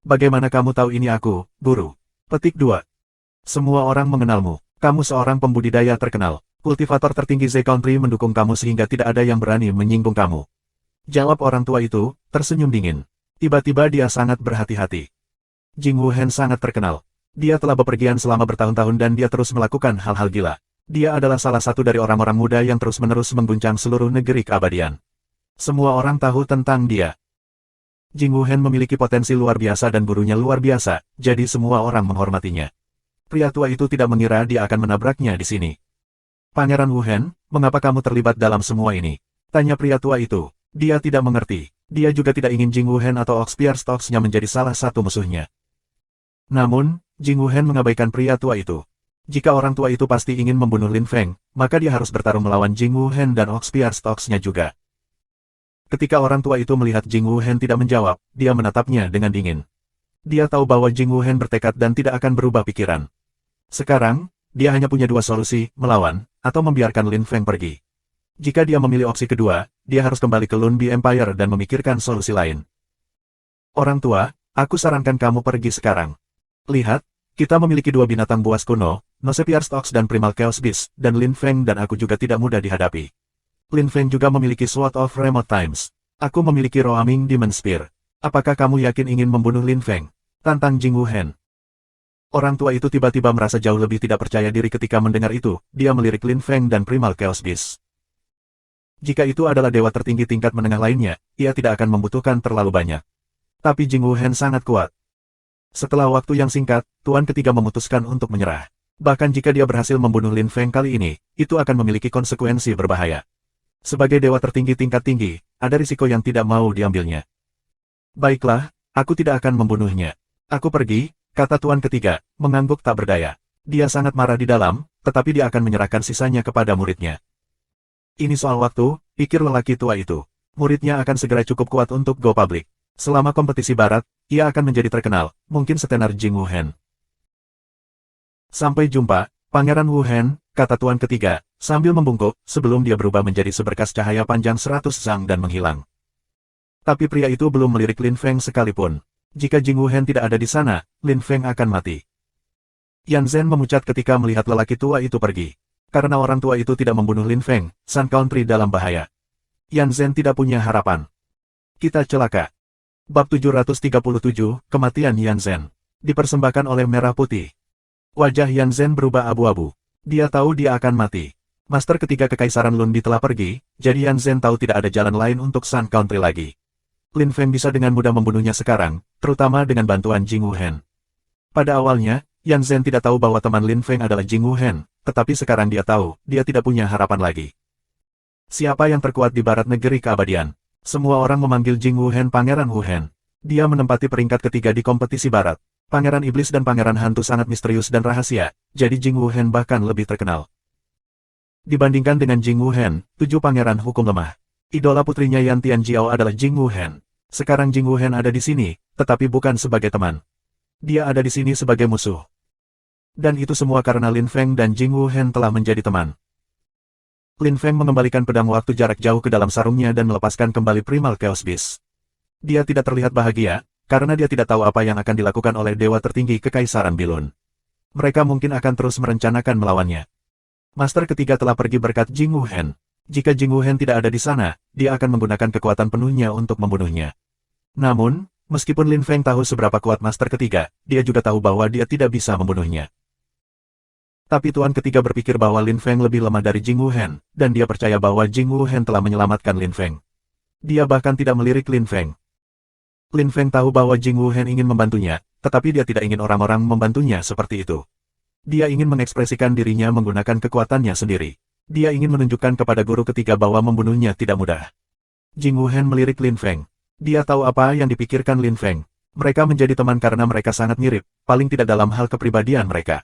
bagaimana kamu tahu ini aku, guru? Petik 2. Semua orang mengenalmu, kamu seorang pembudidaya terkenal. Kultivator tertinggi Z Country mendukung kamu sehingga tidak ada yang berani menyinggung kamu. Jawab orang tua itu, tersenyum dingin. Tiba-tiba dia sangat berhati-hati. Jing Wuhen sangat terkenal. Dia telah bepergian selama bertahun-tahun dan dia terus melakukan hal-hal gila. Dia adalah salah satu dari orang-orang muda yang terus-menerus mengguncang seluruh negeri keabadian. Semua orang tahu tentang dia. Jing Wuhen memiliki potensi luar biasa dan gurunya luar biasa, jadi semua orang menghormatinya. Pria tua itu tidak mengira dia akan menabraknya di sini. Pangeran Wuhen, mengapa kamu terlibat dalam semua ini? Tanya pria tua itu. Dia tidak mengerti. Dia juga tidak ingin Jing Wuhen atau Ox Pierce Tox-nya menjadi salah satu musuhnya. Namun, Jing Wuhen mengabaikan pria tua itu. Jika orang tua itu pasti ingin membunuh Lin Feng, maka dia harus bertarung melawan Jing Wuhen dan Ox Pierce Tox-nya juga. Ketika orang tua itu melihat Jing Wuhen tidak menjawab, dia menatapnya dengan dingin. Dia tahu bahwa Jing Wuhen bertekad dan tidak akan berubah pikiran. Sekarang, dia hanya punya dua solusi, melawan, atau membiarkan Lin Feng pergi. Jika dia memilih opsi kedua, dia harus kembali ke Lun Bi Empire dan memikirkan solusi lain. Orang tua, aku sarankan kamu pergi sekarang. Lihat, kita memiliki dua binatang buas kuno, Nose Pierce Tox dan Primal Chaos Beast, dan Lin Feng dan aku juga tidak mudah dihadapi. Lin Feng juga memiliki Sword of Remote Times. Aku memiliki Roaming Demon Spear. Apakah kamu yakin ingin membunuh Lin Feng? Tantang Jing Wuhen. Orang tua itu tiba-tiba merasa jauh lebih tidak percaya diri ketika mendengar itu, dia melirik Lin Feng dan Primal Chaos Beast. Jika itu adalah dewa tertinggi tingkat menengah lainnya, ia tidak akan membutuhkan terlalu banyak. Tapi Jing Wuhen sangat kuat. Setelah waktu yang singkat, Tuan ketiga memutuskan untuk menyerah. Bahkan jika dia berhasil membunuh Lin Feng kali ini, itu akan memiliki konsekuensi berbahaya. Sebagai dewa tertinggi tingkat tinggi, ada risiko yang tidak mau diambilnya. Baiklah, aku tidak akan membunuhnya. Aku pergi, kata Tuan ketiga, mengangguk tak berdaya. Dia sangat marah di dalam, tetapi dia akan menyerahkan sisanya kepada muridnya. Ini soal waktu, pikir lelaki tua itu. Muridnya akan segera cukup kuat untuk go public. Selama kompetisi barat, ia akan menjadi terkenal, mungkin setenar Jing Wuhen. Sampai jumpa, Pangeran Wuhen, kata Tuan Ketiga, sambil membungkuk, sebelum dia berubah menjadi seberkas cahaya panjang 100 zang dan menghilang. Tapi pria itu belum melirik Lin Feng sekalipun. Jika Jing Wuhen tidak ada di sana, Lin Feng akan mati. Yan Zhen memucat ketika melihat lelaki tua itu pergi. Karena orang tua itu tidak membunuh Lin Feng, Sun Country dalam bahaya. Yan Zhen tidak punya harapan. Kita celaka. Bab 737, Kematian Yan Zhen. Dipersembahkan oleh Merah Putih. Wajah Yan Zhen berubah abu-abu. Dia tahu dia akan mati. Master ketiga Kekaisaran Lundi telah pergi, jadi Yan Zhen tahu tidak ada jalan lain untuk Sun Country lagi. Lin Feng bisa dengan mudah membunuhnya sekarang, terutama dengan bantuan Jing Wuhen. Pada awalnya, Yan Zhen tidak tahu bahwa teman Lin Feng adalah Jing Wuhen, tetapi sekarang dia tahu, dia tidak punya harapan lagi. Siapa yang terkuat di barat negeri keabadian? Semua orang memanggil Jing Wuhen Pangeran Wuhen. Dia menempati peringkat ketiga di kompetisi barat. Pangeran Iblis dan Pangeran Hantu sangat misterius dan rahasia, jadi Jing Wuhen bahkan lebih terkenal. Dibandingkan dengan Jing Wuhen, 7 pangeran hukum lemah. Idola putrinya Yan Tianjiao adalah Jing Wuhen. Sekarang Jing Wuhen ada di sini, tetapi bukan sebagai teman. Dia ada di sini sebagai musuh. Dan itu semua karena Lin Feng dan Jing Wuhen telah menjadi teman. Lin Feng mengembalikan pedang waktu jarak jauh ke dalam sarungnya dan melepaskan kembali Primal Chaos Beast. Dia tidak terlihat bahagia, karena dia tidak tahu apa yang akan dilakukan oleh Dewa Tertinggi Kekaisaran Bilun. Mereka mungkin akan terus merencanakan melawannya. Master ketiga telah pergi berkat Jing Wuhen. Jika Jing Wuhen tidak ada di sana, dia akan menggunakan kekuatan penuhnya untuk membunuhnya. Namun, meskipun Lin Feng tahu seberapa kuat Master ketiga, dia juga tahu bahwa dia tidak bisa membunuhnya. Tapi Tuan Ketiga berpikir bahwa Lin Feng lebih lemah dari Jing Wuhen, dan dia percaya bahwa Jing Wuhen telah menyelamatkan Lin Feng. Dia bahkan tidak melirik Lin Feng. Lin Feng tahu bahwa Jing Wuhen ingin membantunya, tetapi dia tidak ingin orang-orang membantunya seperti itu. Dia ingin mengekspresikan dirinya menggunakan kekuatannya sendiri. Dia ingin menunjukkan kepada guru ketiga bahwa membunuhnya tidak mudah. Jing Wuhen melirik Lin Feng. Dia tahu apa yang dipikirkan Lin Feng. Mereka menjadi teman karena mereka sangat mirip, paling tidak dalam hal kepribadian mereka.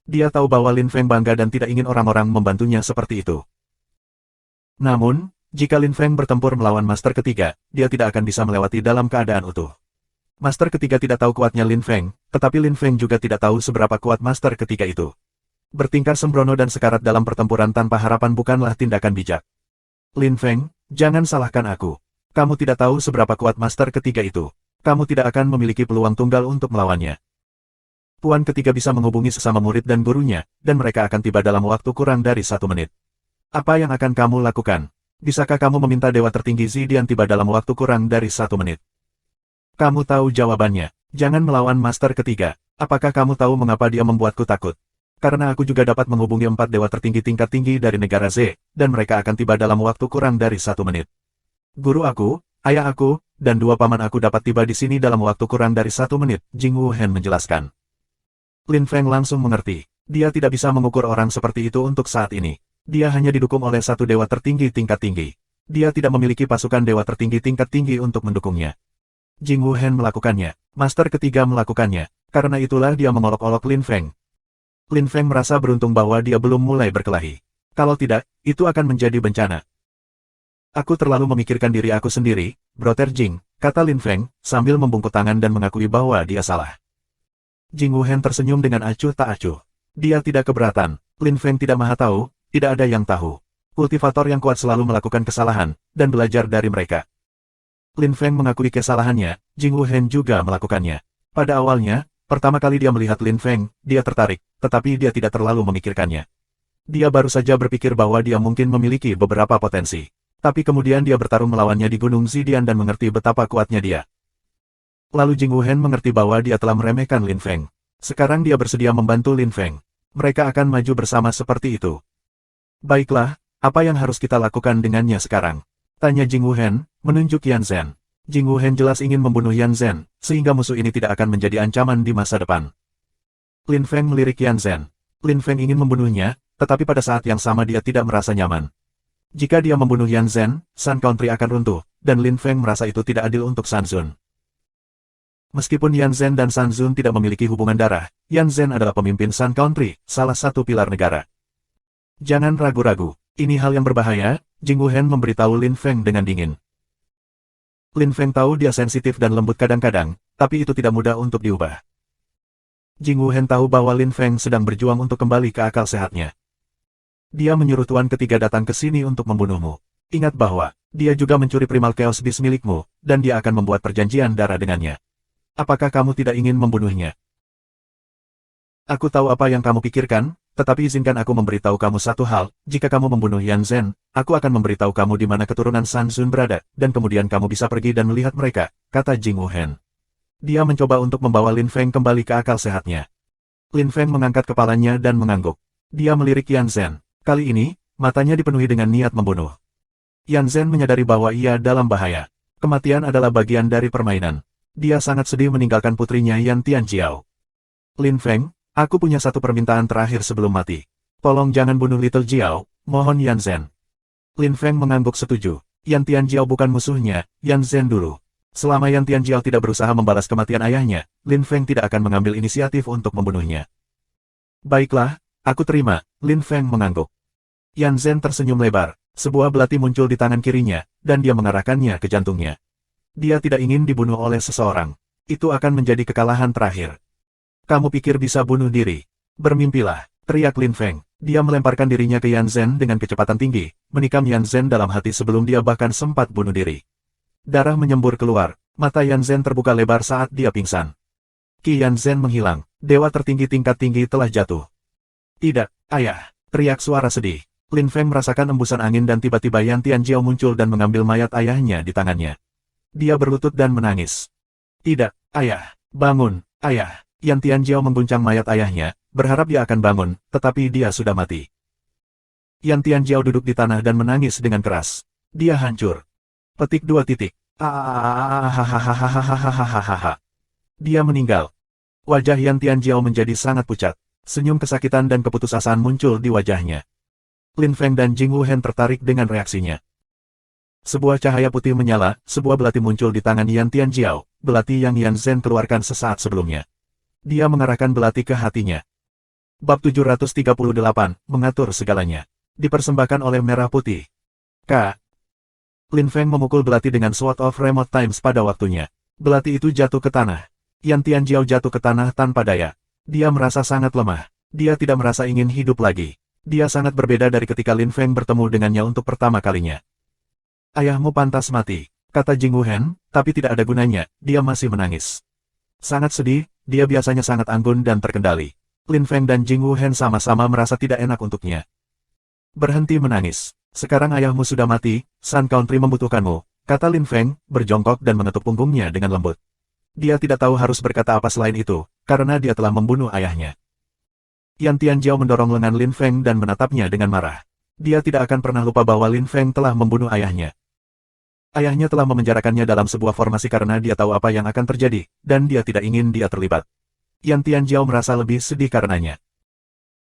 Dia tahu bahwa Lin Feng bangga dan tidak ingin orang-orang membantunya seperti itu. Namun, jika Lin Feng bertempur melawan Master ketiga, dia tidak akan bisa melewati dalam keadaan utuh. Master ketiga tidak tahu kuatnya Lin Feng, tetapi Lin Feng juga tidak tahu seberapa kuat Master ketiga itu. Bertingkar sembrono dan sekarat dalam pertempuran tanpa harapan bukanlah tindakan bijak. Lin Feng, jangan salahkan aku. Kamu tidak tahu seberapa kuat Master ketiga itu. Kamu tidak akan memiliki peluang tunggal untuk melawannya. Tuan Ketiga bisa menghubungi sesama murid dan gurunya, dan mereka akan tiba dalam waktu kurang dari 1 menit. Apa yang akan kamu lakukan? Bisakah kamu meminta Dewa Tertinggi Zidian tiba dalam waktu kurang dari 1 menit? Kamu tahu jawabannya. Jangan melawan Master Ketiga. Apakah kamu tahu mengapa dia membuatku takut? Karena aku juga dapat menghubungi 4 Dewa Tertinggi tingkat tinggi dari negara Z, dan mereka akan tiba dalam waktu kurang dari 1 menit. Guru aku, ayah aku, dan 2 paman aku dapat tiba di sini dalam waktu kurang dari 1 menit, Jing Wuhen menjelaskan. Lin Feng langsung mengerti. Dia tidak bisa mengukur orang seperti itu untuk saat ini. Dia hanya didukung oleh 1 dewa tertinggi tingkat tinggi. Dia tidak memiliki pasukan dewa tertinggi tingkat tinggi untuk mendukungnya. Jing Wuhen melakukannya. Master ketiga melakukannya. Karena itulah dia mengolok-olok Lin Feng. Lin Feng merasa beruntung bahwa dia belum mulai berkelahi. Kalau tidak, itu akan menjadi bencana. Aku terlalu memikirkan diri aku sendiri, Brother Jing, kata Lin Feng, sambil membungkuk tangan dan mengakui bahwa dia salah. Jing Wuhen tersenyum dengan acuh tak acuh. Dia tidak keberatan. Lin Feng tidak maha tahu, tidak ada yang tahu. Kultivator yang kuat selalu melakukan kesalahan, dan belajar dari mereka. Lin Feng mengakui kesalahannya, Jing Wuhen juga melakukannya. Pada awalnya, pertama kali dia melihat Lin Feng, dia tertarik, tetapi dia tidak terlalu memikirkannya. Dia baru saja berpikir bahwa dia mungkin memiliki beberapa potensi. Tapi kemudian dia bertarung melawannya di Gunung Zidian dan mengerti betapa kuatnya dia. Lalu Jing Wuhen mengerti bahwa dia telah meremehkan Lin Feng. Sekarang dia bersedia membantu Lin Feng. Mereka akan maju bersama seperti itu. Baiklah, apa yang harus kita lakukan dengannya sekarang? Tanya Jing Wuhen, menunjuk Yan Zhen. Jing Wuhen jelas ingin membunuh Yan Zhen, sehingga musuh ini tidak akan menjadi ancaman di masa depan. Lin Feng melirik Yan Zhen. Lin Feng ingin membunuhnya, tetapi pada saat yang sama dia tidak merasa nyaman. Jika dia membunuh Yan Zhen, Sun Country akan runtuh, dan Lin Feng merasa itu tidak adil untuk Sun Zun. Meskipun Yan Zhen dan Sun Zun tidak memiliki hubungan darah, Yan Zhen adalah pemimpin Sun Country, salah satu pilar negara. Jangan ragu-ragu, ini hal yang berbahaya, Jing Wuhen memberitahu Lin Feng dengan dingin. Lin Feng tahu dia sensitif dan lembut kadang-kadang, tapi itu tidak mudah untuk diubah. Jing Wuhen tahu bahwa Lin Feng sedang berjuang untuk kembali ke akal sehatnya. Dia menyuruh Tuan Ketiga datang ke sini untuk membunuhmu. Ingat bahwa, dia juga mencuri Primal Chaos Beast milikmu, dan dia akan membuat perjanjian darah dengannya. Apakah kamu tidak ingin membunuhnya? Aku tahu apa yang kamu pikirkan, tetapi izinkan aku memberitahu kamu satu hal, jika kamu membunuh Yan Zhen, aku akan memberitahu kamu di mana keturunan San Zun berada, dan kemudian kamu bisa pergi dan melihat mereka, kata Jing Wuhen. Dia mencoba untuk membawa Lin Feng kembali ke akal sehatnya. Lin Feng mengangkat kepalanya dan mengangguk. Dia melirik Yan Zhen. Kali ini, matanya dipenuhi dengan niat membunuh. Yan Zhen menyadari bahwa ia dalam bahaya. Kematian adalah bagian dari permainan. Dia sangat sedih meninggalkan putrinya Yan Tianjiao. Lin Feng, aku punya satu permintaan terakhir sebelum mati. Tolong jangan bunuh Little Jiao, mohon Yan Zhen. Lin Feng mengangguk setuju. Yan Tianjiao bukan musuhnya, Yan Zhen dulu. Selama Yan Tianjiao tidak berusaha membalas kematian ayahnya, Lin Feng tidak akan mengambil inisiatif untuk membunuhnya. Baiklah, aku terima, Lin Feng mengangguk. Yan Zhen tersenyum lebar, sebuah belati muncul di tangan kirinya, dan dia mengarahkannya ke jantungnya. Dia tidak ingin dibunuh oleh seseorang. Itu akan menjadi kekalahan terakhir. Kamu pikir bisa bunuh diri? Bermimpilah, teriak Lin Feng. Dia melemparkan dirinya ke Yan Zhen dengan kecepatan tinggi, menikam Yan Zhen dalam hati sebelum dia bahkan sempat bunuh diri. Darah menyembur keluar, mata Yan Zhen terbuka lebar saat dia pingsan. Qi Yan Zhen menghilang, dewa tertinggi tingkat tinggi telah jatuh. Tidak, ayah, teriak suara sedih. Lin Feng merasakan embusan angin dan tiba-tiba Yan Tianjiao muncul dan mengambil mayat ayahnya di tangannya. Dia berlutut dan menangis. Tidak, ayah, bangun, ayah. Yan Tianjiao mengguncang mayat ayahnya, berharap dia akan bangun, tetapi dia sudah mati. Yan Tianjiao duduk di tanah dan menangis dengan keras. Dia hancur. Petik 2 titik. Dia meninggal. Wajah Yan Tianjiao menjadi sangat pucat. Senyum kesakitan dan keputusasaan muncul di wajahnya. Lin Feng dan Jing Wuhen tertarik dengan reaksinya. Sebuah cahaya putih menyala, sebuah belati muncul di tangan Yan Tianjiao, belati yang Yan Zhen keluarkan sesaat sebelumnya. Dia mengarahkan belati ke hatinya. Bab 738, mengatur segalanya. Dipersembahkan oleh Merah Putih. K. Lin Feng memukul belati dengan Sword of Remote Times pada waktunya. Belati itu jatuh ke tanah. Yan Tianjiao jatuh ke tanah tanpa daya. Dia merasa sangat lemah. Dia tidak merasa ingin hidup lagi. Dia sangat berbeda dari ketika Lin Feng bertemu dengannya untuk pertama kalinya. Ayahmu pantas mati, kata Jing Wuhen, tapi tidak ada gunanya, dia masih menangis. Sangat sedih, dia biasanya sangat anggun dan terkendali. Lin Feng dan Jing Wuhen sama-sama merasa tidak enak untuknya. Berhenti menangis. Sekarang ayahmu sudah mati, Sun Country membutuhkanmu, kata Lin Feng, berjongkok dan mengetuk punggungnya dengan lembut. Dia tidak tahu harus berkata apa selain itu, karena dia telah membunuh ayahnya. Yan Tianjiao mendorong lengan Lin Feng dan menatapnya dengan marah. Dia tidak akan pernah lupa bahwa Lin Feng telah membunuh ayahnya. Ayahnya telah memenjarakannya dalam sebuah formasi karena dia tahu apa yang akan terjadi, dan dia tidak ingin dia terlibat. Yan Tianjiao merasa lebih sedih karenanya.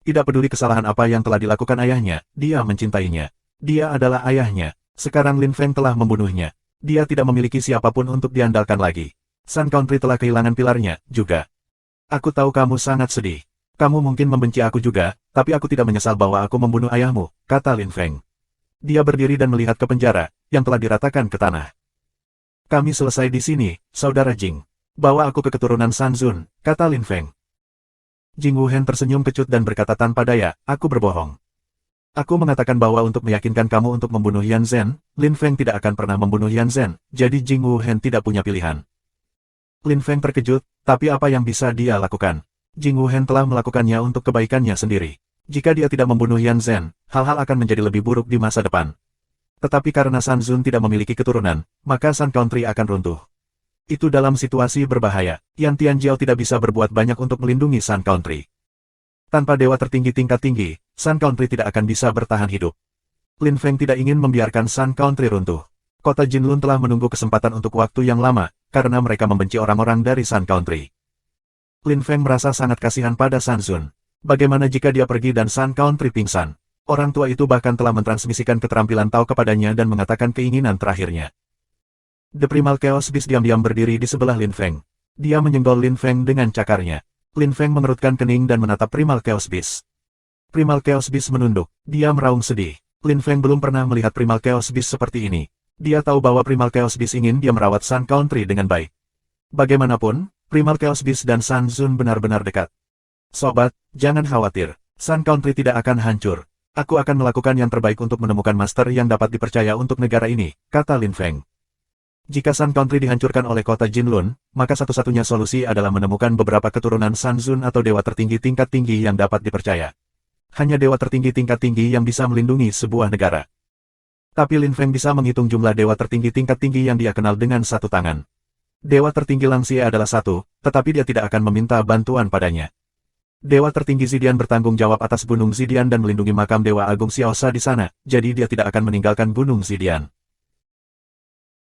Tidak peduli kesalahan apa yang telah dilakukan ayahnya, dia mencintainya. Dia adalah ayahnya. Sekarang Lin Feng telah membunuhnya. Dia tidak memiliki siapapun untuk diandalkan lagi. Sun Country telah kehilangan pilarnya, juga. Aku tahu kamu sangat sedih. Kamu mungkin membenci aku juga, tapi aku tidak menyesal bahwa aku membunuh ayahmu, kata Lin Feng. Dia berdiri dan melihat ke penjara, yang telah diratakan ke tanah. Kami selesai di sini, saudara Jing. Bawa aku ke keturunan San Zun, kata Lin Feng. Jing Wuhen tersenyum kecut dan berkata tanpa daya, aku berbohong. Aku mengatakan bahwa untuk meyakinkan kamu untuk membunuh Yan Zhen, Lin Feng tidak akan pernah membunuh Yan Zhen, jadi Jing Wuhen tidak punya pilihan. Lin Feng terkejut, tapi apa yang bisa dia lakukan? Jing Wuhen telah melakukannya untuk kebaikannya sendiri. Jika dia tidak membunuh Yan Zhen, hal-hal akan menjadi lebih buruk di masa depan. Tetapi karena San Zun tidak memiliki keturunan, maka Sun Country akan runtuh. Itu dalam situasi berbahaya, Yan Tianjiao tidak bisa berbuat banyak untuk melindungi Sun Country. Tanpa dewa tertinggi tingkat tinggi, Sun Country tidak akan bisa bertahan hidup. Lin Feng tidak ingin membiarkan Sun Country runtuh. Kota Jinlun telah menunggu kesempatan untuk waktu yang lama, karena mereka membenci orang-orang dari Sun Country. Lin Feng merasa sangat kasihan pada San Zun. Bagaimana jika dia pergi dan Sun Country pingsan? Orang tua itu bahkan telah mentransmisikan keterampilan Tao kepadanya dan mengatakan keinginan terakhirnya. The Primal Chaos Beast diam-diam berdiri di sebelah Lin Feng. Dia menyenggol Lin Feng dengan cakarnya. Lin Feng mengerutkan kening dan menatap Primal Chaos Beast. Primal Chaos Beast menunduk. Dia meraung sedih. Lin Feng belum pernah melihat Primal Chaos Beast seperti ini. Dia tahu bahwa Primal Chaos Beast ingin dia merawat Sun Country dengan baik. Bagaimanapun, Primal Chaos Beast dan San Zun benar-benar dekat. Sobat, jangan khawatir. Sun Country tidak akan hancur. Aku akan melakukan yang terbaik untuk menemukan master yang dapat dipercaya untuk negara ini, kata Lin Feng. Jika Sun Country dihancurkan oleh kota Jinlun, maka satu-satunya solusi adalah menemukan beberapa keturunan Sun Zun atau dewa tertinggi tingkat tinggi yang dapat dipercaya. Hanya dewa tertinggi tingkat tinggi yang bisa melindungi sebuah negara. Tapi Lin Feng bisa menghitung jumlah dewa tertinggi tingkat tinggi yang dia kenal dengan satu tangan. Dewa tertinggi Lang Xie adalah satu, tetapi dia tidak akan meminta bantuan padanya. Dewa tertinggi Zidian bertanggung jawab atas Gunung Zidian dan melindungi makam Dewa Agung Xiaosha di sana, jadi dia tidak akan meninggalkan Gunung Zidian.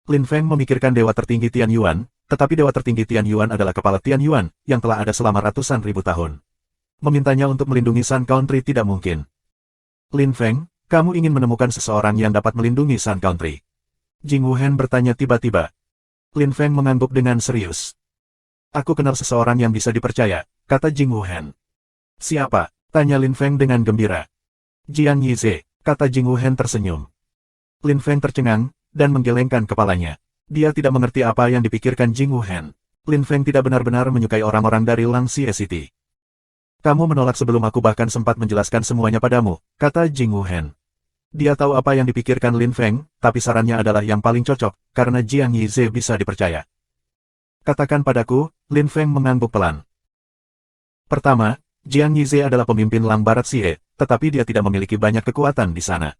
Lin Feng memikirkan Dewa tertinggi Tian Yuan, tetapi Dewa tertinggi Tian Yuan adalah kepala Tian Yuan, yang telah ada selama ratusan ribu tahun. Memintanya untuk melindungi Sun Country tidak mungkin. Lin Feng, kamu ingin menemukan seseorang yang dapat melindungi Sun Country? Jing Wuhen bertanya tiba-tiba. Lin Feng mengangguk dengan serius. Aku kenal seseorang yang bisa dipercaya, kata Jing Wuhen. Siapa? Tanya Lin Feng dengan gembira. Jiang Yize, kata Jing Wuhen tersenyum. Lin Feng tercengang, dan menggelengkan kepalanya. Dia tidak mengerti apa yang dipikirkan Jing Wuhen. Lin Feng tidak benar-benar menyukai orang-orang dari Lang Xie City. Kamu menolak sebelum aku bahkan sempat menjelaskan semuanya padamu, kata Jing Wuhen. Dia tahu apa yang dipikirkan Lin Feng, tapi sarannya adalah yang paling cocok, karena Jiang Yize bisa dipercaya. Katakan padaku, Lin Feng mengangguk pelan. Pertama, Jiang Yize adalah pemimpin Lang Barat Xie, tetapi dia tidak memiliki banyak kekuatan di sana.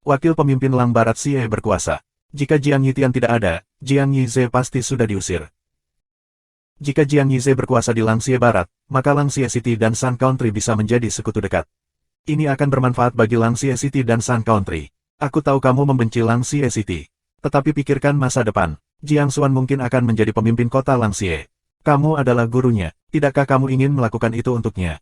Wakil pemimpin Lang Barat Xie berkuasa. Jika Jiang Yitian tidak ada, Jiang Yize pasti sudah diusir. Jika Jiang Yize berkuasa di Lang Xie Barat, maka Lang Xie City dan Sun Country bisa menjadi sekutu dekat. Ini akan bermanfaat bagi Lang Xie City dan Sun Country. Aku tahu kamu membenci Lang Xie City. Tetapi pikirkan masa depan. Jiang Xuan mungkin akan menjadi pemimpin kota Lang Xie. Kamu adalah gurunya. Tidakkah kamu ingin melakukan itu untuknya?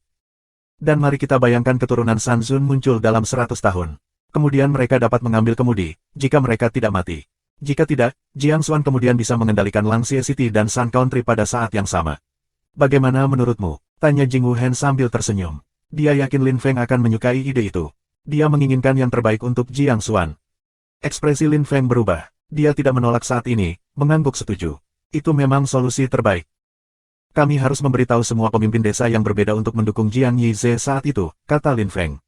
Dan mari kita bayangkan keturunan Sun Zun muncul dalam 100 tahun. Kemudian mereka dapat mengambil kemudi, jika mereka tidak mati. Jika tidak, Jiang Xuan kemudian bisa mengendalikan Lang Xie City dan Sun Country pada saat yang sama. Bagaimana menurutmu? Tanya Jing Wuhen sambil tersenyum. Dia yakin Lin Feng akan menyukai ide itu. Dia menginginkan yang terbaik untuk Jiang Xuan. Ekspresi Lin Feng berubah. Dia tidak menolak saat ini, mengangguk setuju. Itu memang solusi terbaik. Kami harus memberitahu semua pemimpin desa yang berbeda untuk mendukung Jiang Yize saat itu, kata Lin Feng.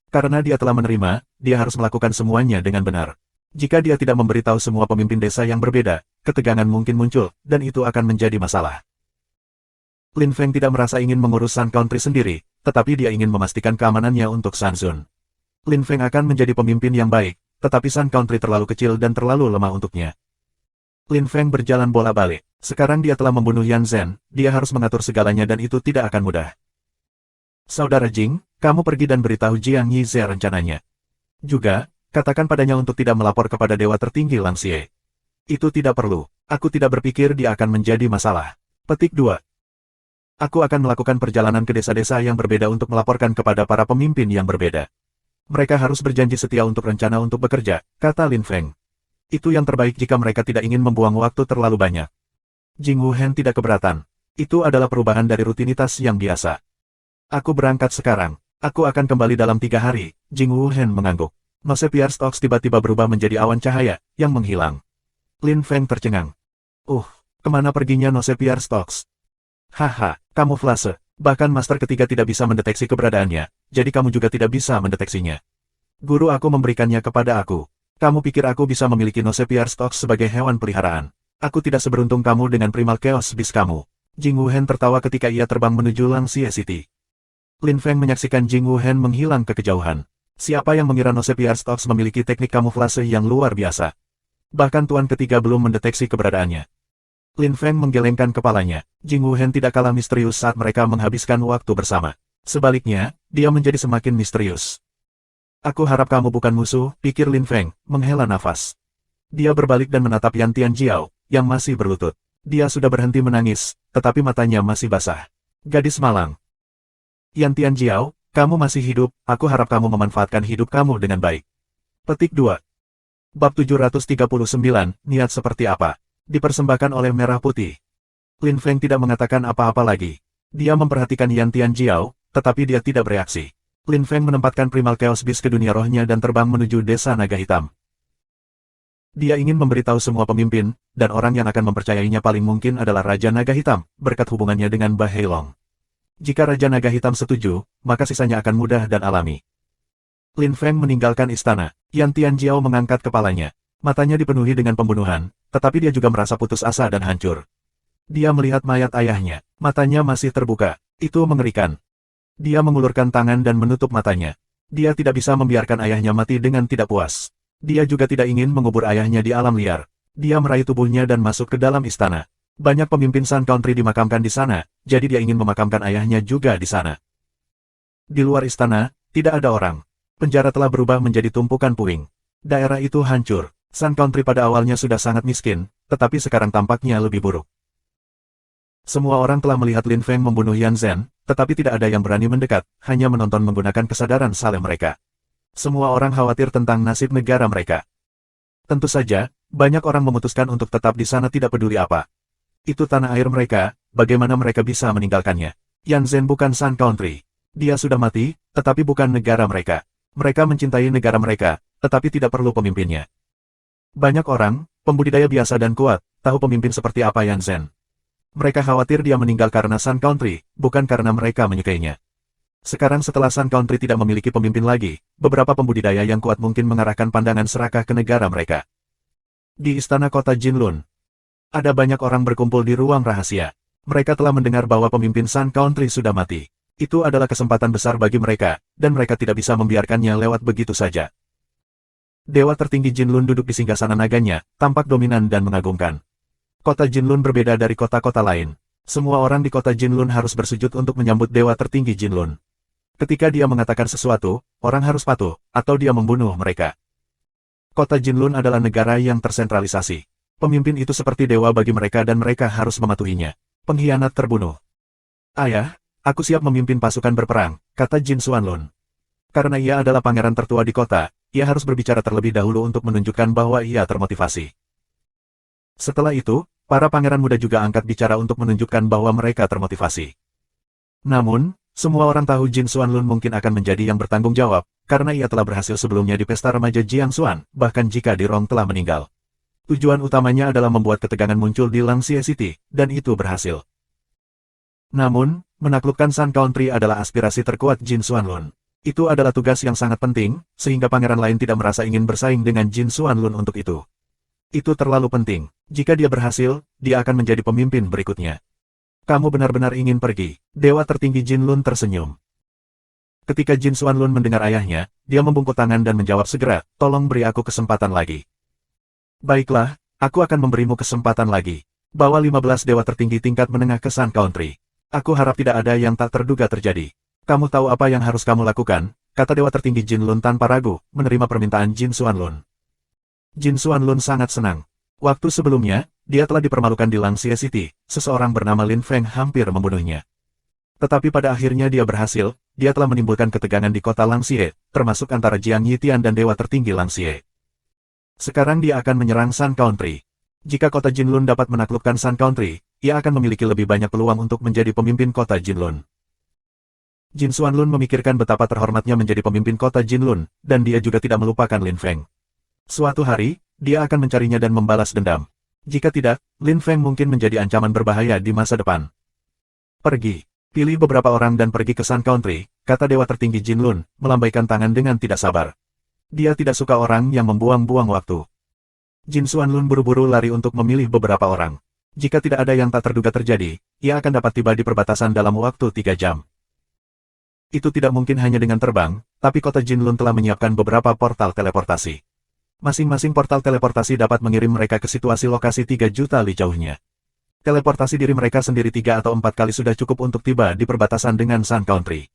Karena dia telah menerima, dia harus melakukan semuanya dengan benar. Jika dia tidak memberitahu semua pemimpin desa yang berbeda, ketegangan mungkin muncul, dan itu akan menjadi masalah. Lin Feng tidak merasa ingin mengurus Sun Country sendiri, tetapi dia ingin memastikan keamanannya untuk Sun Zun. Lin Feng akan menjadi pemimpin yang baik, tetapi Sun Country terlalu kecil dan terlalu lemah untuknya. Lin Feng berjalan bola-balik. Sekarang dia telah membunuh Yan Zhen, dia harus mengatur segalanya dan itu tidak akan mudah. Saudara Jing, kamu pergi dan beritahu Jiang Yize rencananya. Juga, katakan padanya untuk tidak melapor kepada dewa tertinggi Lang Xie. Itu tidak perlu. Aku tidak berpikir dia akan menjadi masalah. Petik 2. Aku akan melakukan perjalanan ke desa-desa yang berbeda untuk melaporkan kepada para pemimpin yang berbeda. Mereka harus berjanji setia untuk rencana untuk bekerja, kata Lin Feng. Itu yang terbaik jika mereka tidak ingin membuang waktu terlalu banyak. Jing Wuhen tidak keberatan. Itu adalah perubahan dari rutinitas yang biasa. Aku berangkat sekarang. Aku akan kembali dalam 3 hari, Jing Wuhen mengangguk. Nosepiar Stocks tiba-tiba berubah menjadi awan cahaya, yang menghilang. Lin Feng tercengang. Kemana perginya Nosepiar Stocks? Haha, kamuflase. Bahkan Master ketiga tidak bisa mendeteksi keberadaannya, jadi kamu juga tidak bisa mendeteksinya. Guru aku memberikannya kepada aku. Kamu pikir aku bisa memiliki Nosepiar Stocks sebagai hewan peliharaan? Aku tidak seberuntung kamu dengan Primal Chaos Beast kamu. Jing Wuhen tertawa ketika ia terbang menuju Lang Xie City. Lin Feng menyaksikan Jing Wuhen menghilang ke kejauhan. Siapa yang mengira Nosepiar Stocks memiliki teknik kamuflase yang luar biasa? Bahkan Tuan ketiga belum mendeteksi keberadaannya. Lin Feng menggelengkan kepalanya. Jing Wuhen tidak kalah misterius saat mereka menghabiskan waktu bersama. Sebaliknya, dia menjadi semakin misterius. Aku harap kamu bukan musuh, pikir Lin Feng, menghela nafas. Dia berbalik dan menatap Yan Tianjiao, yang masih berlutut. Dia sudah berhenti menangis, tetapi matanya masih basah. Gadis malang. Yan Tianjiao, kamu masih hidup, aku harap kamu memanfaatkan hidup kamu dengan baik. Petik 2. Bab 739, niat seperti apa? Dipersembahkan oleh Merah Putih. Lin Feng tidak mengatakan apa-apa lagi. Dia memperhatikan Yan Tianjiao, tetapi dia tidak bereaksi. Lin Feng menempatkan Primal Chaos Beast ke dunia rohnya dan terbang menuju desa naga hitam. Dia ingin memberitahu semua pemimpin, dan orang yang akan mempercayainya paling mungkin adalah Raja Naga Hitam, berkat hubungannya dengan Ba Heilong. Jika Raja Naga Hitam setuju, maka sisanya akan mudah dan alami. Lin Feng meninggalkan istana. Yan Tianjiao mengangkat kepalanya. Matanya dipenuhi dengan pembunuhan, tetapi dia juga merasa putus asa dan hancur. Dia melihat mayat ayahnya. Matanya masih terbuka. Itu mengerikan. Dia mengulurkan tangan dan menutup matanya. Dia tidak bisa membiarkan ayahnya mati dengan tidak puas. Dia juga tidak ingin mengubur ayahnya di alam liar. Dia meraih tubuhnya dan masuk ke dalam istana. Banyak pemimpin Sun Country dimakamkan di sana, jadi dia ingin memakamkan ayahnya juga di sana. Di luar istana, tidak ada orang. Penjara telah berubah menjadi tumpukan puing. Daerah itu hancur. Sun Country pada awalnya sudah sangat miskin, tetapi sekarang tampaknya lebih buruk. Semua orang telah melihat Lin Feng membunuh Yan Zhen, tetapi tidak ada yang berani mendekat, hanya menonton menggunakan kesadaran saleh mereka. Semua orang khawatir tentang nasib negara mereka. Tentu saja, banyak orang memutuskan untuk tetap di sana tidak peduli apa. Itu tanah air mereka, bagaimana mereka bisa meninggalkannya? Yan Zhen bukan Sun Country. Dia sudah mati, tetapi bukan negara mereka. Mereka mencintai negara mereka, tetapi tidak perlu pemimpinnya. Banyak orang, pembudidaya biasa dan kuat, tahu pemimpin seperti apa Yan Zhen. Mereka khawatir dia meninggal karena Sun Country, bukan karena mereka menyukainya. Sekarang setelah Sun Country tidak memiliki pemimpin lagi, beberapa pembudidaya yang kuat mungkin mengarahkan pandangan serakah ke negara mereka. Di istana kota Jinlun, ada banyak orang berkumpul di ruang rahasia. Mereka telah mendengar bahwa pemimpin Sun Country sudah mati. Itu adalah kesempatan besar bagi mereka, dan mereka tidak bisa membiarkannya lewat begitu saja. Dewa tertinggi Jinlun duduk di singgasana naganya, tampak dominan dan mengagumkan. Kota Jinlun berbeda dari kota-kota lain. Semua orang di kota Jinlun harus bersujud untuk menyambut dewa tertinggi Jinlun. Ketika dia mengatakan sesuatu, orang harus patuh, atau dia membunuh mereka. Kota Jinlun adalah negara yang tersentralisasi. Pemimpin itu seperti dewa bagi mereka dan mereka harus mematuhinya. Pengkhianat terbunuh. Ayah, aku siap memimpin pasukan berperang, kata Jin Xuanlun. Karena ia adalah pangeran tertua di kota, ia harus berbicara terlebih dahulu untuk menunjukkan bahwa ia termotivasi. Setelah itu, para pangeran muda juga angkat bicara untuk menunjukkan bahwa mereka termotivasi. Namun, semua orang tahu Jin Xuanlun mungkin akan menjadi yang bertanggung jawab, karena ia telah berhasil sebelumnya di pesta remaja Jiangxuan, bahkan jika Dirong telah meninggal. Tujuan utamanya adalah membuat ketegangan muncul di Langxie City, dan itu berhasil. Namun, menaklukkan Sun Country adalah aspirasi terkuat Jin Xuanlun. Itu adalah tugas yang sangat penting, sehingga pangeran lain tidak merasa ingin bersaing dengan Jin Xuanlun untuk itu. Itu terlalu penting. Jika dia berhasil, dia akan menjadi pemimpin berikutnya. Kamu benar-benar ingin pergi. Dewa tertinggi Jinlun tersenyum. Ketika Jin Xuanlun mendengar ayahnya, dia membungkuk tangan dan menjawab segera, tolong beri aku kesempatan lagi. Baiklah, aku akan memberimu kesempatan lagi. Bawa 15 dewa tertinggi tingkat menengah ke Sun Country. Aku harap tidak ada yang tak terduga terjadi. Kamu tahu apa yang harus kamu lakukan, kata dewa tertinggi Jinlun tanpa ragu, menerima permintaan Jin Xuanlun. Jin Xuanlun sangat senang. Waktu sebelumnya, dia telah dipermalukan di Langxie City, seseorang bernama Lin Feng hampir membunuhnya. Tetapi pada akhirnya dia berhasil, dia telah menimbulkan ketegangan di kota Langxie, termasuk antara Jiang Yitian dan dewa tertinggi Langxie. Sekarang dia akan menyerang Sun Country. Jika kota Jinlun dapat menaklukkan Sun Country, ia akan memiliki lebih banyak peluang untuk menjadi pemimpin kota Jinlun. Jin Xuanlun memikirkan betapa terhormatnya menjadi pemimpin kota Jinlun, dan dia juga tidak melupakan Lin Feng. Suatu hari, dia akan mencarinya dan membalas dendam. Jika tidak, Lin Feng mungkin menjadi ancaman berbahaya di masa depan. Pergi. Pilih beberapa orang dan pergi ke Sun Country, kata dewa tertinggi Jinlun, melambaikan tangan dengan tidak sabar. Dia tidak suka orang yang membuang-buang waktu. Jin Xuanlun buru-buru lari untuk memilih beberapa orang. Jika tidak ada yang tak terduga terjadi, ia akan dapat tiba di perbatasan dalam waktu 3 jam. Itu tidak mungkin hanya dengan terbang, tapi kota Jinlun telah menyiapkan beberapa portal teleportasi. Masing-masing portal teleportasi dapat mengirim mereka ke situasi lokasi 3 juta li jauhnya. Teleportasi diri mereka sendiri 3 atau 4 kali sudah cukup untuk tiba di perbatasan dengan Sun Country.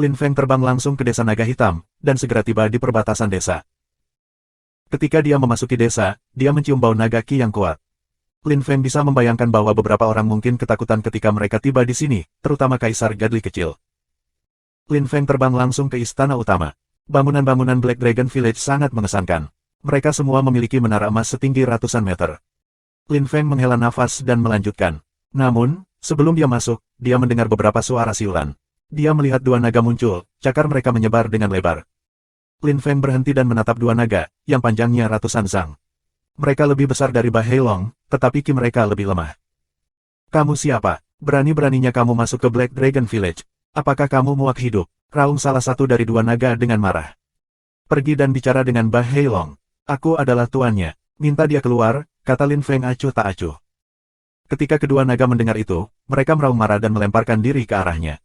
Lin Feng terbang langsung ke desa naga hitam, dan segera tiba di perbatasan desa. Ketika dia memasuki desa, dia mencium bau naga ki yang kuat. Lin Feng bisa membayangkan bahwa beberapa orang mungkin ketakutan ketika mereka tiba di sini, terutama Kaisar Gadli kecil. Lin Feng terbang langsung ke istana utama. Bangunan-bangunan Black Dragon Village sangat mengesankan. Mereka semua memiliki menara emas setinggi ratusan meter. Lin Feng menghela nafas dan melanjutkan. Namun, sebelum dia masuk, dia mendengar beberapa suara siulan. Dia melihat 2 naga muncul, cakar mereka menyebar dengan lebar. Lin Feng berhenti dan menatap 2 naga, yang panjangnya ratusan zang. Mereka lebih besar dari Ba Heilong, tetapi ki mereka lebih lemah. Kamu siapa? Berani-beraninya kamu masuk ke Black Dragon Village. Apakah kamu muak hidup? Raung salah satu dari dua naga dengan marah. Pergi dan bicara dengan Bah Heilong. Aku adalah tuannya. Minta dia keluar, kata Lin Feng acuh tak acuh. Ketika kedua naga mendengar itu, mereka meraung marah dan melemparkan diri ke arahnya.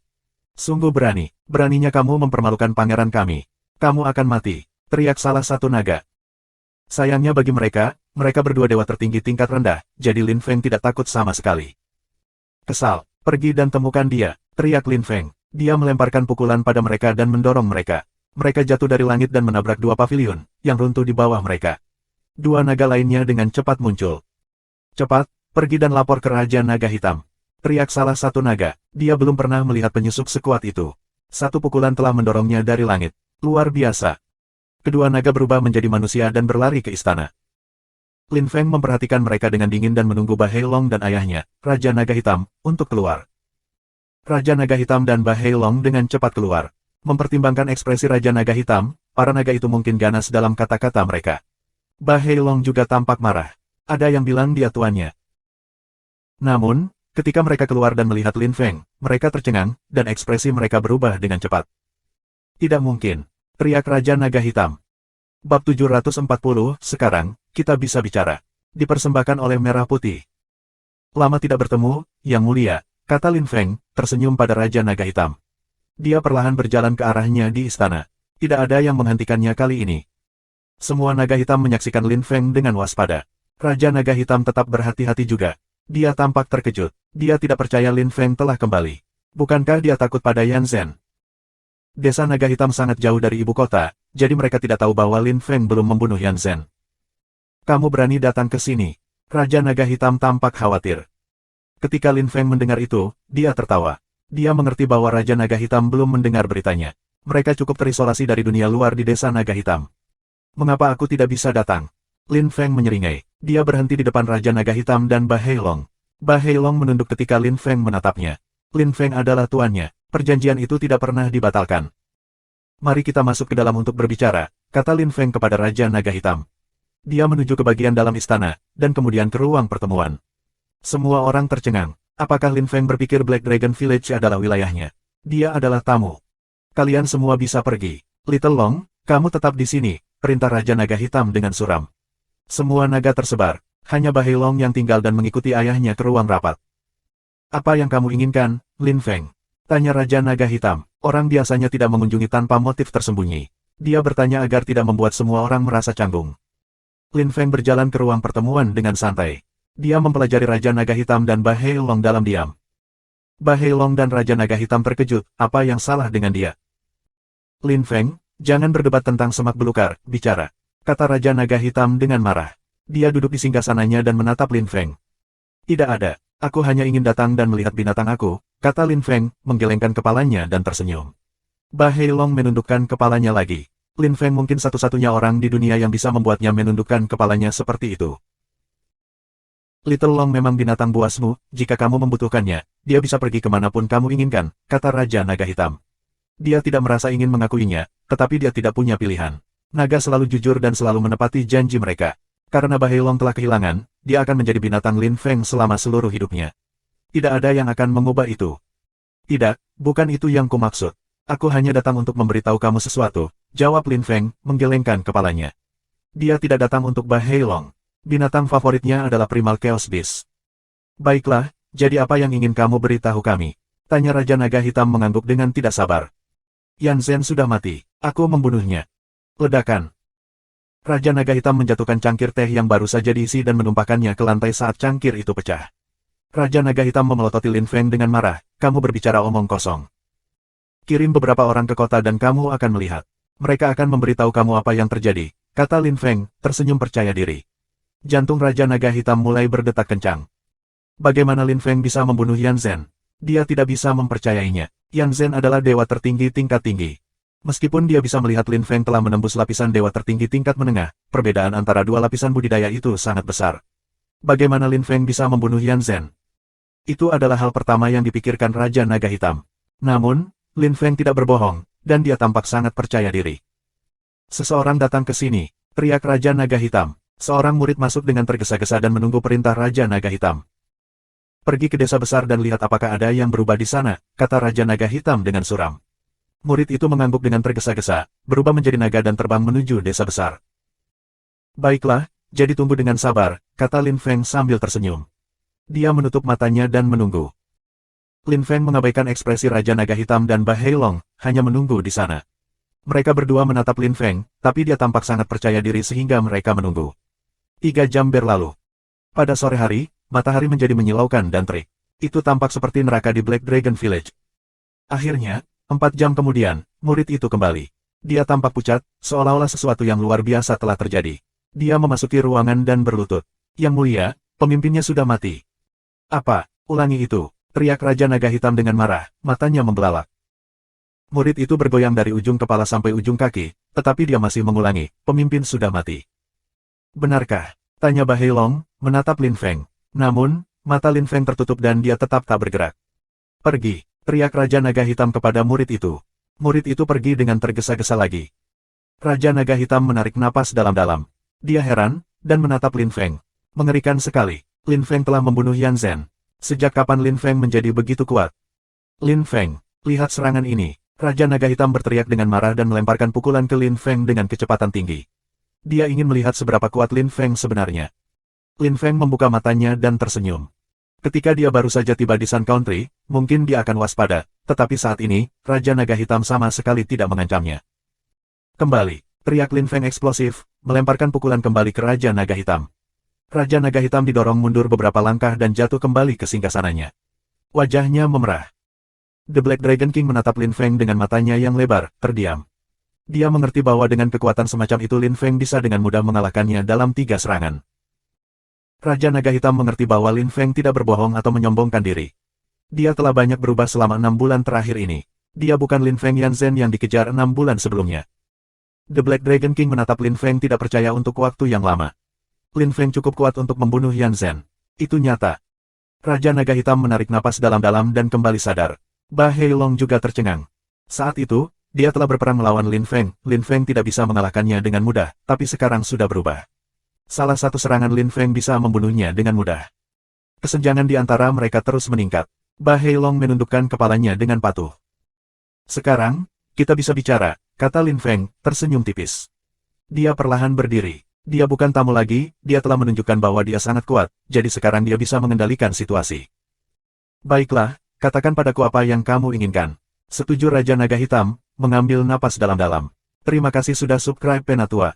Sungguh berani, beraninya kamu mempermalukan pangeran kami. Kamu akan mati, teriak salah satu naga. Sayangnya bagi mereka, mereka berdua dewa tertinggi tingkat rendah, jadi Lin Feng tidak takut sama sekali. Kesal, pergi dan temukan dia, teriak Lin Feng. Dia melemparkan pukulan pada mereka dan mendorong mereka. Mereka jatuh dari langit dan menabrak dua pavilion, yang runtuh di bawah mereka. Dua naga lainnya dengan cepat muncul. Cepat, pergi dan lapor ke Raja Naga Hitam. Teriak salah satu naga, dia belum pernah melihat penyusup sekuat itu. Satu pukulan telah mendorongnya dari langit. Luar biasa. Kedua naga berubah menjadi manusia dan berlari ke istana. Lin Feng memperhatikan mereka dengan dingin dan menunggu Bah Heilong dan ayahnya, Raja Naga Hitam, untuk keluar. Raja Naga Hitam dan Bah Heilong dengan cepat keluar. Mempertimbangkan ekspresi Raja Naga Hitam, para naga itu mungkin ganas dalam kata-kata mereka. Bah Heilong juga tampak marah. Ada yang bilang dia tuannya. Namun, ketika mereka keluar dan melihat Lin Feng, mereka tercengang, dan ekspresi mereka berubah dengan cepat. Tidak mungkin, teriak Raja Naga Hitam. Bab 740, sekarang, kita bisa bicara. Dipersembahkan oleh Merah Putih. Lama tidak bertemu, Yang Mulia, kata Lin Feng, tersenyum pada Raja Naga Hitam. Dia perlahan berjalan ke arahnya di istana. Tidak ada yang menghentikannya kali ini. Semua naga hitam menyaksikan Lin Feng dengan waspada. Raja Naga Hitam tetap berhati-hati juga. Dia tampak terkejut. Dia tidak percaya Lin Feng telah kembali. Bukankah dia takut pada Yan Zhen? Desa Naga Hitam sangat jauh dari ibu kota, jadi mereka tidak tahu bahwa Lin Feng belum membunuh Yan Zhen. Kamu berani datang ke sini? Raja Naga Hitam tampak khawatir. Ketika Lin Feng mendengar itu, dia tertawa. Dia mengerti bahwa Raja Naga Hitam belum mendengar beritanya. Mereka cukup terisolasi dari dunia luar di Desa Naga Hitam. Mengapa aku tidak bisa datang? Lin Feng menyeringai. Dia berhenti di depan Raja Naga Hitam dan Bah Heilong. Bah Heilong menunduk ketika Lin Feng menatapnya. Lin Feng adalah tuannya. Perjanjian itu tidak pernah dibatalkan. Mari kita masuk ke dalam untuk berbicara, kata Lin Feng kepada Raja Naga Hitam. Dia menuju ke bagian dalam istana, dan kemudian ke ruang pertemuan. Semua orang tercengang. Apakah Lin Feng berpikir Black Dragon Village adalah wilayahnya? Dia adalah tamu. Kalian semua bisa pergi. Little Long, kamu tetap di sini, perintah Raja Naga Hitam dengan suram. Semua naga tersebar. Hanya Bah Heilong yang tinggal dan mengikuti ayahnya ke ruang rapat. Apa yang kamu inginkan, Lin Feng? Tanya Raja Naga Hitam. Orang biasanya tidak mengunjungi tanpa motif tersembunyi. Dia bertanya agar tidak membuat semua orang merasa canggung. Lin Feng berjalan ke ruang pertemuan dengan santai. Dia mempelajari Raja Naga Hitam dan Bah Heilong dalam diam. Bah Heilong dan Raja Naga Hitam terkejut, apa yang salah dengan dia? Lin Feng, jangan berdebat tentang semak belukar, bicara, kata Raja Naga Hitam dengan marah. Dia duduk di singgasananya dan menatap Lin Feng. Tidak ada, aku hanya ingin datang dan melihat binatang aku, kata Lin Feng, menggelengkan kepalanya dan tersenyum. Bah Heilong menundukkan kepalanya lagi. Lin Feng mungkin satu-satunya orang di dunia yang bisa membuatnya menundukkan kepalanya seperti itu. Little Long memang binatang buasmu, jika kamu membutuhkannya, dia bisa pergi kemanapun kamu inginkan, kata Raja Naga Hitam. Dia tidak merasa ingin mengakuinya, tetapi dia tidak punya pilihan. Naga selalu jujur dan selalu menepati janji mereka. Karena Bah Heilong telah kehilangan, dia akan menjadi binatang Lin Feng selama seluruh hidupnya. Tidak ada yang akan mengubah itu. Tidak, bukan itu yang kumaksud. Aku hanya datang untuk memberitahu kamu sesuatu, jawab Lin Feng, menggelengkan kepalanya. Dia tidak datang untuk Bah Heilong. Binatang favoritnya adalah Primal Chaos Beast. Baiklah, jadi apa yang ingin kamu beritahu kami? Tanya Raja Naga Hitam mengangguk dengan tidak sabar. Yan Zhen sudah mati, aku membunuhnya. Ledakan. Raja Naga Hitam menjatuhkan cangkir teh yang baru saja diisi dan menumpahkannya ke lantai saat cangkir itu pecah. Raja Naga Hitam memelototi Lin Feng dengan marah, kamu berbicara omong kosong. Kirim beberapa orang ke kota dan kamu akan melihat. Mereka akan memberitahu kamu apa yang terjadi, kata Lin Feng, tersenyum percaya diri. Jantung Raja Naga Hitam mulai berdetak kencang. Bagaimana Lin Feng bisa membunuh Yan Zhen? Dia tidak bisa mempercayainya. Yan Zhen adalah dewa tertinggi tingkat tinggi. Meskipun dia bisa melihat Lin Feng telah menembus lapisan dewa tertinggi tingkat menengah, perbedaan antara dua lapisan budidaya itu sangat besar. Bagaimana Lin Feng bisa membunuh Yan Zhen? Itu adalah hal pertama yang dipikirkan Raja Naga Hitam. Namun, Lin Feng tidak berbohong, dan dia tampak sangat percaya diri. Seseorang datang ke sini, teriak Raja Naga Hitam. Seorang murid masuk dengan tergesa-gesa dan menunggu perintah Raja Naga Hitam. Pergi ke desa besar dan lihat apakah ada yang berubah di sana, kata Raja Naga Hitam dengan suram. Murid itu mengangguk dengan tergesa-gesa, berubah menjadi naga dan terbang menuju desa besar. Baiklah, jadi tunggu dengan sabar, kata Lin Feng sambil tersenyum. Dia menutup matanya dan menunggu. Lin Feng mengabaikan ekspresi Raja Naga Hitam dan Ba Heilong, hanya menunggu di sana. Mereka berdua menatap Lin Feng, tapi dia tampak sangat percaya diri sehingga mereka menunggu. 3 jam berlalu. Pada sore hari, matahari menjadi menyilaukan dan terik. Itu tampak seperti neraka di Black Dragon Village. Akhirnya, 4 jam kemudian, murid itu kembali. Dia tampak pucat, seolah-olah sesuatu yang luar biasa telah terjadi. Dia memasuki ruangan dan berlutut. Yang mulia, pemimpinnya sudah mati. Apa? Ulangi itu, teriak Raja Naga Hitam dengan marah, matanya membelalak. Murid itu bergoyang dari ujung kepala sampai ujung kaki, tetapi dia masih mengulangi, pemimpin sudah mati. Benarkah? Tanya Ba Heilong, menatap Lin Feng. Namun, mata Lin Feng tertutup dan dia tetap tak bergerak. Pergi, teriak Raja Naga Hitam kepada murid itu. Murid itu pergi dengan tergesa-gesa lagi. Raja Naga Hitam menarik napas dalam-dalam. Dia heran, dan menatap Lin Feng. Mengerikan sekali, Lin Feng telah membunuh Yan Zhen. Sejak kapan Lin Feng menjadi begitu kuat? Lin Feng, lihat serangan ini. Raja Naga Hitam berteriak dengan marah dan melemparkan pukulan ke Lin Feng dengan kecepatan tinggi. Dia ingin melihat seberapa kuat Lin Feng sebenarnya. Lin Feng membuka matanya dan tersenyum. Ketika dia baru saja tiba di Sun Country, mungkin dia akan waspada, tetapi saat ini, Raja Naga Hitam sama sekali tidak mengancamnya. Kembali, teriak Lin Feng eksplosif, melemparkan pukulan kembali ke Raja Naga Hitam. Raja Naga Hitam didorong mundur beberapa langkah dan jatuh kembali ke singgasananya. Wajahnya memerah. The Black Dragon King menatap Lin Feng dengan matanya yang lebar, terdiam. Dia mengerti bahwa dengan kekuatan semacam itu Lin Feng bisa dengan mudah mengalahkannya dalam 3 serangan. Raja Naga Hitam mengerti bahwa Lin Feng tidak berbohong atau menyombongkan diri. Dia telah banyak berubah selama 6 bulan terakhir ini. Dia bukan Lin Feng Yan Zhen yang dikejar 6 bulan sebelumnya. The Black Dragon King menatap Lin Feng tidak percaya untuk waktu yang lama. Lin Feng cukup kuat untuk membunuh Yan Zhen. Itu nyata. Raja Naga Hitam menarik napas dalam-dalam dan kembali sadar. Ba Heilong juga tercengang. Saat itu, dia telah berperang melawan Lin Feng. Lin Feng tidak bisa mengalahkannya dengan mudah, tapi sekarang sudah berubah. Salah satu serangan Lin Feng bisa membunuhnya dengan mudah. Kesenjangan di antara mereka terus meningkat. Ba Heilong menundukkan kepalanya dengan patuh. Sekarang, kita bisa bicara, kata Lin Feng, tersenyum tipis. Dia perlahan berdiri. Dia bukan tamu lagi, dia telah menunjukkan bahwa dia sangat kuat, jadi sekarang dia bisa mengendalikan situasi. Baiklah, katakan padaku apa yang kamu inginkan. Setuju Raja Naga Hitam, mengambil napas dalam-dalam. Terima kasih sudah subscribe Penatua.